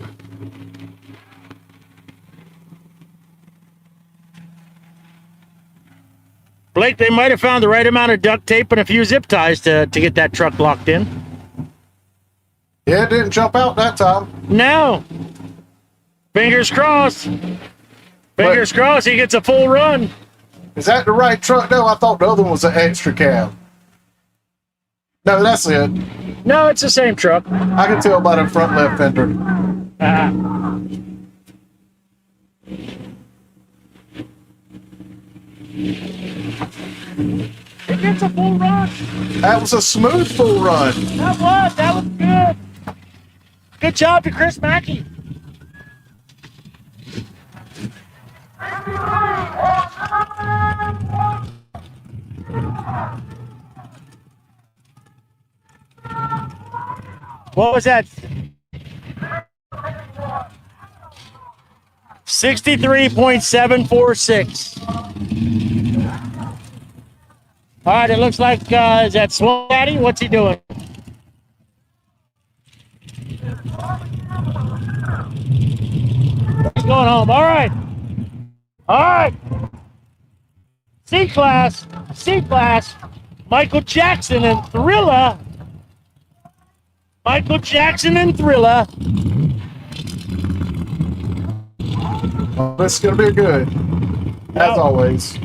[SPEAKER 1] Blake, they might have found the right amount of duct tape and a few zip ties to get that truck locked in.
[SPEAKER 2] Yeah, it didn't jump out that time.
[SPEAKER 1] No. Fingers crossed. Fingers crossed he gets a full run.
[SPEAKER 2] Is that the right truck? No, I thought the other one was an extra cab. No, that's it.
[SPEAKER 1] No, it's the same truck.
[SPEAKER 2] I can tell by the front left fender.
[SPEAKER 1] It gets a full run.
[SPEAKER 2] That was a smooth full run.
[SPEAKER 1] That was good. Good job to Chris Mackey. What was that? 63.746. All right, it looks like, is that Swamp Daddy? What's he doing? He's going home. All right. All right. C class. Michael Jackson and Thriller.
[SPEAKER 2] This is going to be good, as always.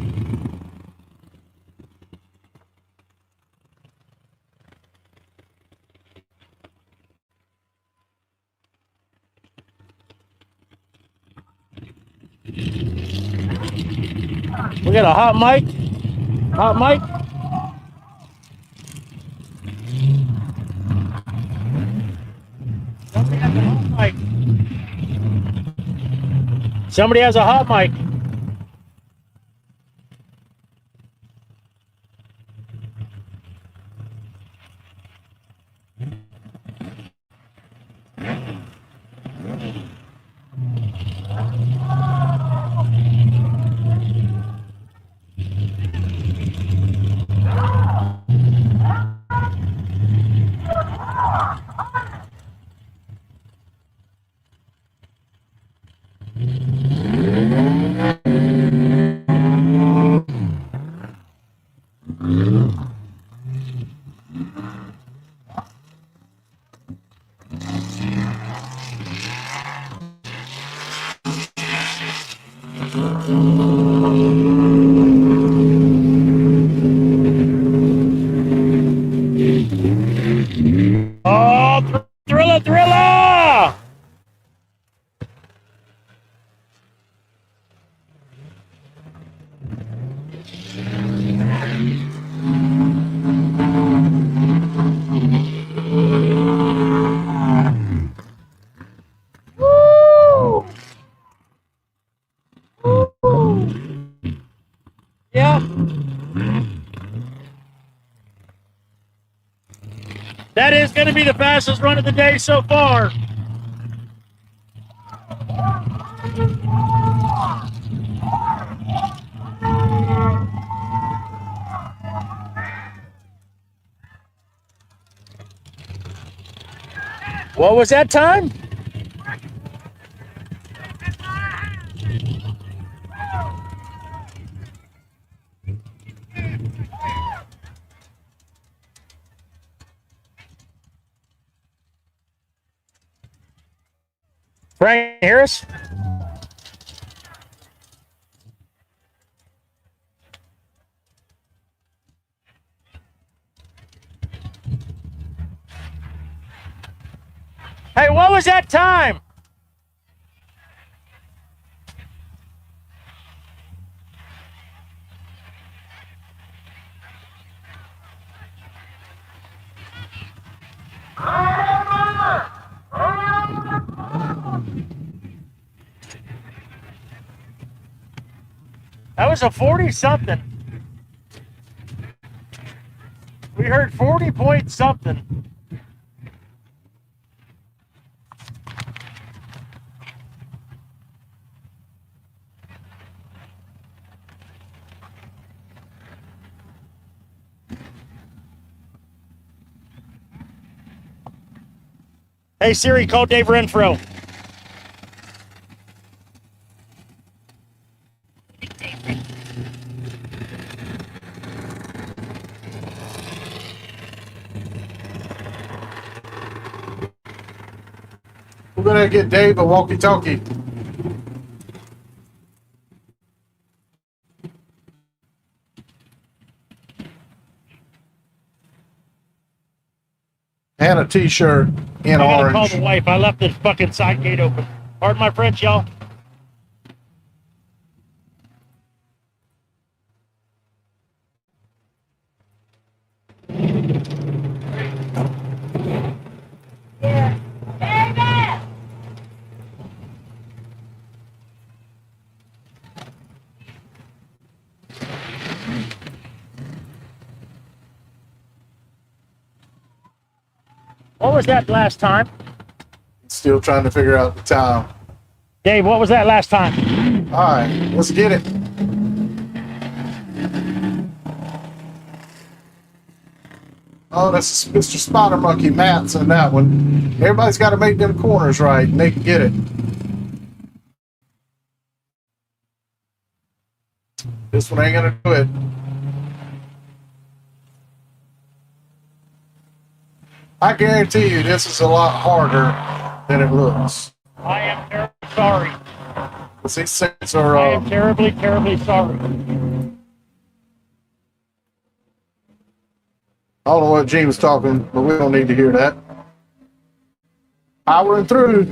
[SPEAKER 1] We got a hot mic. Somebody has a hot mic. Oh, Thriller! Woo! Yeah. That is going to be the fastest run of the day so far. What was that time? Frank Harris? Hey, what was that time? That was a 40-something. We heard 40 point something. Hey Siri, call Dave Renfro.
[SPEAKER 2] We're going to get Dave a walkie-talkie. And a t-shirt in
[SPEAKER 1] I gotta
[SPEAKER 2] orange.
[SPEAKER 1] call the wife. I left the fucking side gate open. Pardon my French, y'all. What was that last time?
[SPEAKER 2] Still trying to figure out the time.
[SPEAKER 1] Dave, what was that last time?
[SPEAKER 2] All right, let's get it. Oh, that's Mr. Spider Monkey Matt's in that one. Everybody's got to make them corners right, and they can get it. This one ain't gonna do it. I guarantee you this is a lot harder than it looks.
[SPEAKER 1] I am terribly sorry.
[SPEAKER 2] These things are,
[SPEAKER 1] I am terribly, terribly sorry.
[SPEAKER 2] I don't know what Gene was talking, but we don't need to hear that. Powering through.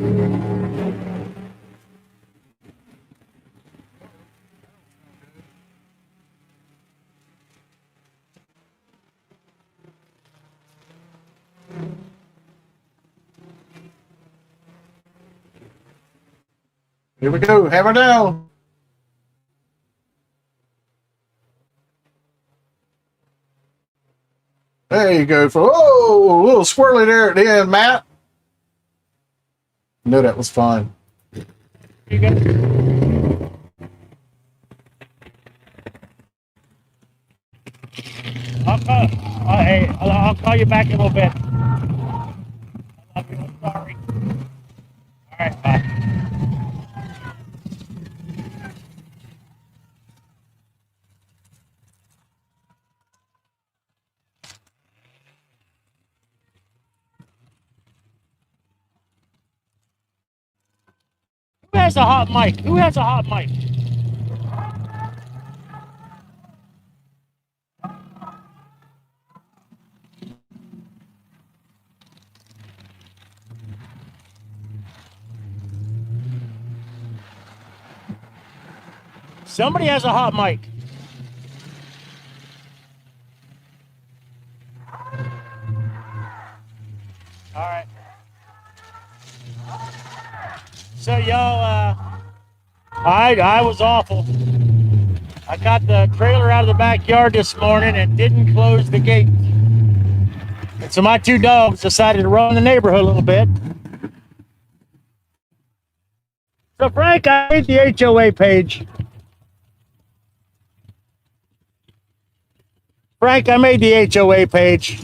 [SPEAKER 2] Here we go, hammer down. There you go. Oh, a little squirrely there at the end, Matt. No, that was fun.
[SPEAKER 1] You got I'll call you back in a little bit. I love you. I'm sorry. All right, bye. Who has a hot mic? Who has a hot mic? Somebody has a hot mic. All right. So y'all, I was awful. I got the trailer out of the backyard this morning and didn't close the gate. And so my two dogs decided to run the neighborhood a little bit. So Frank, I made the HOA page. Frank, I made the HOA page.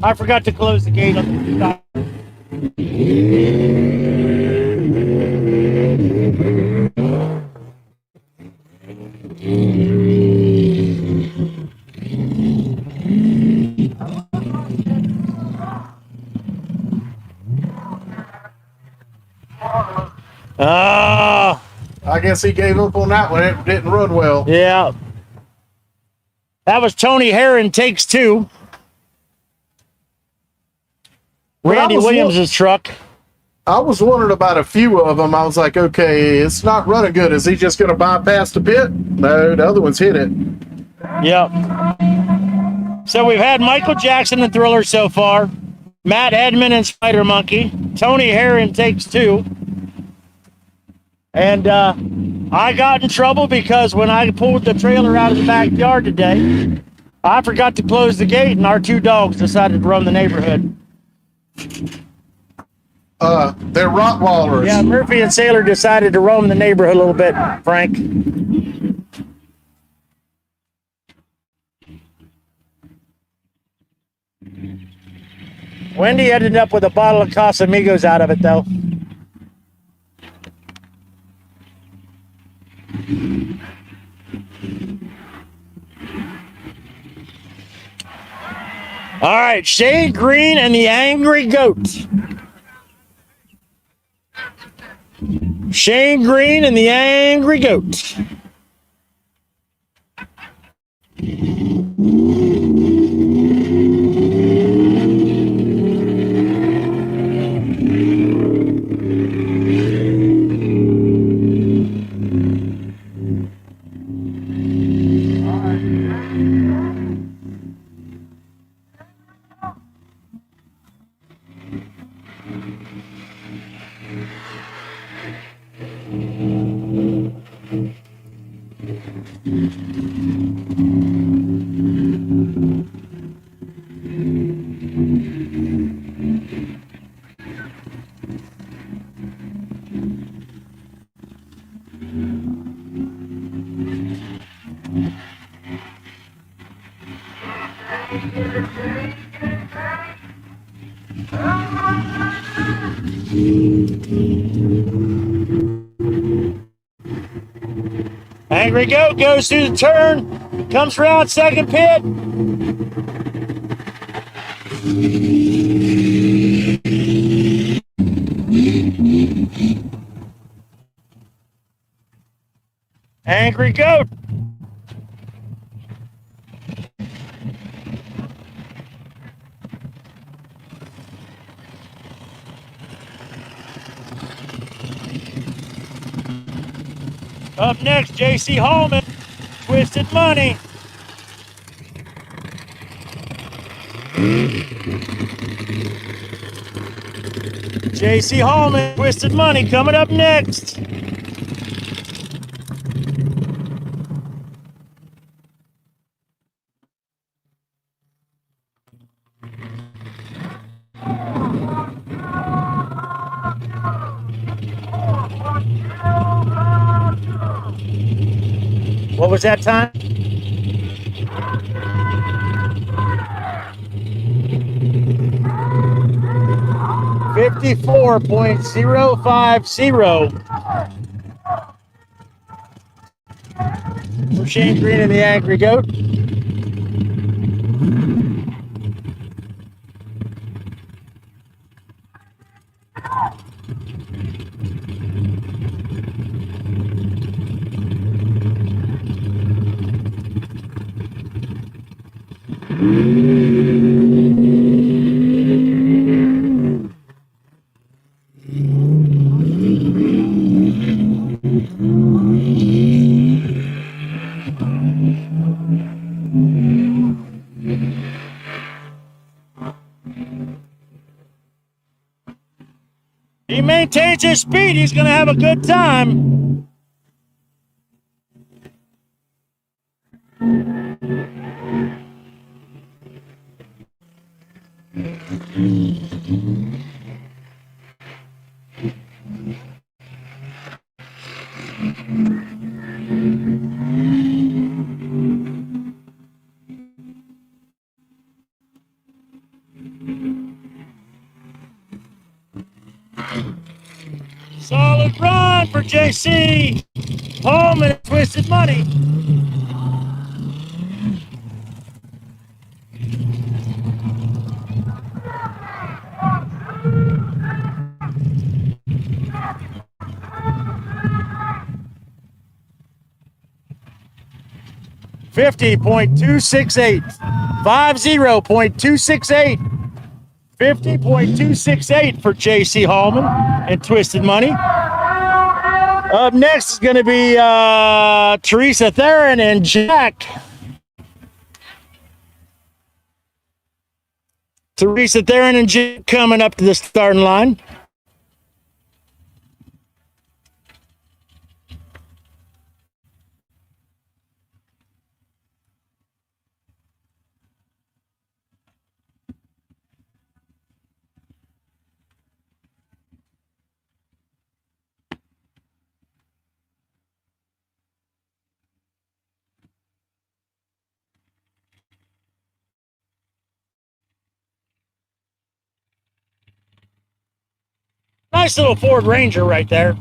[SPEAKER 1] I forgot to close the gate on the
[SPEAKER 2] I guess he gave up on that one. It didn't run well.
[SPEAKER 1] Yeah. That was Tony Herron takes two. Randy Williams' truck.
[SPEAKER 2] I was wondering about a few of them. I was like, okay, it's not running good. Is he just going to bypass the pit? No, the other one's hit it.
[SPEAKER 1] Yep. So we've had Michael Jackson and Thriller so far. Matt Edmond and Spider Monkey. Tony Herron takes two. And I got in trouble because when I pulled the trailer out of the backyard today, I forgot to close the gate and our two dogs decided to run the neighborhood.
[SPEAKER 2] They're Rottweilers.
[SPEAKER 1] Yeah, Murphy and Sailor decided to roam the neighborhood a little bit, Frank. Wendy ended up with a bottle of Casamigos out of it, though. All right, Shade Green and the Angry Goat. Shane Green and the Angry Goat. Angry Goat goes through the turn, comes around second pit. Angry Goat. Up next, J.C. Hallman, Twisted Money. J.C. Hallman, Twisted Money coming up next. What was that time? 54.050 for Shane Green and the Angry Goat. He maintains his speed. He's going to have a good time. Solid run for JC Hallman and Twisted Money. $50.268. 50.268. 50.268 for J.C. Hallman and Twisted Money. Up next is going to be Teresa Theron and Jack. Teresa Theron and Jack coming up to the starting line. Nice little Ford Ranger right there.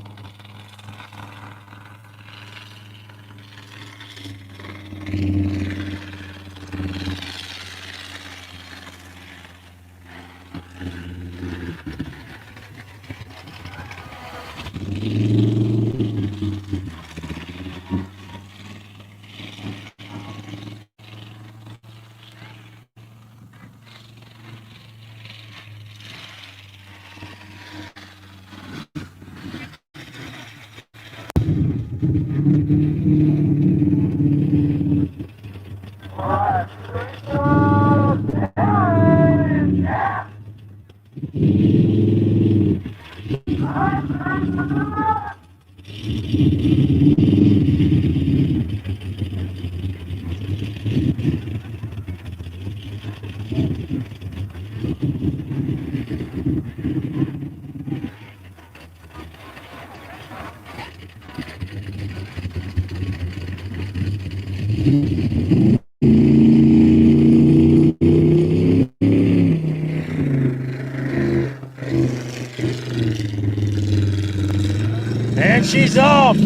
[SPEAKER 1] off.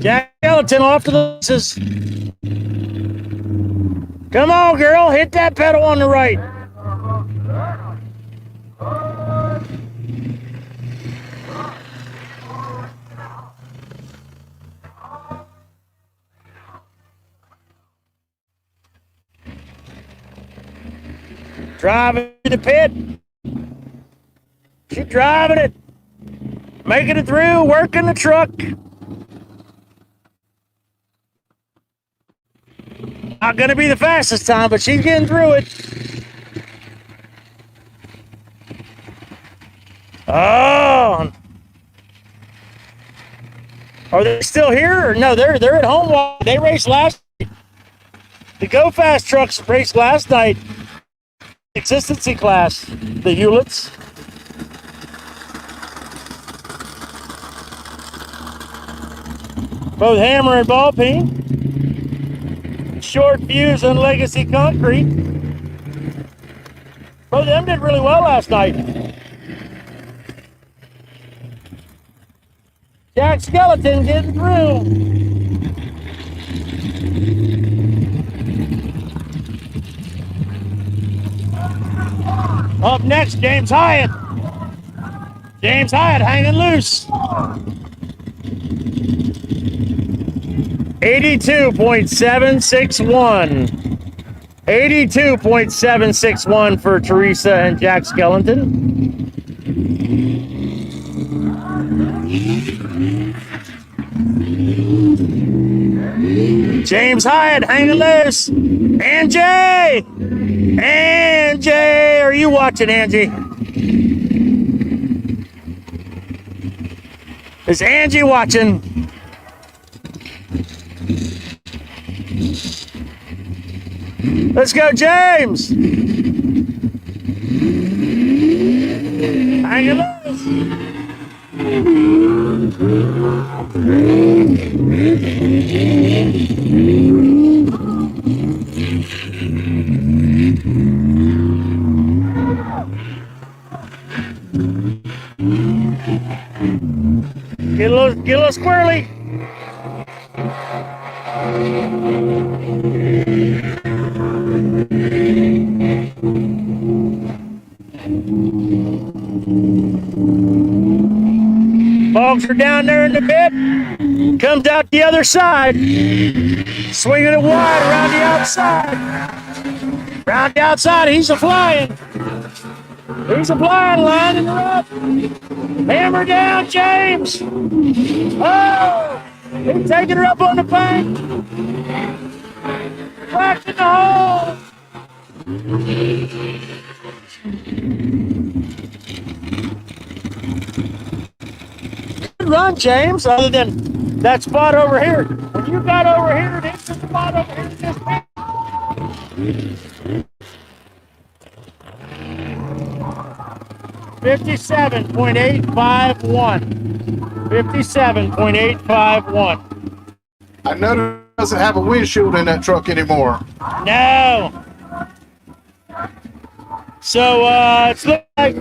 [SPEAKER 1] Jack Skeleton off to the races. Come on, girl. Hit that pedal on the right. Driving to the pit. She's driving it. Making it through, working the truck. Not going to be the fastest time, but she's getting through it. Oh. Are they still here? Or no, they're at home. They raced last night. The Go Fast trucks raced last night. Consistency class, the Hewletts. Both Hammer and Ball Peen. Short Fuse and Legacy Concrete. Both of them did really well last night. Jack Skeleton getting through. Up next, James Hyatt. James Hyatt hanging loose. 82.761. 82.761 for Teresa and Jack Skeleton. James Hyatt hanging loose. Angie! Angie! Are you watching, Angie? Is Angie watching? Let's go, James! Hanging loose. Get a little squirrely. Hogs are down there in the pit. Comes out the other side. Swinging it wide around the outside. Around the outside, he's a flying. He's a flying, line in the rough. Hammer down, James. Oh, he's taking her up on the bank. Back in the hole. Good run, James, other than that spot over here. When you got over here, this is the spot over here. This 57.851. 57.851.
[SPEAKER 2] I know it doesn't have a windshield in that truck anymore.
[SPEAKER 1] No. So it's looking like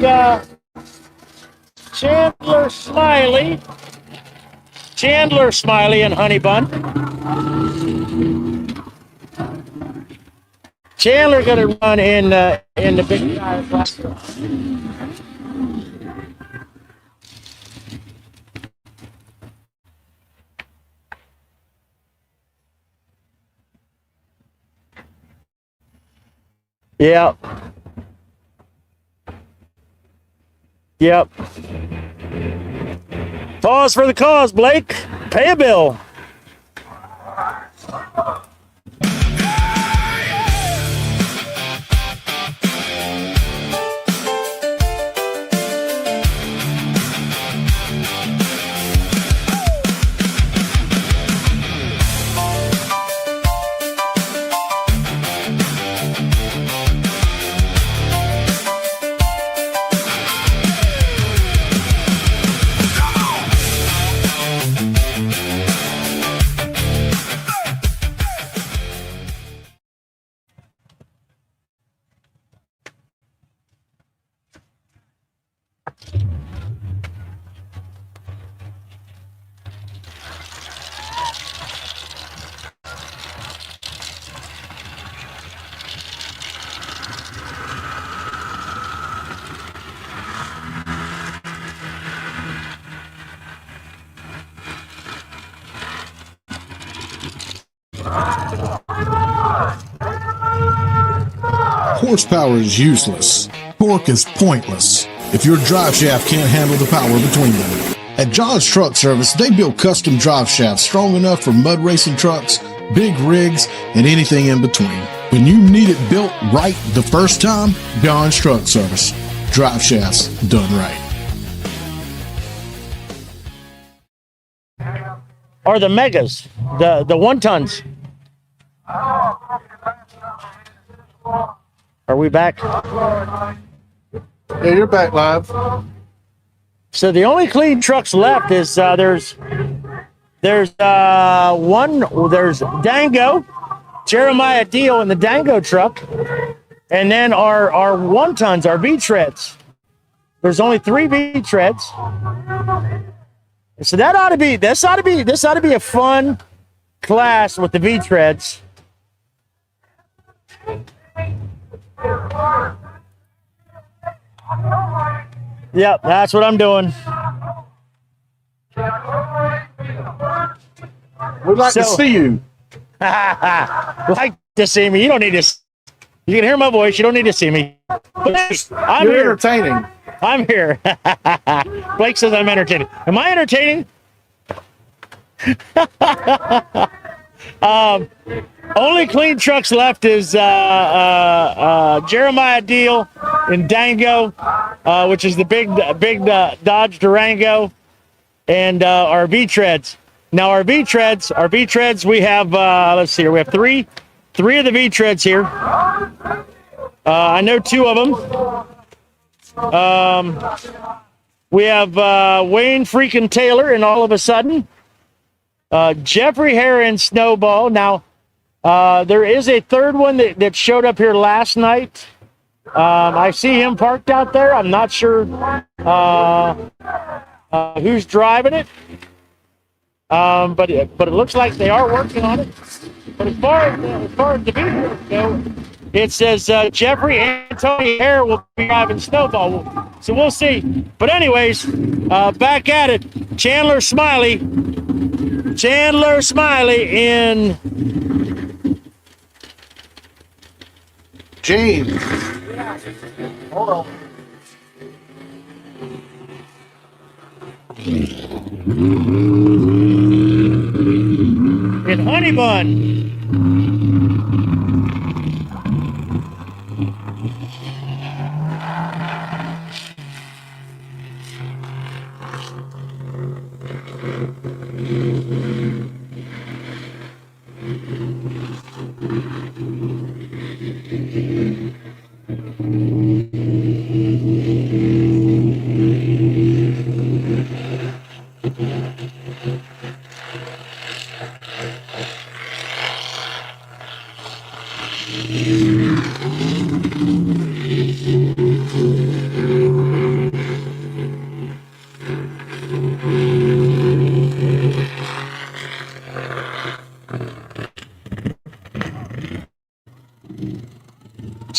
[SPEAKER 1] Chandler Smiley and Honey Bun. Chandler gonna run in the big tire class. Yep. Yep. Pause for the cause, Blake. Pay a bill.
[SPEAKER 8] Horsepower is useless. Torque is pointless if your drive shaft can't handle the power between them. At John's Truck Service, they build custom drive shafts strong enough for mud racing trucks, big rigs, and anything in between. When you need it built right the first time, John's Truck Service. Drive shafts done right.
[SPEAKER 1] Or the megas, the 1-tons. Are we back?
[SPEAKER 2] Yeah, you're back live.
[SPEAKER 1] So the only clean trucks left is there's Dango, Jeremiah Deal in the Dango truck, and then our 1-tons, our V-treads. There's only 3 V-treads. So this ought to be a fun class with the V-treads. Yep, that's what I'm doing.
[SPEAKER 2] We'd like to see you.
[SPEAKER 1] Like to see me. You don't need to. You can hear my voice. You don't need to see me. I'm
[SPEAKER 2] You're
[SPEAKER 1] here.
[SPEAKER 2] entertaining.
[SPEAKER 1] I'm here. Blake says I'm entertaining. Am I entertaining? Only clean trucks left is Jeremiah Deal in Dango, which is the big Dodge Durango, and our V-treads. Now our V-treads, we have let's see here, we have three of the V-treads here. I know 2 of them. We have Wayne freaking Taylor, and all of a sudden, Jeffrey Hare and Snowball. Now, there is a third one that showed up here last night. I see him parked out there. I'm not sure who's driving it, but it looks like they are working on it. But as far as the video go, it says Jeffrey and Tony Hare will be driving Snowball. So we'll see. But anyways, back at it. Chandler Smiley in
[SPEAKER 2] James. Hold on.
[SPEAKER 1] in Honey Bun.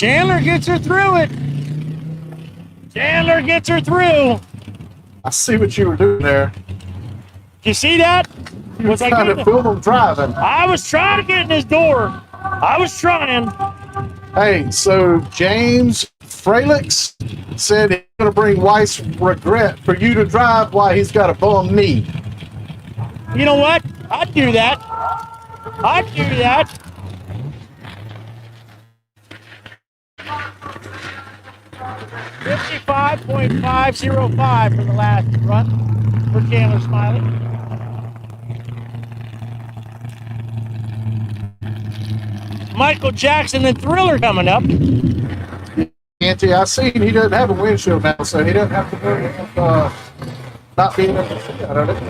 [SPEAKER 1] Chandler gets her through it. Chandler gets her through.
[SPEAKER 2] I see what you were doing there.
[SPEAKER 1] You see that? Was I
[SPEAKER 2] Trying to
[SPEAKER 1] getting-
[SPEAKER 2] film him driving.
[SPEAKER 1] I was trying to get in his door. I was trying.
[SPEAKER 2] Hey, so James Fralix said he's going to bring wife's regret for you to drive while he's got a bum knee.
[SPEAKER 1] You know what? I'd do that. I'd do that. $55.505 for the last run for Chandler Smiley. Michael Jackson and Thriller coming up.
[SPEAKER 2] Auntie, I seen he doesn't have a windshield now, so he doesn't have to worry about not being able to see out of it.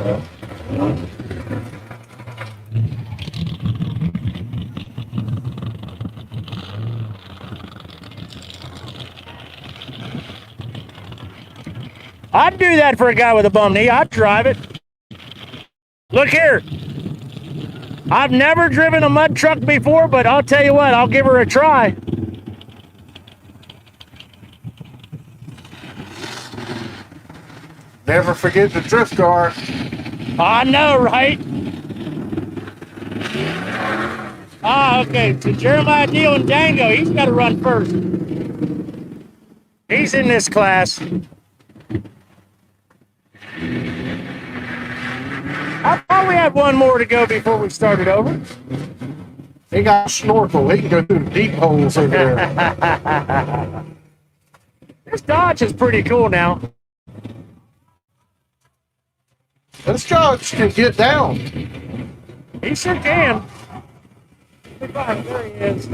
[SPEAKER 1] I'd do that for a guy with a bum knee. I'd drive it. Look here. I've never driven a mud truck before, but I'll tell you what, I'll give her a try.
[SPEAKER 2] Never forget the drift car.
[SPEAKER 1] I know, right? Ah, okay. So Jeremiah Deal and Dango, he's got to run first. He's in this class. I thought we had one more to go before we started over.
[SPEAKER 2] He got a snorkel. He can go through the deep holes over there.
[SPEAKER 1] This Dodge is pretty cool now.
[SPEAKER 2] This Dodge can get down.
[SPEAKER 1] He sure can. There he is.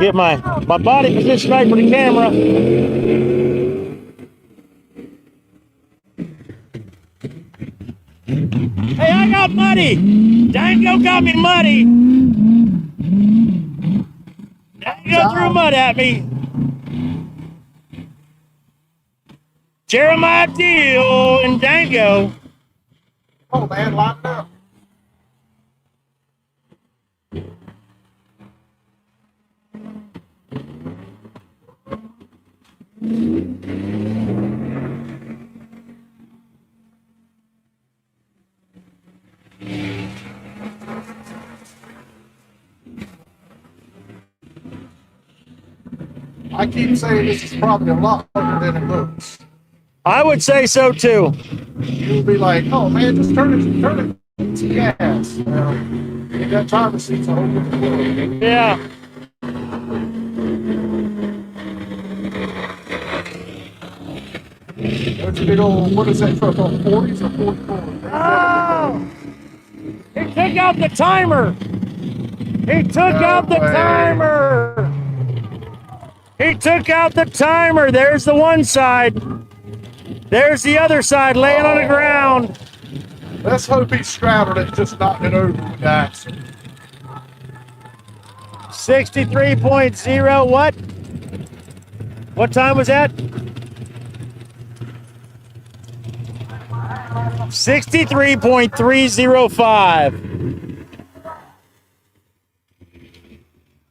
[SPEAKER 1] Get my body position right for the camera. Hey, I got muddy. Dango got me muddy. Dango threw mud at me. Jeremiah Deal and Dango.
[SPEAKER 2] Oh man, locked up. I keep saying this is probably a lot harder than it looks.
[SPEAKER 1] I would say so too.
[SPEAKER 2] You'll be like, oh man, just turn it, some gas. Get that driver's seat's a whole different world.
[SPEAKER 1] Yeah.
[SPEAKER 2] There's a big old, what is that truck on 40s or 44s?
[SPEAKER 1] Oh! He took out the timer. He took out the timer. He took out the timer. There's the one side. There's the other side laying on the ground.
[SPEAKER 2] Let's hope he straddled it, just knocked it over with the axle.
[SPEAKER 1] 63.0 what? What time was that? 63.305.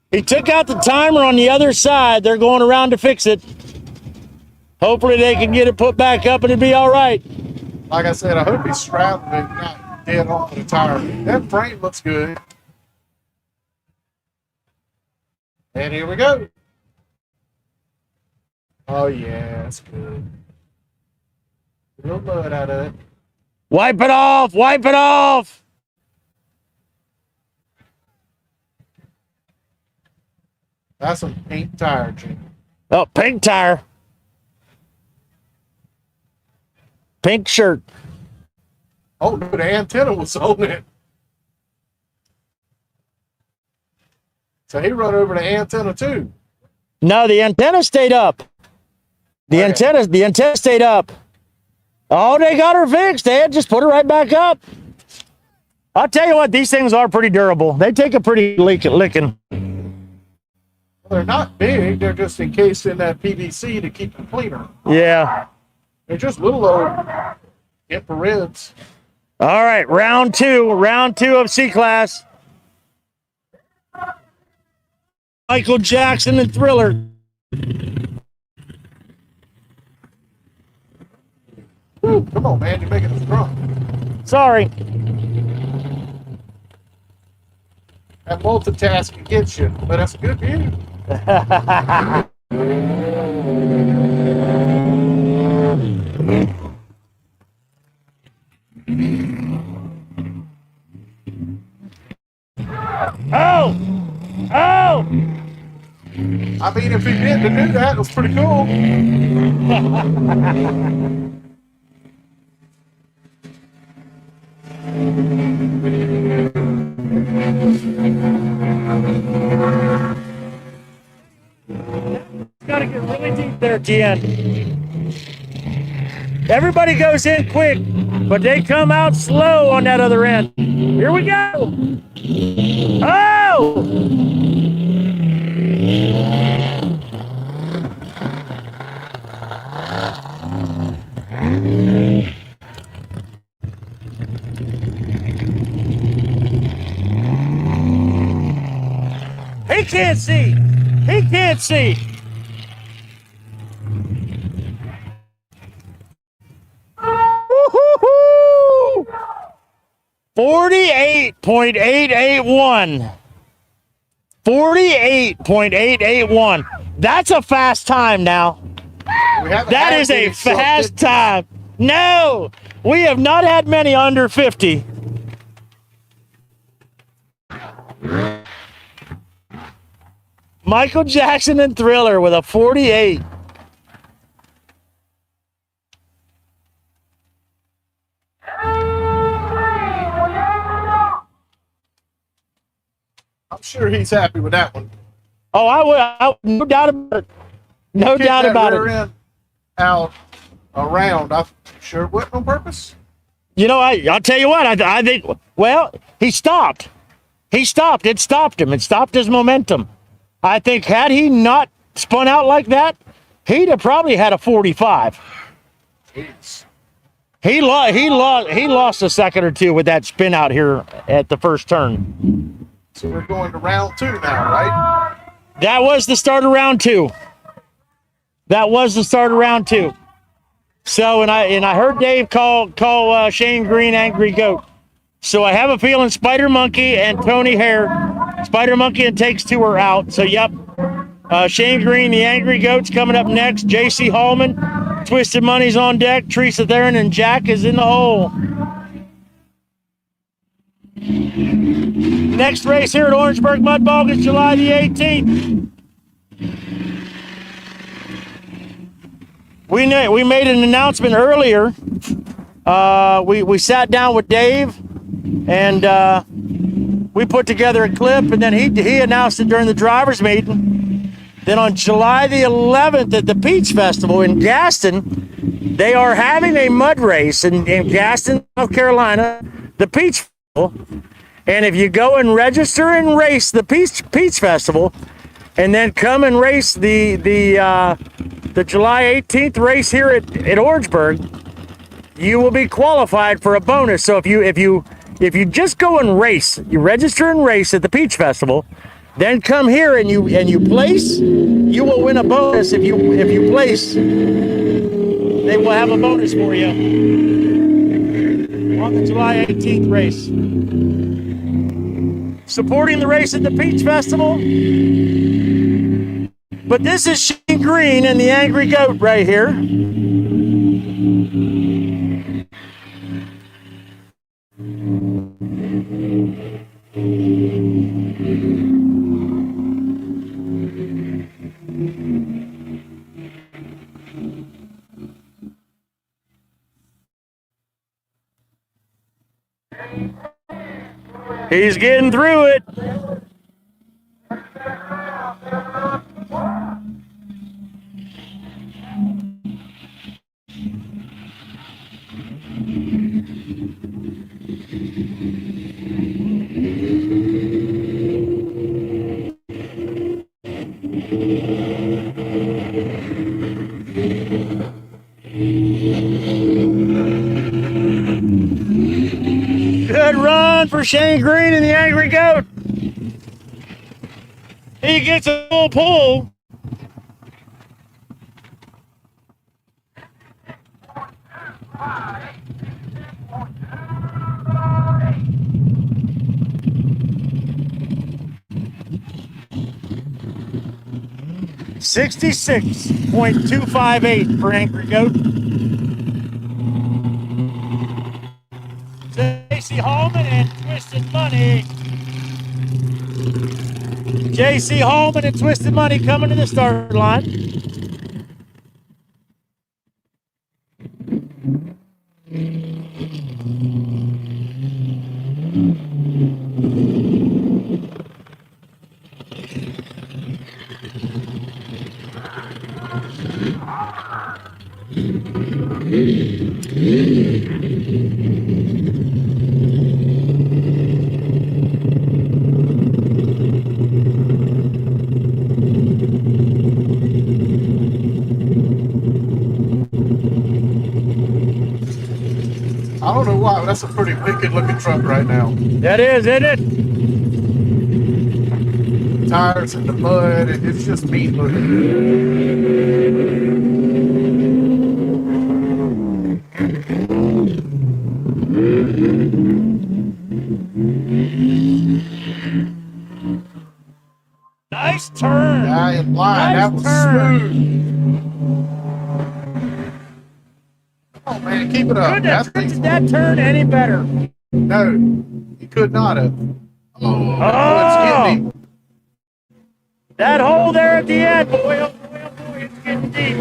[SPEAKER 1] He took out the timer on the other side. They're going around to fix it. Hopefully they can get it put back up and it'll be all right.
[SPEAKER 2] Like I said, I hope he straddled it, not dead off the tire. That frame looks good. And here we go. Oh yeah, that's good. A little mud out of it.
[SPEAKER 1] Wipe it off! Wipe it off!
[SPEAKER 2] That's a pink tire, Jim.
[SPEAKER 1] Oh, pink tire. Pink shirt.
[SPEAKER 2] Oh, no, the antenna was on it. So he run over the antenna too.
[SPEAKER 1] No, the antenna stayed up. The antenna stayed up. Oh, they got her fixed. They had just put her right back up. I'll tell you what, these things are pretty durable. They take a pretty licking.
[SPEAKER 2] Well, they're not big. They're just encased in that PVC to keep them cleaner.
[SPEAKER 1] Yeah.
[SPEAKER 2] They're just little old infrareds.
[SPEAKER 1] All right, round two of C-Class. Michael Jackson and Thriller.
[SPEAKER 2] Woo, come on, man, you're making us drunk.
[SPEAKER 1] Sorry.
[SPEAKER 2] That multitasking gets you, but that's a good view.
[SPEAKER 1] Oh! Oh!
[SPEAKER 2] I mean, if he did to do that, it was pretty cool.
[SPEAKER 1] Gotta get really deep there at the end. Everybody goes in quick, but they come out slow on that other end. Here we go. Oh! He can't see. He can't see. 48.881. 48.881. That's a fast time now. That is a fast time. No, we have not had many under 50. Michael Jackson and Thriller with a 48.
[SPEAKER 2] I'm sure he's happy with that one.
[SPEAKER 1] Oh, no doubt about it. No
[SPEAKER 2] Kick
[SPEAKER 1] doubt
[SPEAKER 2] that
[SPEAKER 1] about
[SPEAKER 2] rear
[SPEAKER 1] it.
[SPEAKER 2] end out around. I'm sure it wasn't on purpose.
[SPEAKER 1] You know, I'll tell you what. I think. Well, he stopped. He stopped. It stopped him. It stopped his momentum. I think had he not spun out like that, he'd have probably had a 45.
[SPEAKER 2] Jeez.
[SPEAKER 1] He lost a second or two with that spin out here at the first turn.
[SPEAKER 2] So we're going to round 2 now, right?
[SPEAKER 1] That was the start of round 2. That was the start of round 2. So, and I heard Dave call Shane Green Angry Goat. So I have a feeling Spider Monkey and Tony Hare, Spider Monkey and Takes Two are out. So yep, Shane Green, the Angry Goat's coming up next. J.C. Hallman, Twisted Money's on deck. Teresa Theron and Jack is in the hole. Next race here at Orangeburg Mud Bog is July the 18th. We made an announcement earlier. We sat down with Dave, and we put together a clip, and then he announced it during the drivers' meeting. Then on July the 11th at the Peach Festival in Gaston, they are having a mud race in Gaston, South Carolina, the Peach Festival. And if you go and register and race the Peach Festival, and then come and race the July 18th race here at Orangeburg, you will be qualified for a bonus. So if you just go and race, you register and race at the Peach Festival, then come here and you place, you will win a bonus. If you place, they will have a bonus for you on the July 18th race. Supporting the race at the Peach Festival. But this is Shane Green and the Angry Goat right here. He's getting through it. Good run for Shane Green and the Angry Goat. He gets a full pull. $66.258 for Angry Goat. J.C. Hallman and Twisted Money. J.C. Hallman and Twisted Money coming to the start line.
[SPEAKER 2] I don't know why, but that's a pretty wicked looking truck right now.
[SPEAKER 1] That is, isn't it?
[SPEAKER 2] Tires in the mud, it's just mean looking.
[SPEAKER 1] turn.
[SPEAKER 2] Guy in line. That was smooth. Oh man, keep it up.
[SPEAKER 1] Couldn't have drifted that turn any better.
[SPEAKER 2] No, he could not have. Oh,
[SPEAKER 1] Oh.
[SPEAKER 2] it's getting him.
[SPEAKER 1] That hole there at the end, boy, oh boy, oh boy, it's getting deep.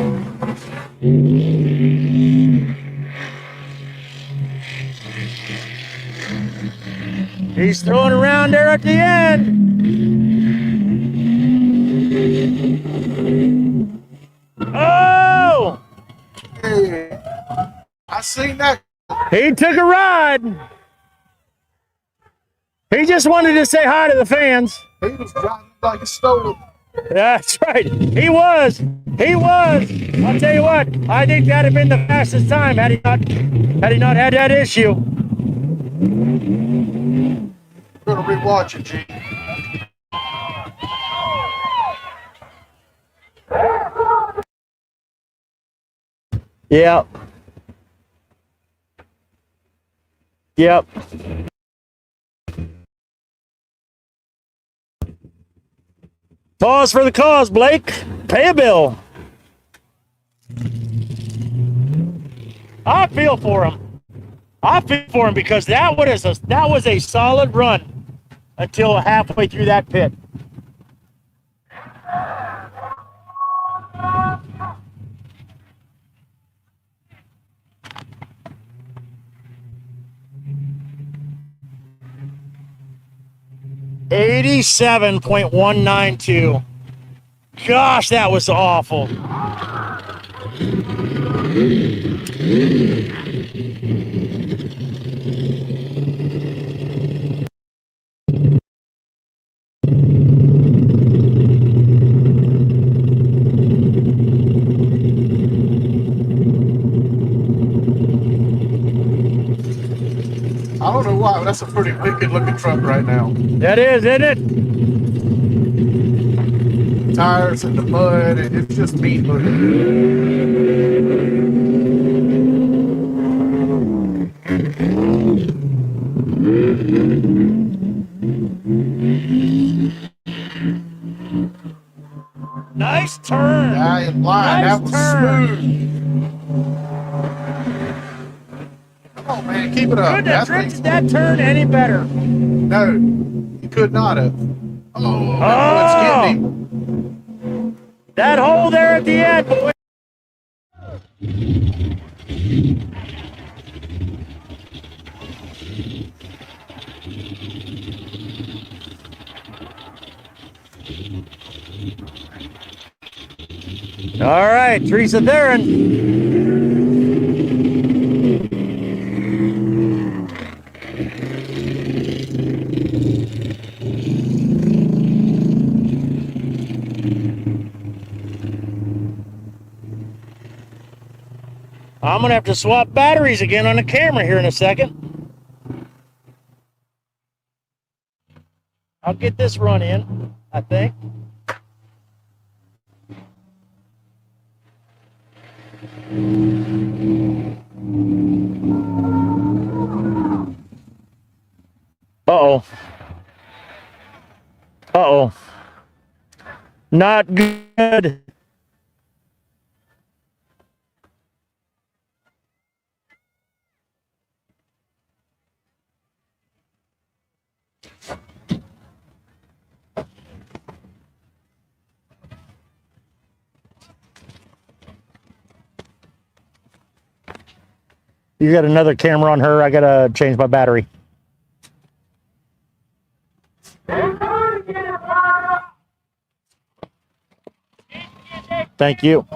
[SPEAKER 1] He's throwing around there at the end. Oh!
[SPEAKER 2] Hey, I seen that.
[SPEAKER 1] He took a ride. He just wanted to say hi to the fans.
[SPEAKER 2] He was driving like he stole it.
[SPEAKER 1] That's right. He was. He was. I'll tell you what. I think that'd have been the fastest time had he not had that issue.
[SPEAKER 2] Gonna rewatch it, G.
[SPEAKER 1] Yep. Yep. Pause for the cause, Blake. Pay a bill. I feel for him. I feel for him because that was a solid run until halfway through that pit. $87.192. Gosh, that was awful.
[SPEAKER 2] I don't know why, but that's a pretty wicked looking truck right now.
[SPEAKER 1] That is, isn't it?
[SPEAKER 2] Tires in the mud, and it's just mean looking.
[SPEAKER 1] Nice turn.
[SPEAKER 2] Guy in line.
[SPEAKER 1] Nice
[SPEAKER 2] That was
[SPEAKER 1] turn.
[SPEAKER 2] smooth. Oh man, keep it up.
[SPEAKER 1] Couldn't have drifted that turn any better.
[SPEAKER 2] No, he could not have. Oh, it's getting him.
[SPEAKER 1] That hole there at the end, boy. All right, Teresa Theron. I'm gonna have to swap batteries again on the camera here in a second. I'll get this run in, I think. Uh-oh. Uh-oh. Not good. You got another camera on her. I gotta change my battery. Thank you.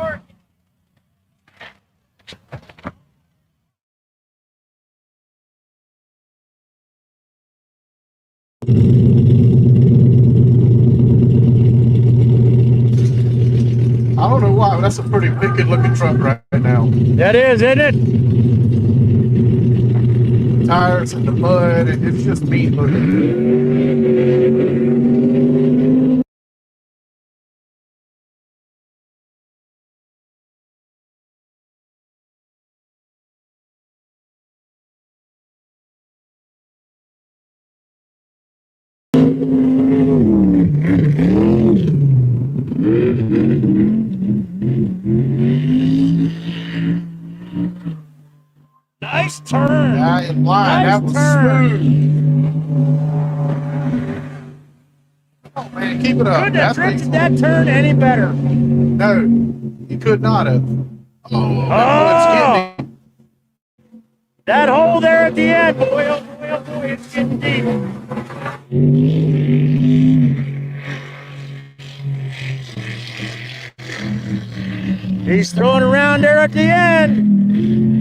[SPEAKER 2] I don't know why, but that's a pretty wicked looking truck right now.
[SPEAKER 1] That is, isn't it?
[SPEAKER 2] Tires in the mud, and it's just mean looking.
[SPEAKER 1] turn.
[SPEAKER 2] I am lying.
[SPEAKER 1] Nice
[SPEAKER 2] That was
[SPEAKER 1] turn.
[SPEAKER 2] smooth. Oh man, keep it up.
[SPEAKER 1] Couldn't have
[SPEAKER 2] That thing's
[SPEAKER 1] drifted that turn any better.
[SPEAKER 2] no, you could not have. Oh, that mud's getting me.
[SPEAKER 1] That hole there at the end, boy, oh boy, oh boy, it's getting deep. He's throwing around there at the end.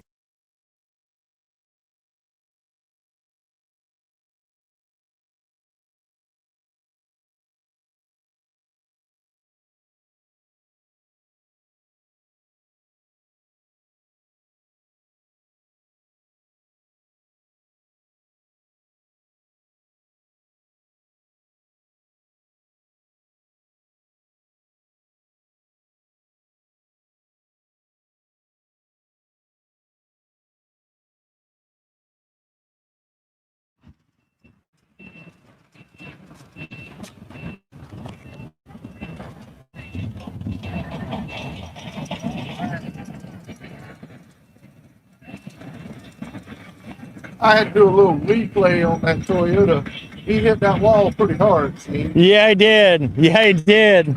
[SPEAKER 2] I had to do a little replay on that Toyota. He hit that wall pretty hard, Steve.
[SPEAKER 1] Yeah, he did. Yeah, he did.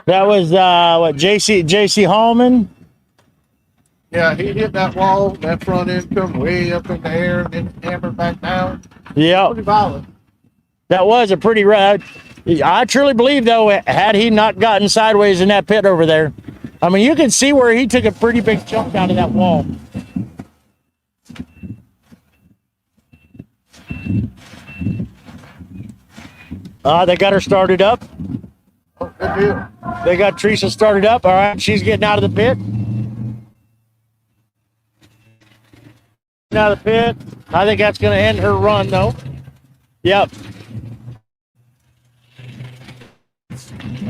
[SPEAKER 1] That was what, JC Hallman?
[SPEAKER 2] Yeah, he hit that wall. That front end come way up in the air and then hammered back down.
[SPEAKER 1] Yeah,
[SPEAKER 2] Pretty violent.
[SPEAKER 1] that was a pretty ride. I truly believe, though, had he not gotten sideways in that pit over there, I mean, you can see where he took a pretty big jump out of that wall. They got her started up.
[SPEAKER 2] Oh, good deal.
[SPEAKER 1] They got Teresa started up. All right, she's getting out of the pit. Out of the pit. I think that's going to end her run, though. Yep.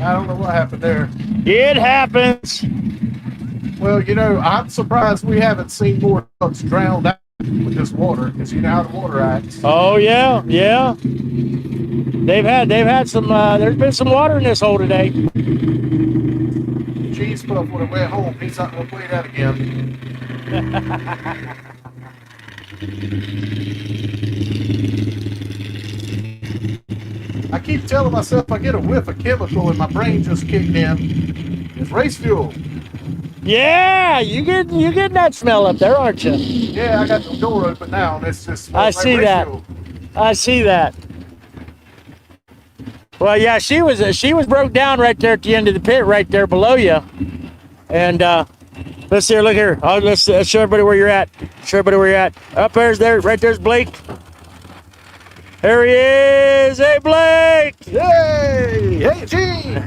[SPEAKER 2] I don't know what happened there.
[SPEAKER 1] It happens.
[SPEAKER 2] Well, you know, I'm surprised we haven't seen more trucks drowned out with this water, because you know how the water acts.
[SPEAKER 1] Oh yeah, yeah. They've had some. There's been some water in this hole today.
[SPEAKER 2] Cheese Puff would have went home. He's not going to play that again. I keep telling myself I get a whiff of chemical and my brain just kicked in. It's race fuel.
[SPEAKER 1] Yeah, you getting that smell up there, aren't you?
[SPEAKER 2] Yeah, I got the door open now, and it's just
[SPEAKER 1] I
[SPEAKER 2] like
[SPEAKER 1] see
[SPEAKER 2] race
[SPEAKER 1] that.
[SPEAKER 2] fuel.
[SPEAKER 1] I see that. Well, yeah, she was broke down right there at the end of the pit, right there below you. And let's see her. Look here. Oh, let's show everybody where you're at. Show everybody where you're at. Up right there's Blake. There he is. Hey, Blake.
[SPEAKER 2] Yay! Hey, Gene!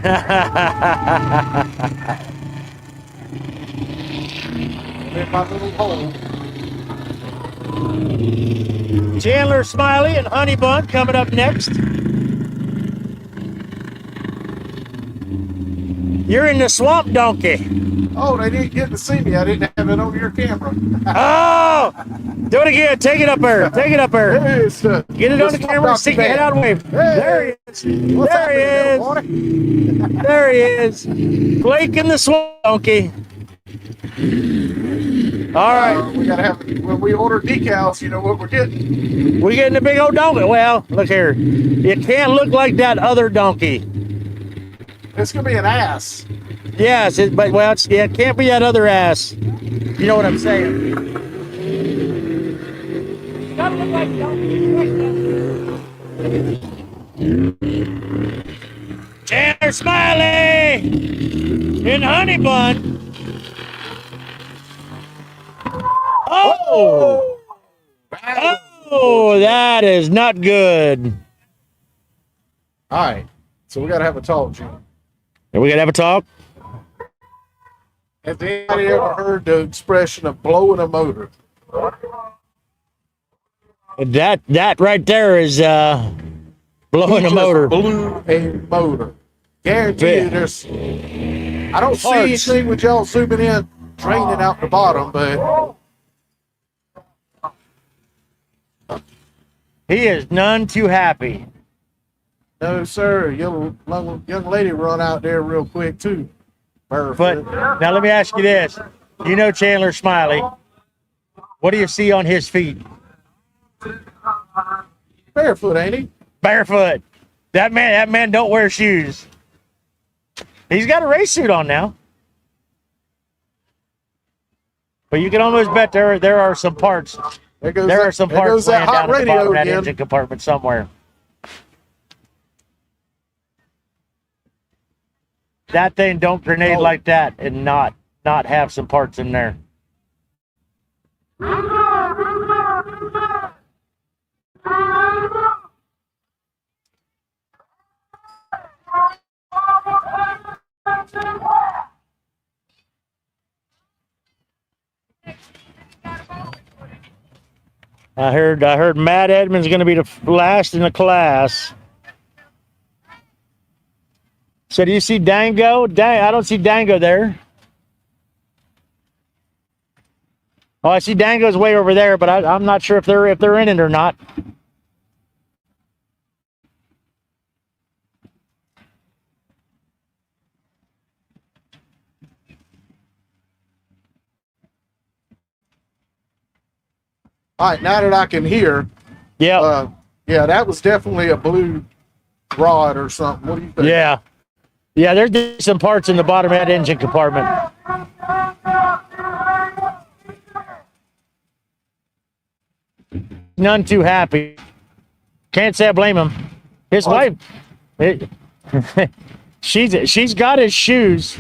[SPEAKER 2] In my little hole.
[SPEAKER 1] Chandler Smiley and Honey Bun coming up next. You're in the swamp donkey.
[SPEAKER 2] Oh, they didn't get to see me. I didn't have it on your camera.
[SPEAKER 1] Oh! Do it again. Take it up there. Take it up there.
[SPEAKER 2] Hey, it's,
[SPEAKER 1] Get it on the camera. Stick your head out and wave. There he is.
[SPEAKER 2] What's
[SPEAKER 1] There he
[SPEAKER 2] happening,
[SPEAKER 1] is. There he is. Blake in the swamp donkey. All right.
[SPEAKER 2] We gotta have, when we order decals, you know what we're getting.
[SPEAKER 1] We getting a big old donkey. Well, look here. It can't look like that other donkey.
[SPEAKER 2] It's gonna be an ass.
[SPEAKER 1] Yes, it can't be that other ass. You know what I'm saying? Gotta look like donkey. Chandler Smiley in Honey Bun. Oh! Oh, that is not good.
[SPEAKER 2] All right, so we gotta have a talk, Jim.
[SPEAKER 1] And we gotta have a talk.
[SPEAKER 2] Has anybody ever heard the expression of blowing a motor?
[SPEAKER 1] That right there is blowing a
[SPEAKER 2] Just
[SPEAKER 1] motor.
[SPEAKER 2] Blew a motor. Guarantee you there's. I don't see
[SPEAKER 1] Parts.
[SPEAKER 2] anything with y'all zooming in, draining out the bottom, but
[SPEAKER 1] He is none too happy.
[SPEAKER 2] no, sir. Young lady run out there real quick too.
[SPEAKER 1] But
[SPEAKER 2] Barefoot.
[SPEAKER 1] now let me ask you this. You know Chandler Smiley. What do you see on his feet?
[SPEAKER 2] Barefoot, ain't he?
[SPEAKER 1] Barefoot. That man don't wear shoes. He's got a race suit on now. But you can almost bet there are some parts. There are some parts laying down at the bottom of that engine compartment somewhere. That thing don't grenade like that and not have some parts in there. I heard Matt Edmonds going to be the last in the class. So do you see Dango? I don't see Dango there. Oh, I see Dango's way over there, but I'm not sure if they're in it or not.
[SPEAKER 2] All right, now that I can hear,
[SPEAKER 1] Yeah.
[SPEAKER 2] yeah, that was definitely a blue rod or something. What do you think?
[SPEAKER 1] Yeah. Yeah, there's some parts in the bottom of that engine compartment. None too happy. Can't say I blame him. His wife, she's got his shoes.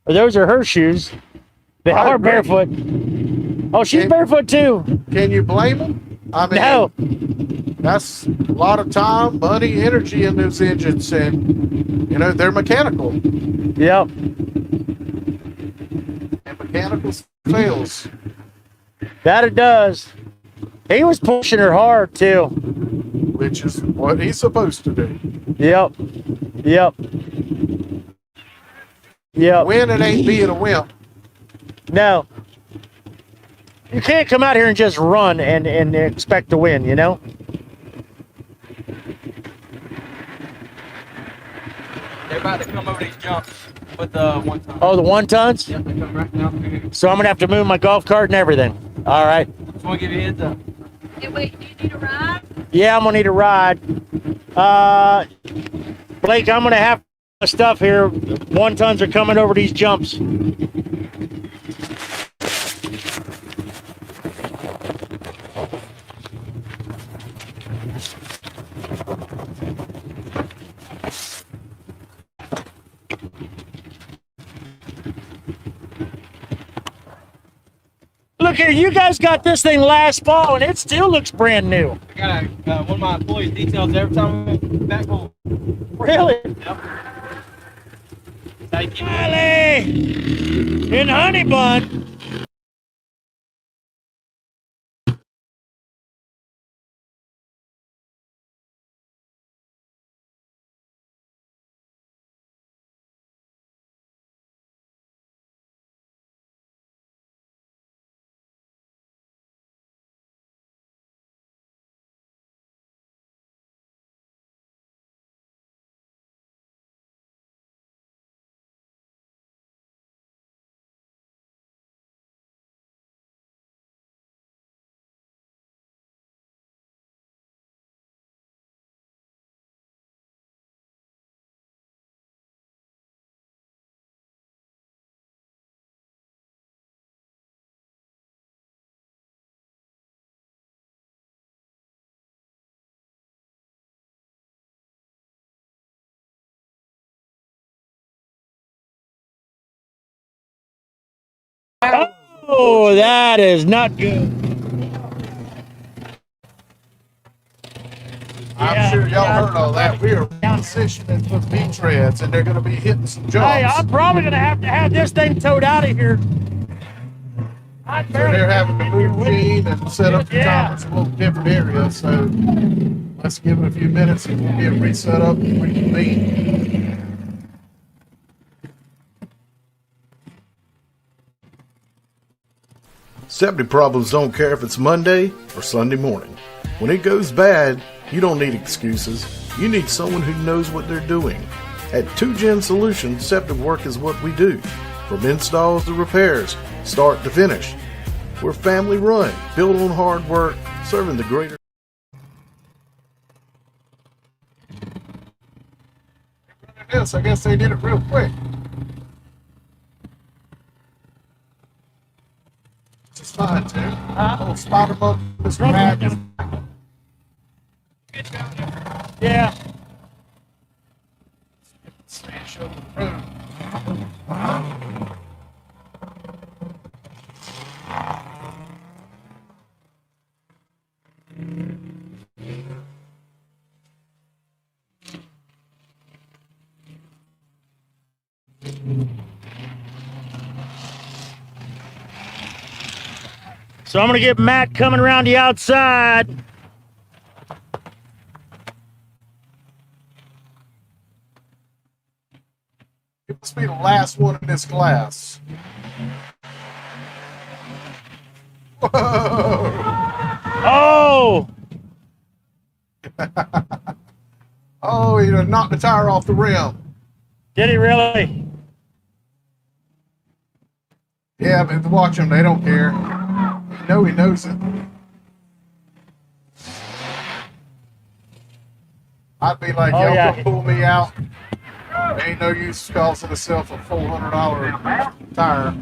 [SPEAKER 1] Or those are her shoes. They are barefoot. Oh, she's barefoot too.
[SPEAKER 2] Can you blame him? I mean,
[SPEAKER 1] No.
[SPEAKER 2] That's a lot of time, money, energy in those engines, and they're mechanical.
[SPEAKER 1] Yep.
[SPEAKER 2] And mechanical fails.
[SPEAKER 1] That it does. He was pushing her hard too.
[SPEAKER 2] Which is what he's supposed to do.
[SPEAKER 1] Yep.
[SPEAKER 2] Winning ain't being a wimp.
[SPEAKER 1] No. You can't come out here and just run and expect to win, you know?
[SPEAKER 5] They're about to come over these jumps with the 1 ton.
[SPEAKER 1] Oh, the 1 tons?
[SPEAKER 5] Yep, they come right now.
[SPEAKER 1] So I'm going to have to move my golf cart and everything. All right.
[SPEAKER 5] Just want to give you a heads up.
[SPEAKER 9] Hey, wait, do you need a ride?
[SPEAKER 1] Yeah, I'm going to need a ride. Blake, I'm going to have my stuff here. 1 tons are coming over these jumps. Look here, you guys got this thing last fall, and it still looks brand new.
[SPEAKER 5] I got one of my employees details every time we back home.
[SPEAKER 1] Really?
[SPEAKER 5] Yep. Thank you.
[SPEAKER 1] Molly! In Honey Bun. Oh, that is not good.
[SPEAKER 2] I'm sure y'all heard all that. We are positioning for beach treads, and they're going to be hitting some jumps.
[SPEAKER 1] Hey, I'm probably going to have this thing towed out of here.
[SPEAKER 2] So they're having to move Gene and set up the timers in a little different area. So let's give it a few minutes and we'll get reset up and reconvene.
[SPEAKER 7] Safety problems don't care if it's Monday or Sunday morning. When it goes bad, you don't need excuses. You need someone who knows what they're doing. At 2Gen Solutions, septic work is what we do. From installs to repairs, start to finish. We're family run, built on hard work, serving the greater.
[SPEAKER 2] This, I guess they did it real quick. It's fine too. Little spider bug, Mr. Mac.
[SPEAKER 1] Yeah.
[SPEAKER 2] Smash over the road.
[SPEAKER 1] So I'm going to get Matt coming around the outside.
[SPEAKER 2] It must be the last one in this class. Whoa!
[SPEAKER 1] Oh!
[SPEAKER 2] Oh, he done knocked the tire off the rim.
[SPEAKER 1] Did he really?
[SPEAKER 2] Yeah, but watch him, they don't care. You know he knows it. I'd be like,
[SPEAKER 1] Oh,
[SPEAKER 2] y'all
[SPEAKER 1] yeah.
[SPEAKER 2] come pull me out. Ain't no use causing myself a $400 tire.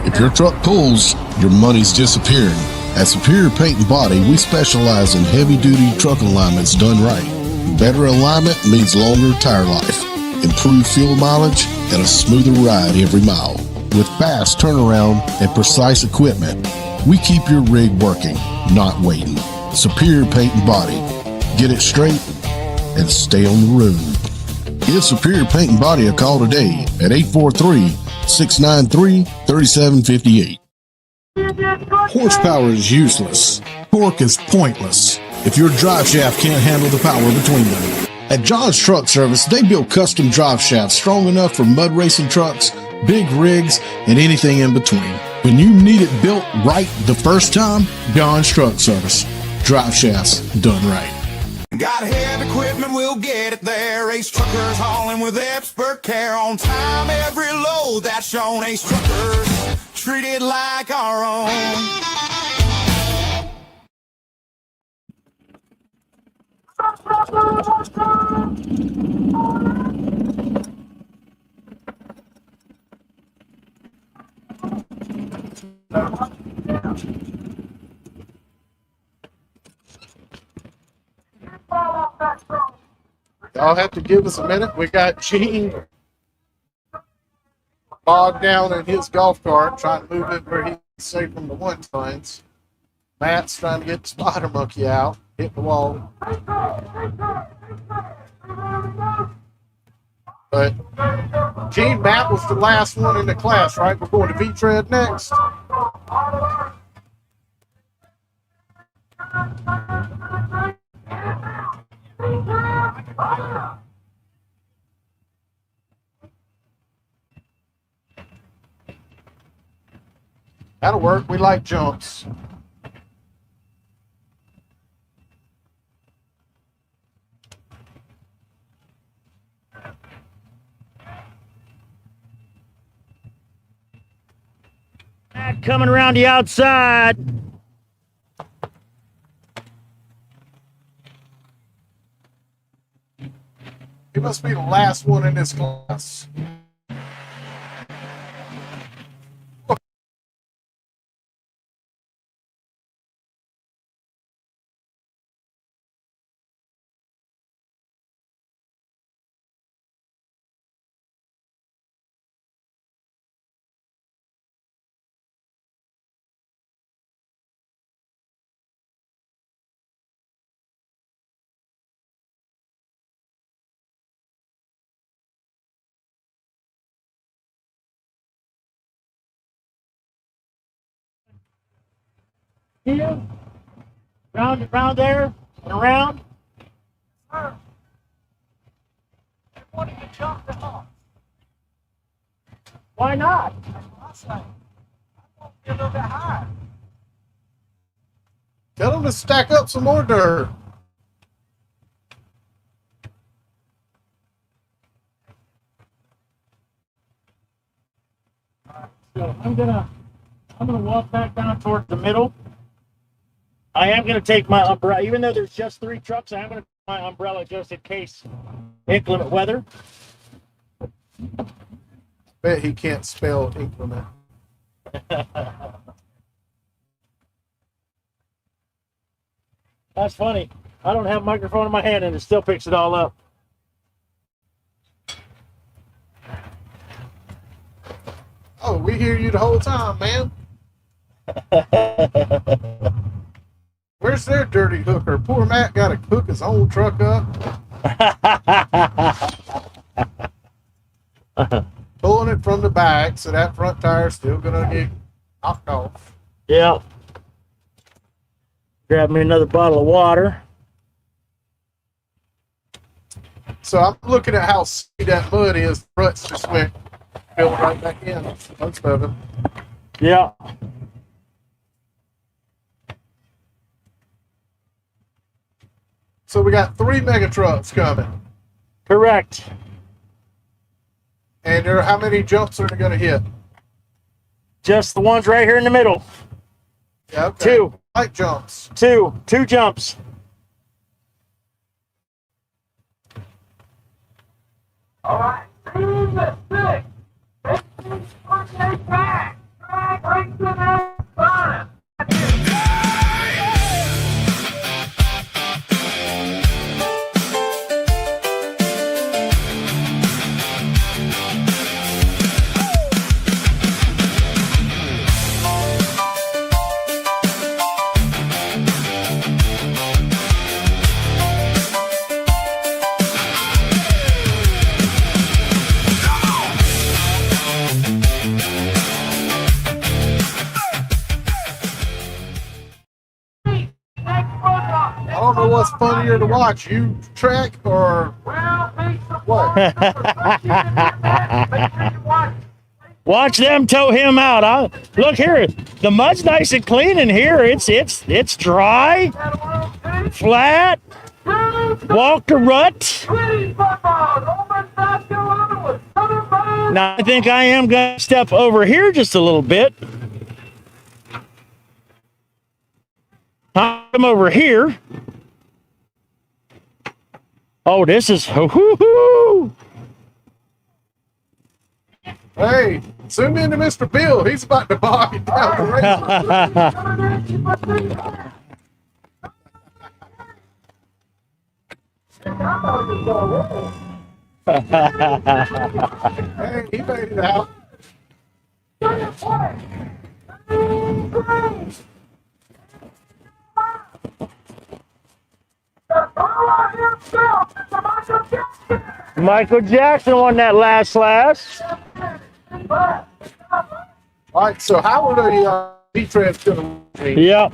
[SPEAKER 8] If your truck pulls, your money's disappearing. At Superior Paint and Body, we specialize in heavy-duty truck alignments done right. Better alignment means longer tire life, improved fuel mileage, and a smoother ride every mile. With fast turnaround and precise equipment, we keep your rig working, not waiting. Superior Paint and Body. Get it straight and stay on the road. Give Superior Paint and Body a call today at 843-693-3758.
[SPEAKER 10] Horsepower is useless. Torque is pointless if your drive shaft can't handle the power between them. At John's Truck Service, they build custom drive shafts strong enough for mud racing trucks, big rigs, and anything in between. When you need it built right the first time, John's Truck Service. Drive shafts done right.
[SPEAKER 6] Got heavy equipment, we'll get it there. Ace Truckers hauling with expert care. On time, every load that's shown. Ace Truckers, treated like our own.
[SPEAKER 2] Y'all have to give us a minute. We got Gene bogged down in his golf cart, trying to move it where he's safe from the wind signs. Matt's trying to get the spider monkey out, hit the wall. But Gene, Matt was the last one in the class, right? We're going to V-Tread next. That'll work. We like jumps.
[SPEAKER 1] Matt coming around the outside.
[SPEAKER 2] He must be the last one in this class.
[SPEAKER 1] Here, round there, and around. Why not?
[SPEAKER 2] Tell him to stack up some more dirt.
[SPEAKER 1] So I'm gonna walk back down towards the middle. I am gonna take my umbrella, even though there's just 3 trucks. I am gonna take my umbrella just in case inclement weather.
[SPEAKER 2] Bet he can't spell inclement.
[SPEAKER 1] That's funny. I don't have a microphone in my hand and it still picks it all up.
[SPEAKER 2] Oh, we hear you the whole time, man. Where's their dirty hooker? Poor Matt got to hook his own truck up. Pulling it from the back, so that front tire's still gonna get knocked off.
[SPEAKER 1] Yeah. Grab me another bottle of water.
[SPEAKER 2] So I'm looking at how sweet that mud is. The ruts just went filled right back in. Most of them.
[SPEAKER 1] Yeah.
[SPEAKER 2] So we got 3 mega trucks coming.
[SPEAKER 1] Correct.
[SPEAKER 2] And there, how many jumps are they going to hit?
[SPEAKER 1] Just the ones right here in the middle.
[SPEAKER 2] Yeah, okay.
[SPEAKER 1] 2.
[SPEAKER 2] Light jumps.
[SPEAKER 1] 2 jumps.
[SPEAKER 5] All right. 6. 18, back. Right to the bottom.
[SPEAKER 2] I don't know what's funnier to watch, you track or what?
[SPEAKER 1] Watch them tow him out. Look here, the mud's nice and clean in here. It's dry, flat. Walk the rut. Now I think I am gonna step over here just a little bit. I'm over here. Oh, this is hoo-hoo-hoo.
[SPEAKER 2] Hey, zoom into Mr. Bill. He's about to bog it down the race. Hey, he made it out.
[SPEAKER 1] Michael Jackson won that last slash.
[SPEAKER 2] All right, so how are the D-Trans going to be?
[SPEAKER 1] Yep.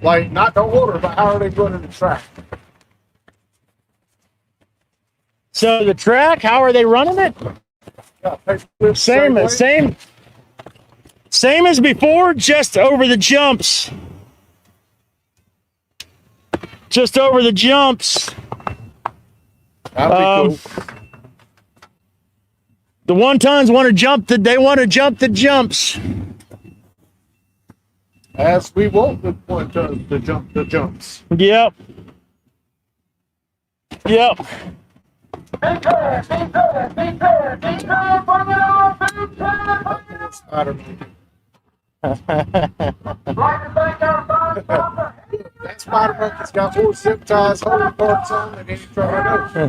[SPEAKER 2] Like, not the order, but how are they running the track?
[SPEAKER 1] So the track, how are they running it? Same as before, just over the jumps. Just over the jumps.
[SPEAKER 2] That'd be cool.
[SPEAKER 1] The 1-tons want to jump the jumps.
[SPEAKER 2] As we want the 1-tons to jump the jumps.
[SPEAKER 1] Yep. Yep.
[SPEAKER 2] That spider monkey's got 4 zip ties, holding parts on, and he's trying to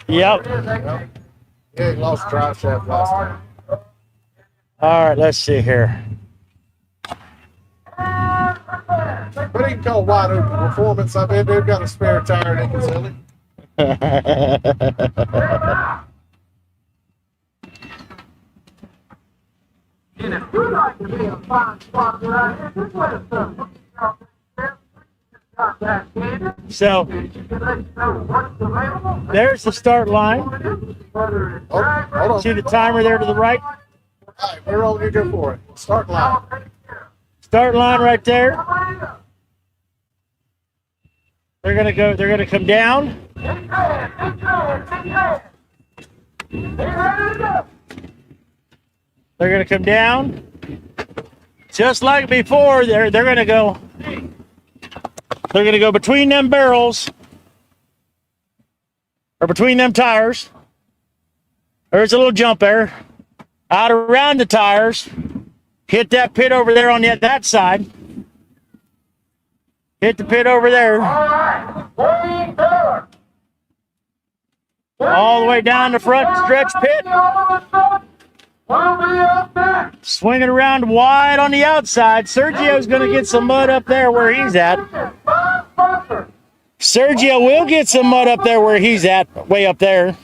[SPEAKER 1] Yep.
[SPEAKER 2] Yeah, he lost drive shaft last time.
[SPEAKER 1] All right, let's see here.
[SPEAKER 2] But he can call wide open performance. I mean, they've got a spare tire they can sell it.
[SPEAKER 5] And if you like to be a fine spot around here, this way of stuff.
[SPEAKER 1] So there's the start line.
[SPEAKER 2] Oh, hold on.
[SPEAKER 1] See the timer there to the right?
[SPEAKER 2] All right, we're on. You go for it. Start line.
[SPEAKER 1] Start line right there. They're gonna come down. They're gonna come down. Just like before, they're gonna go. They're gonna go between them barrels. Or between them tires. There's a little jump there. Out around the tires. Hit that pit over there on that side. Hit the pit over there. All the way down the front stretch pit. Swinging around wide on the outside. Sergio's going to get some mud up there where he's at. Sergio will get some mud up there where he's at, way up there.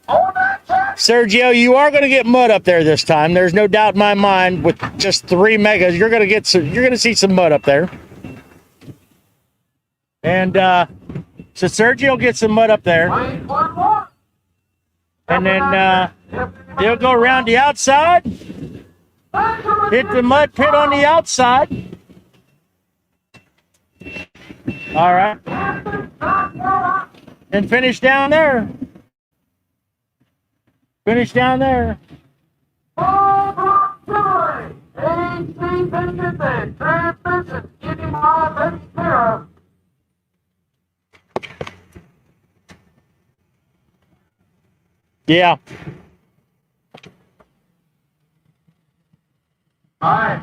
[SPEAKER 1] Sergio, you are going to get mud up there this time. There's no doubt in my mind. With just 3 megas, you're going to see some mud up there. And so Sergio will get some mud up there. And then they'll go around the outside. Hit the mud pit on the outside. All right. And finish down there. Finish down there. Yeah.
[SPEAKER 11] Alright.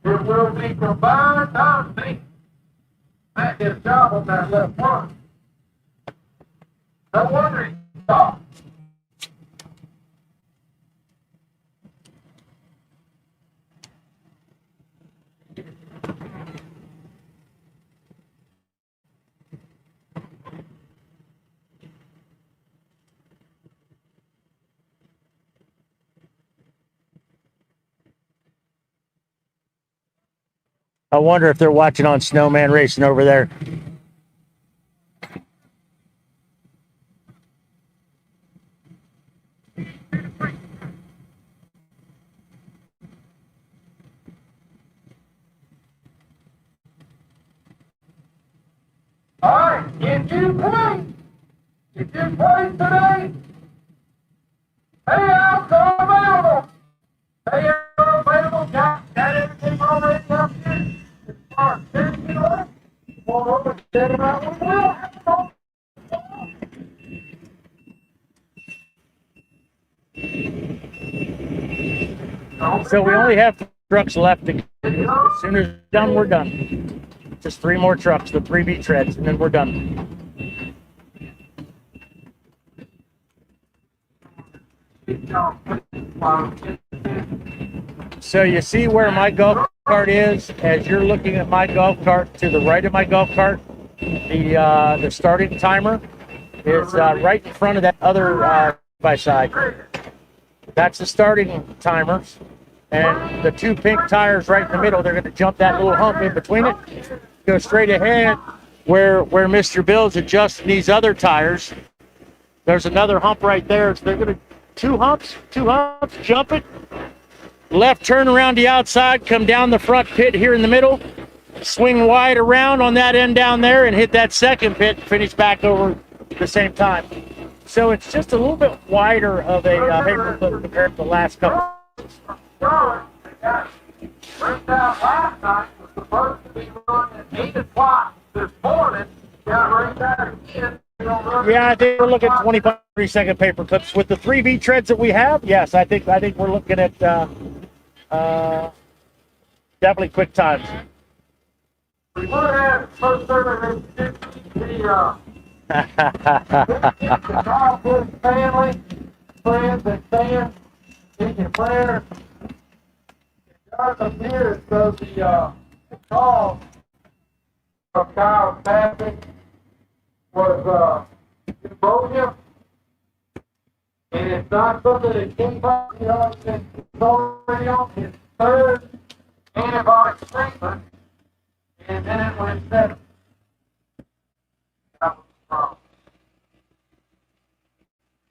[SPEAKER 11] It will be combined honesty. That is job on that left front. No wonder he stopped.
[SPEAKER 1] I wonder if they're watching on Snowman Racing over there.
[SPEAKER 11] Alright, did you play? Did you play today? Payouts are available. Payouts are available. Got everything already up here. As far as safety goes, we'll open it out. We will have to go.
[SPEAKER 1] So we only have 3 trucks left to get. As soon as we're done, we're done. Just 3 more trucks, the 3B treads, and then we're done. So you see where my golf cart is as you're looking at my golf cart. To the right of my golf cart, the starting timer is right in front of that other by side. That's the starting timers, and the 2 pink tires right in the middle. They're going to jump that little hump in between it, go straight ahead where Mr. Bill's adjusting these other tires. There's another hump right there. So they're going to 2 humps, jump it. Left turn around the outside, come down the front pit here in the middle, swing wide around on that end down there and hit that second pit, finish back over at the same time. So it's just a little bit wider of a paperclip compared to the last couple.
[SPEAKER 11] Last night was supposed to be run at 8 o'clock this morning. Got rained out again.
[SPEAKER 1] Yeah, I think we're looking at 25, 30-second paper clips with the 3V treads that we have. Yes, I think we're looking at definitely quick times.
[SPEAKER 11] We would have first service the childhood family, friends and fans, in players. Up here, so the call of Kyle's passing was pneumonia, and it's not something that came up, it's already on his 3rd antibiotic treatment, and then it went 7. That was the problem.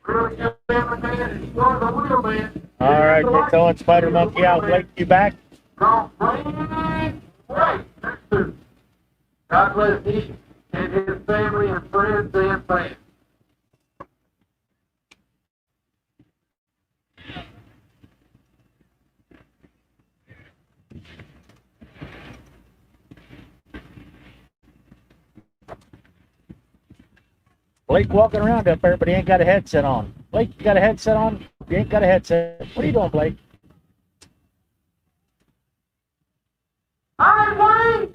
[SPEAKER 11] Really good family man, and he's going to the wheel man.
[SPEAKER 1] All right, get going, Spider Monkey out. Blake, you back?
[SPEAKER 11] Wait, God bless each and his family and friends and fans.
[SPEAKER 1] Blake walking around up there, but he ain't got a headset on. Blake, you got a headset on? You ain't got a headset. What are you doing, Blake?
[SPEAKER 11] All right, Wayne!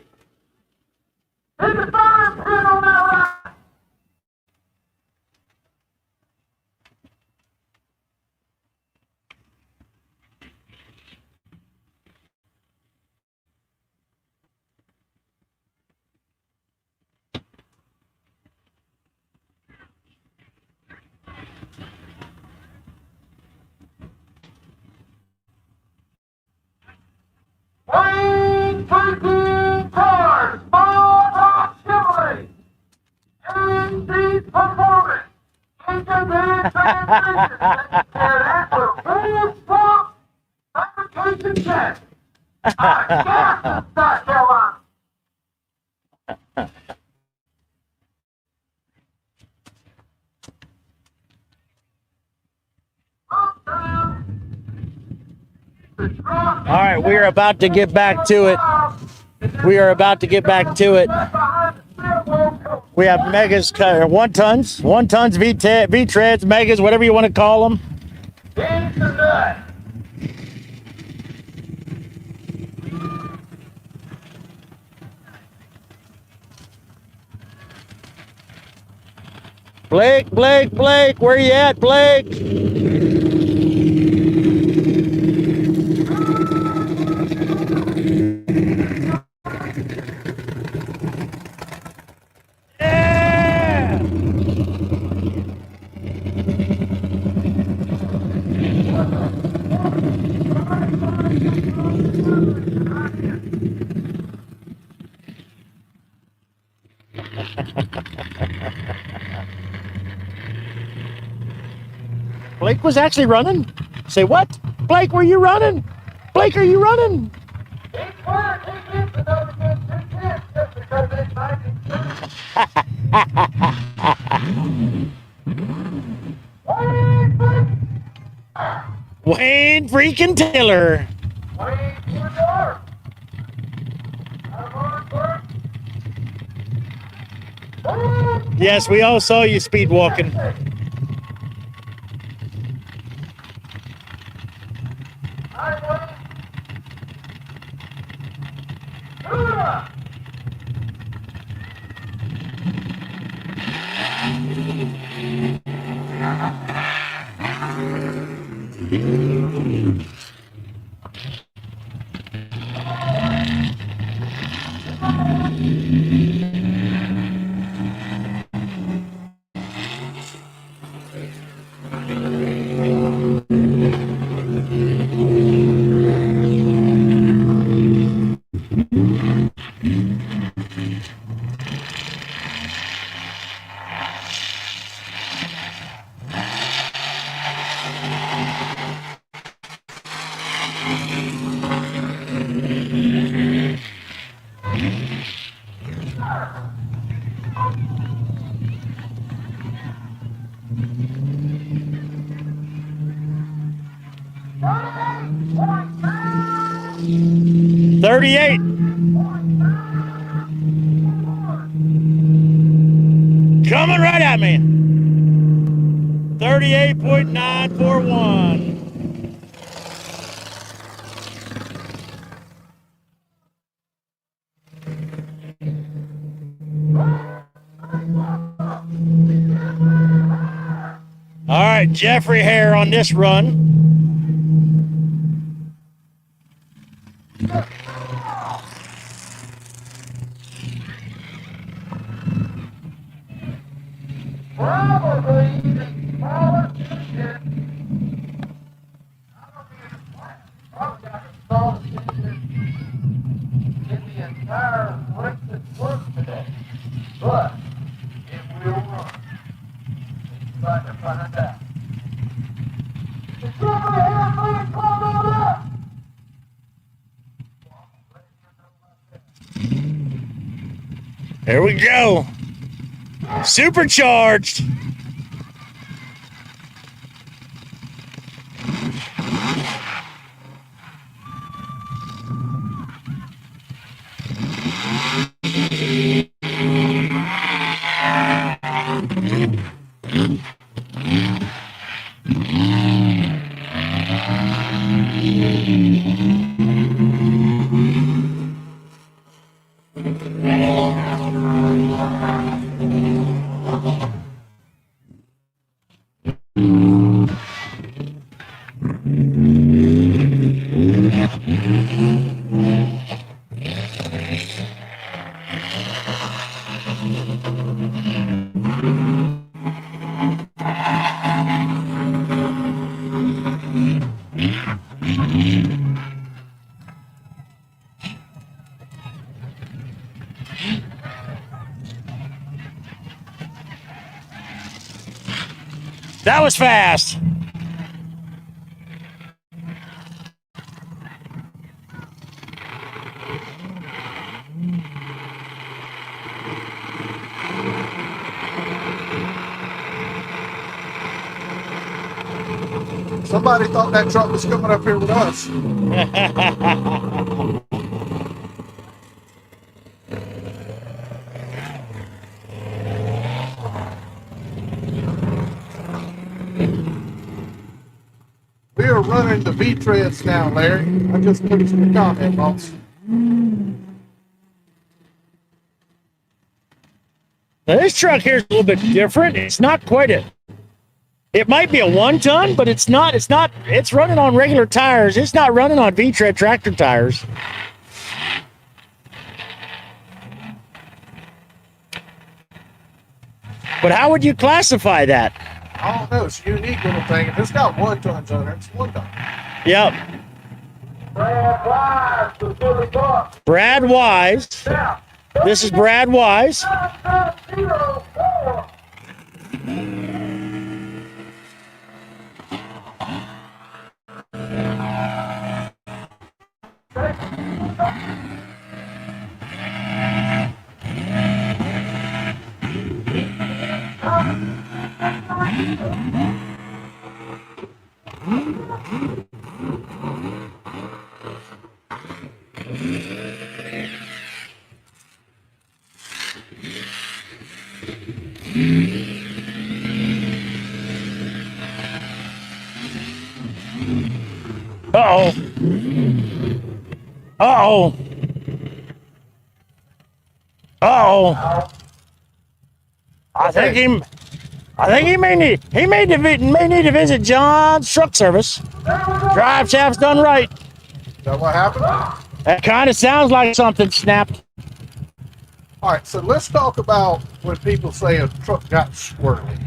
[SPEAKER 11] Hit the fire pit on that line! Wayne taking cars, Small Rock Chevrolet, AC's Performance, HMN Transmission, and after full swap fabrication test. Gas in South Carolina.
[SPEAKER 1] All right, we are about to get back to it. We are about to get back to it. We have megas, 1 tons, V-treads, megas, whatever you want to call them. Blake, where you at, Blake? Blake was actually running? Say what? Blake, were you running? Blake, are you running? Wayne freaking Taylor. Yes, we all saw you speed walking. $38. Coming right at me. 38.941. All right, Jeffrey Hare on this run. There we go. Supercharged. That was fast.
[SPEAKER 2] Somebody thought that truck was coming up here with us. We are running the V-treads now, Larry. I just noticed your comment, boss.
[SPEAKER 1] Now this truck here is a little bit different. It's not quite it might be a 1-ton, but it's not. It's running on regular tires. It's not running on V-tread tractor tires. But how would you classify that?
[SPEAKER 2] I don't know. It's a unique little thing. If it's got 1 tons on it, it's 1 ton.
[SPEAKER 1] Yep.
[SPEAKER 11] Brad Wise, the Billy Buck.
[SPEAKER 1] Brad Wise.
[SPEAKER 11] Now,
[SPEAKER 1] This is Brad Wise.
[SPEAKER 11] 0904.
[SPEAKER 1] Uh-oh. Uh-oh. Uh-oh. I think he may need to visit John's Truck Service. Drive shaft's done right.
[SPEAKER 2] Is that what happened?
[SPEAKER 1] That kind of sounds like something snapped.
[SPEAKER 2] All right, so let's talk about when people say a truck got squirrely.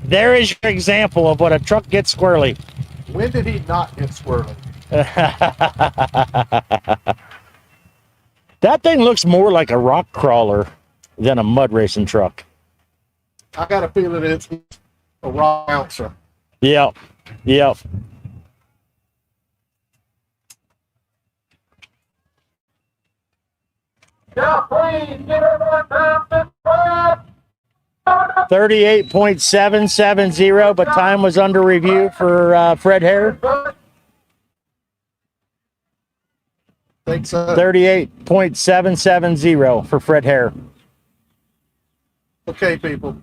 [SPEAKER 1] There is your example of what a truck gets squirrely.
[SPEAKER 2] When did he not get squirrely?
[SPEAKER 1] That thing looks more like a rock crawler than a mud racing truck.
[SPEAKER 2] I got a feeling it's a raw bouncer.
[SPEAKER 1] Yep. Yep.
[SPEAKER 11] Now, please give everyone time to subscribe.
[SPEAKER 1] 38.770, but time was under review for Fred Hare.
[SPEAKER 2] Think so.
[SPEAKER 1] 38.770 for Fred Hare.
[SPEAKER 2] Okay, people.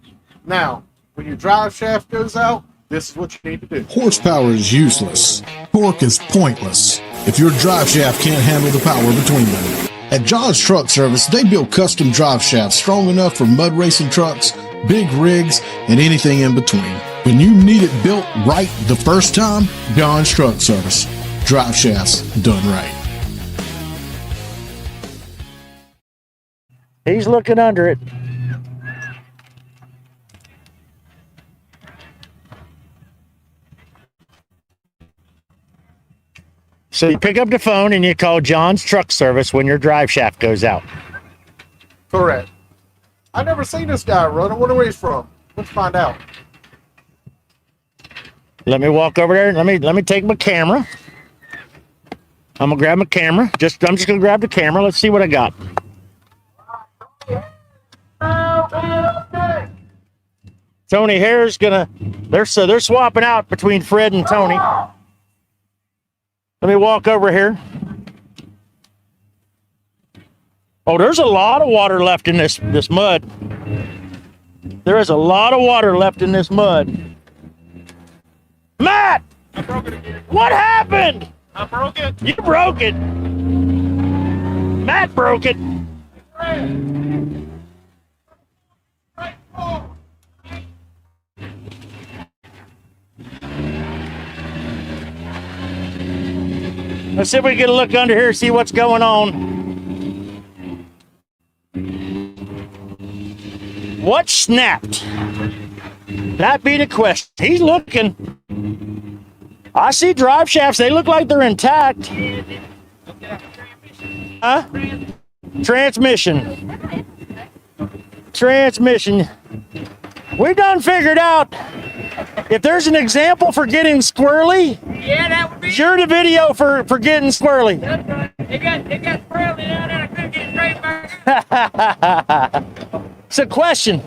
[SPEAKER 2] Now, when your drive shaft goes out, this is what you need to do.
[SPEAKER 10] Horsepower is useless. Torque is pointless if your drive shaft can't handle the power between them. At John's Truck Service, they build custom drive shafts strong enough for mud racing trucks, big rigs, and anything in between. When you need it built right the first time, John's Truck Service. Drive shafts done right.
[SPEAKER 1] He's looking under it. So you pick up the phone and you call John's Truck Service when your drive shaft goes out.
[SPEAKER 2] Correct. I've never seen this guy run. I wonder where he's from. Let's find out.
[SPEAKER 1] Let me walk over there. Let me take my camera. I'm gonna grab my camera. I'm just gonna grab the camera. Let's see what I got. Tony Hare's gonna. They're swapping out between Fred and Tony. Let me walk over here. Oh, there's a lot of water left in this mud. There is a lot of water left in this mud. Matt!
[SPEAKER 3] I broke it again.
[SPEAKER 1] What happened?
[SPEAKER 3] I broke it.
[SPEAKER 1] You broke it. Matt broke it. Let's see if we can get a look under here, see what's going on. What snapped? That be the question. He's looking. I see drive shafts. They look like they're intact. Huh? Transmission. Transmission. We done figured out if there's an example for getting squirrely,
[SPEAKER 5] Yeah, that would be.
[SPEAKER 1] you're the video for getting squirrely.
[SPEAKER 5] It got squirrely down there. I couldn't get straight back.
[SPEAKER 1] It's a question.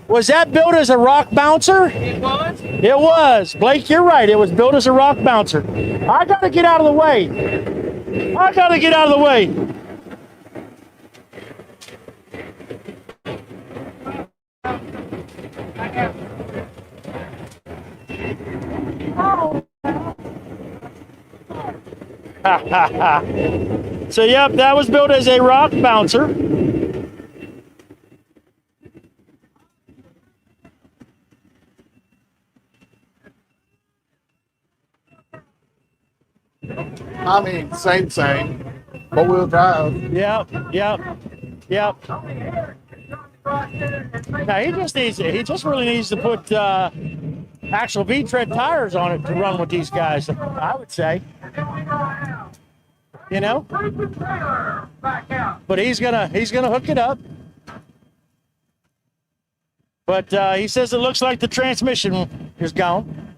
[SPEAKER 1] Was that built as a rock bouncer?
[SPEAKER 5] It was.
[SPEAKER 1] It was. Blake, you're right. It was built as a rock bouncer. I got to get out of the way. I got to get out of the way. So, yep, that was built as a rock bouncer.
[SPEAKER 2] I mean, same. Four-wheel drive.
[SPEAKER 1] Yep. Now he just really needs to put actual V-tread tires on it to run with these guys, I would say. You know? But he's gonna hook it up. But he says it looks like the transmission is gone.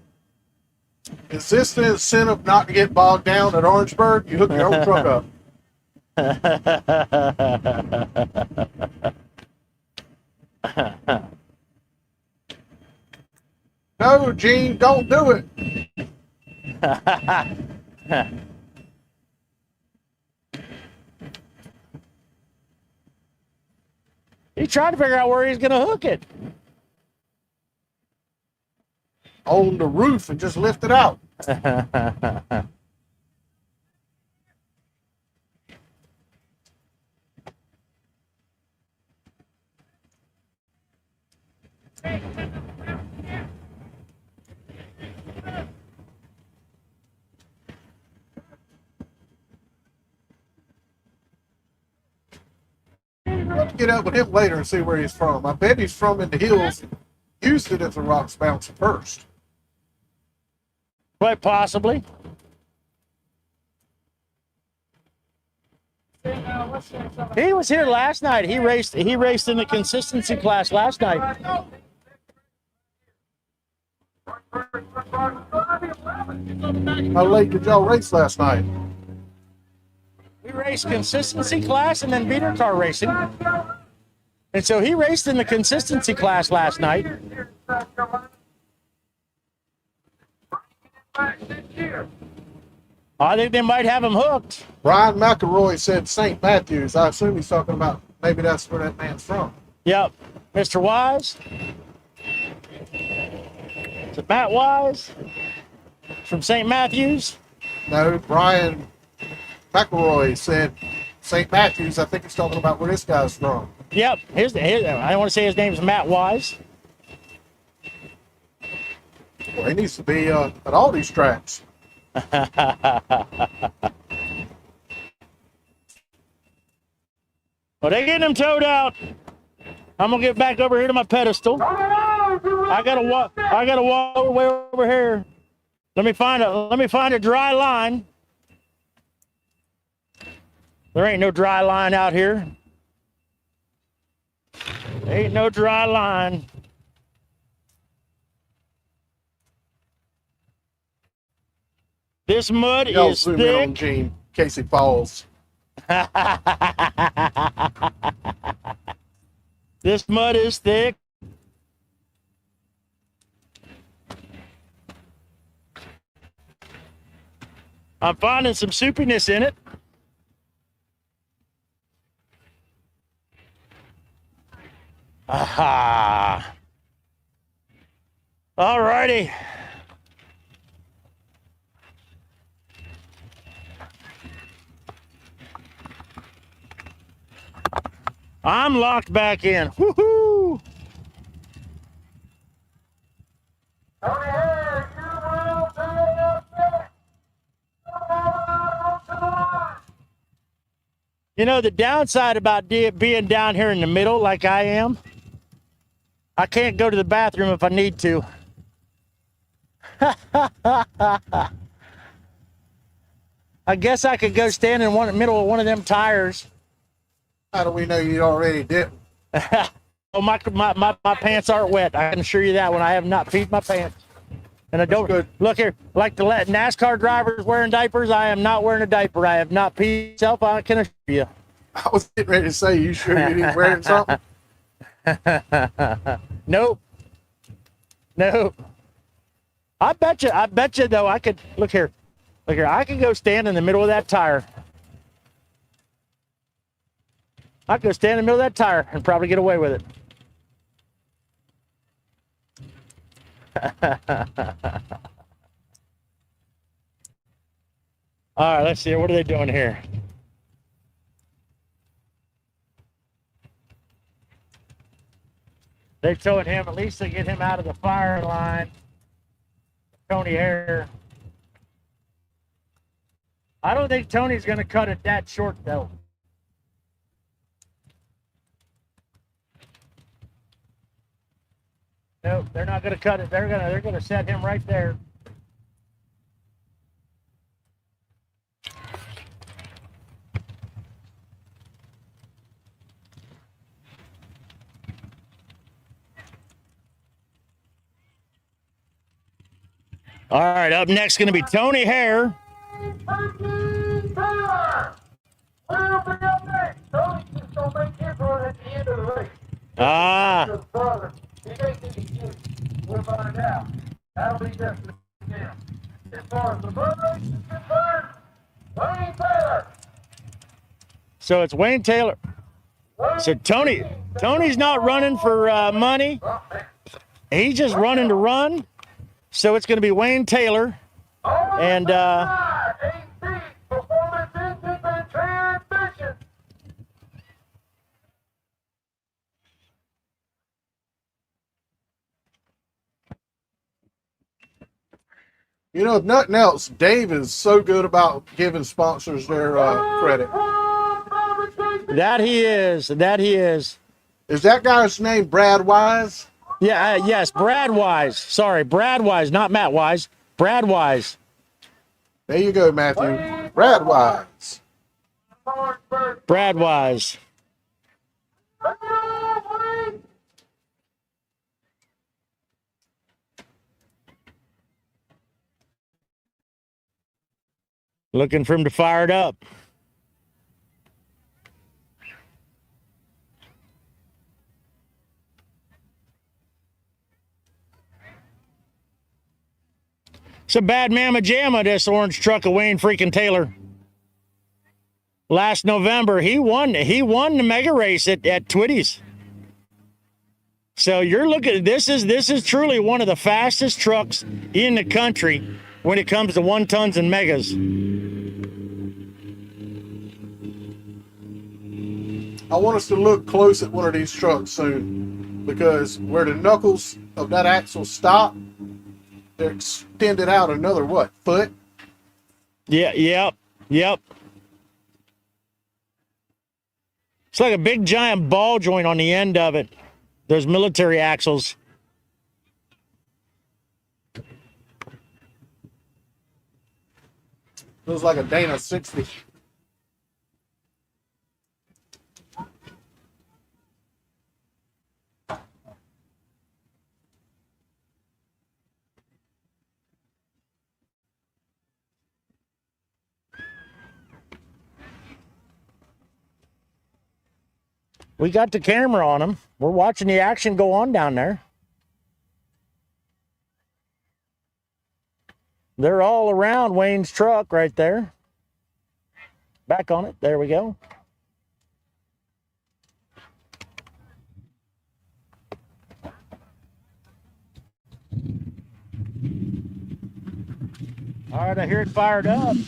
[SPEAKER 2] Is this the incentive not to get bogged down at Orangeburg? You hook your own truck up. No, Gene, don't do it.
[SPEAKER 1] He's trying to figure out where he's going to hook it.
[SPEAKER 2] On the roof and just lift it out. Let's get up with him later and see where he's from. I bet he's from in the hills. Used it as a rocks bouncer first.
[SPEAKER 1] Quite possibly. He was here last night. He raced in the consistency class last night.
[SPEAKER 2] How late did y'all race last night?
[SPEAKER 1] We raced consistency class and then beater car racing. And so he raced in the consistency class last night. I think they might have him hooked.
[SPEAKER 2] Brian McElroy said St. Matthews. I assume he's talking about maybe that's where that man's from.
[SPEAKER 1] Yep. Mr. Wise. Is it Matt Wise? From St. Matthews?
[SPEAKER 2] No, Brian McElroy said St. Matthews. I think he's talking about where this guy's from.
[SPEAKER 1] Yep. I don't want to say his name's Matt Wise.
[SPEAKER 2] Well, he needs to be at all these tracks.
[SPEAKER 1] Well, they're getting him towed out. I'm gonna get back over here to my pedestal. I gotta walk way over here. Let me find a dry line. There ain't no dry line out here. There ain't no dry line. This mud
[SPEAKER 2] Y'all
[SPEAKER 1] is
[SPEAKER 2] zoom in on
[SPEAKER 1] thick.
[SPEAKER 2] Gene in case he falls.
[SPEAKER 1] This mud is thick. I'm finding some soupiness in it. Aha. All righty. I'm locked back in. Woohoo! You know, the downside about being down here in the middle like I am, I can't go to the bathroom if I need to. I guess I could go stand in the middle of one of them tires.
[SPEAKER 2] How do we know you already did?
[SPEAKER 1] Oh, my pants aren't wet. I can assure you that one. I have not peed my pants. And I don't
[SPEAKER 2] good.
[SPEAKER 1] Look here, like the NASCAR drivers wearing diapers. I am not wearing a diaper. I have not peed myself. I can assure you.
[SPEAKER 2] I was getting ready to say, you sure you didn't wear something?
[SPEAKER 1] Nope. I bet you though, I could look here. I could go stand in the middle of that tire. I could go stand in the middle of that tire and probably get away with it. All right, let's see. What are they doing here? They're towing him. At least they get him out of the fire line. Tony Hare. I don't think Tony's going to cut it that short, though. Nope, they're not going to cut it. They're going to set him right there. All right, up next going to be Tony Hare. Ah.
[SPEAKER 11] We'll find out. That'll be just now. As far as the mud race is concerned, Wayne Taylor.
[SPEAKER 1] So it's Wayne Taylor. So Tony's not running for money. He's just running to run. So it's going to be Wayne Taylor. And
[SPEAKER 11] Performance engines and transmission.
[SPEAKER 2] You know, if nothing else, Dave is so good about giving sponsors their credit.
[SPEAKER 1] that he is.
[SPEAKER 2] Is that guy's name Brad Wise?
[SPEAKER 1] Yeah, yes, Brad Wise. Sorry, Brad Wise, not Matt Wise. Brad Wise.
[SPEAKER 2] There you go, Matthew. Brad Wise.
[SPEAKER 1] Brad Wise. Looking for him to fire it up. It's a bad mamma jamma, this orange truck of Wayne freaking Taylor. Last November, he won the mega race at Twitty's. So you're looking, this is truly one of the fastest trucks in the country when it comes to 1 tons and megas.
[SPEAKER 2] I want us to look close at one of these trucks soon, because where the knuckles of that axle stop, they're extended out another, what, foot?
[SPEAKER 1] Yeah, yep. It's like a big giant ball joint on the end of it. Those military axles.
[SPEAKER 2] Feels like a Dana 60.
[SPEAKER 1] We got the camera on him. We're watching the action go on down there. They're all around Wayne's truck right there. Back on it. There we go. All right, I hear it fired up.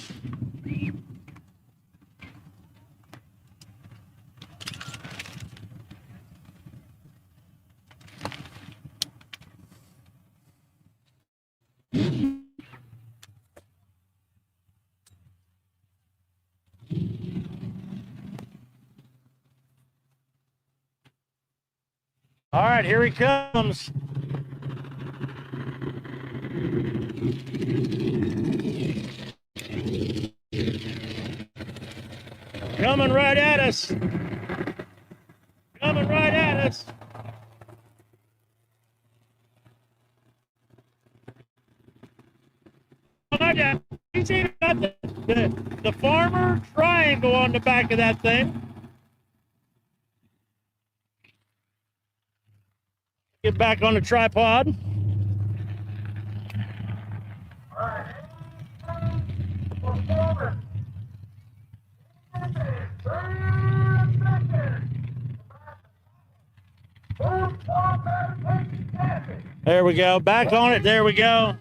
[SPEAKER 1] All right, here he comes. Coming right at us. Coming right at us. Oh my God. He's even got the farmer triangle on the back of that thing. Get back on the tripod. There we go. Back on it. There we go.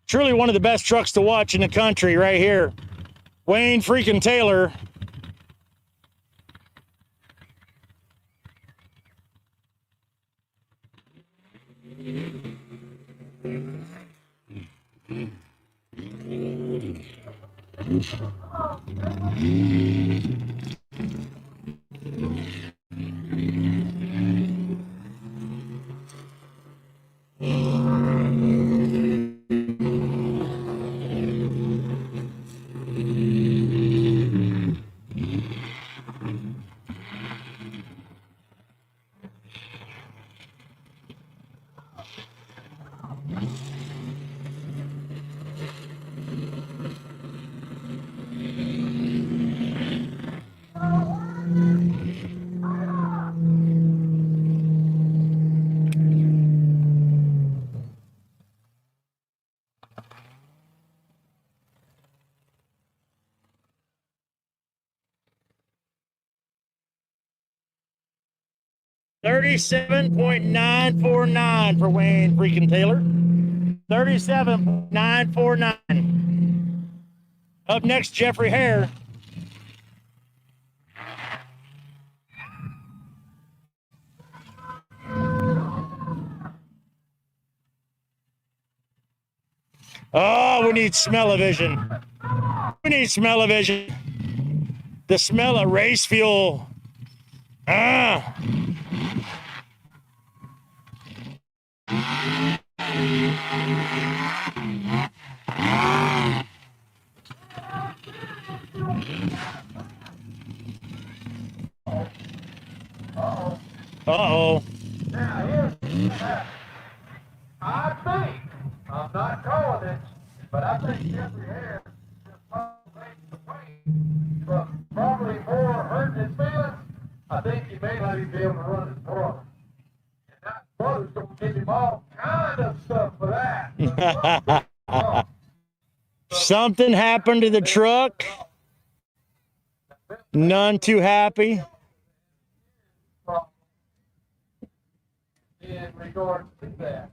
[SPEAKER 1] Truly one of the best trucks to watch in the country right here. Wayne freaking Taylor. $37.949 for Wayne freaking Taylor. $37.949. Up next, Jeffrey Hare. Oh, we need smell-o-vision. We need smell-o-vision. The smell of race fuel. Ah. Uh-oh.
[SPEAKER 11] Now, I think, I'm not calling it, but I think Jeffrey Harris just probably the weight, but probably more hurting his feelings. I think he may not even be able to run his brother. And that brother's going to give him all kind of stuff for that.
[SPEAKER 1] Something happened to the truck. None too happy.
[SPEAKER 11] In regards to that.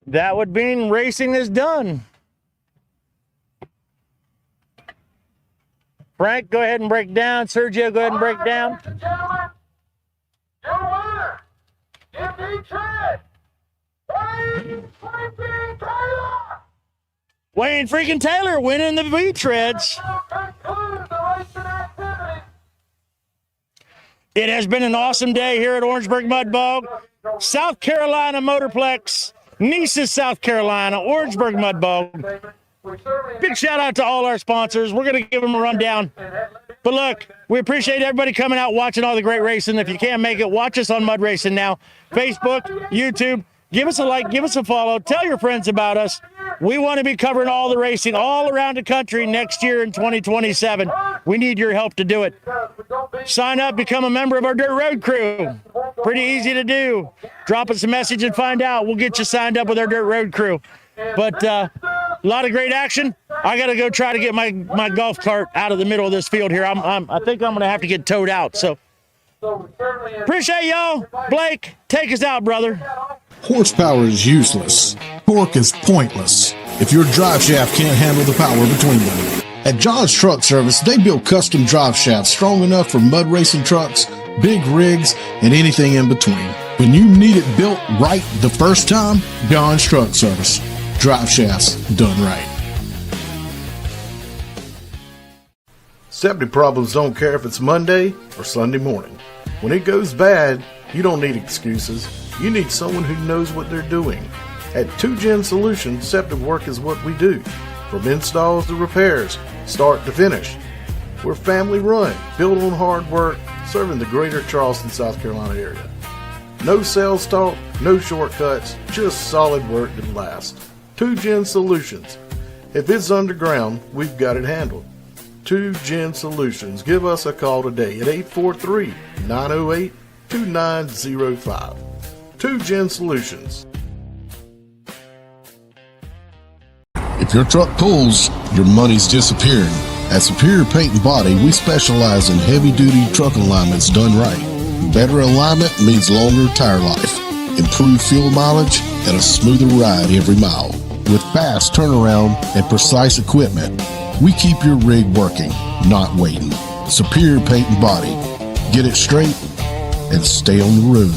[SPEAKER 1] That would mean racing is done. Frank, go ahead and break down. Sergio, go ahead and break down.
[SPEAKER 11] Ladies and gentlemen, your winner in Detroit, Wayne freaking Taylor.
[SPEAKER 1] Wayne freaking Taylor winning the V-Treads. It has been an awesome day here at Orangeburg Mud Bog, South Carolina Motorplex, Nices, South Carolina, Orangeburg Mud Bog. Big shout out to all our sponsors. We're going to give them a rundown. But look, we appreciate everybody coming out watching all the great racing. If you can't make it, watch us on Mud Racing Now. Facebook, YouTube. Give us a like, give us a follow. Tell your friends about us. We want to be covering all the racing all around the country next year in 2027. We need your help to do it. Sign up, become a member of our Dirt Road crew. Pretty easy to do. Drop us a message and find out. We'll get you signed up with our Dirt Road crew. But a lot of great action. I got to go try to get my golf cart out of the middle of this field here. I think I'm going to have to get towed out. So appreciate y'all. Blake, take us out, brother.
[SPEAKER 10] Horsepower is useless. Torque is pointless if your drive shaft can't handle the power between them. At John's Truck Service, they build custom drive shafts strong enough for mud racing trucks, big rigs, and anything in between. When you need it built right the first time, John's Truck Service. Drive shafts done right.
[SPEAKER 7] Septic problems don't care if it's Monday or Sunday morning. When it goes bad, you don't need excuses. You need someone who knows what they're doing. At 2Gen Solutions, septic work is what we do. From installs to repairs, start to finish. We're family run, built on hard work, serving the greater Charleston, South Carolina area. No sales talk, no shortcuts, just solid work that lasts. 2Gen Solutions. If it's underground, we've got it handled. 2Gen Solutions. Give us a call today at 843-908-2905. 2Gen Solutions.
[SPEAKER 8] If your truck pulls, your money's disappearing. At Superior Paint and Body, we specialize in heavy-duty truck alignments done right. Better alignment means longer tire life, improved fuel mileage, and a smoother ride every mile. With fast turnaround and precise equipment, we keep your rig working, not waiting. Superior Paint and Body. Get it straight and stay on the road.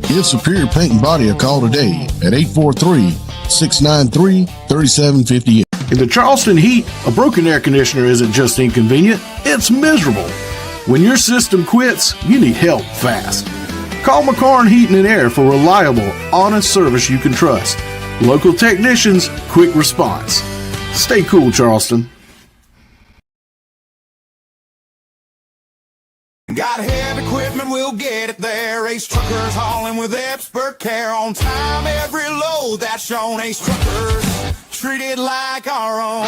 [SPEAKER 8] Give Superior Paint and Body a call today at 843-693-3758.
[SPEAKER 10] In the Charleston heat, a broken air conditioner isn't just inconvenient, it's miserable. When your system quits, you need help fast. Call McCarn Heating and Air for reliable, honest service you can trust. Local technicians, quick response. Stay cool, Charleston.
[SPEAKER 6] Got heavy equipment, we'll get it there. Ace Truckers hauling with expert care. On time, every load that's shown. Ace Truckers, treated like our own.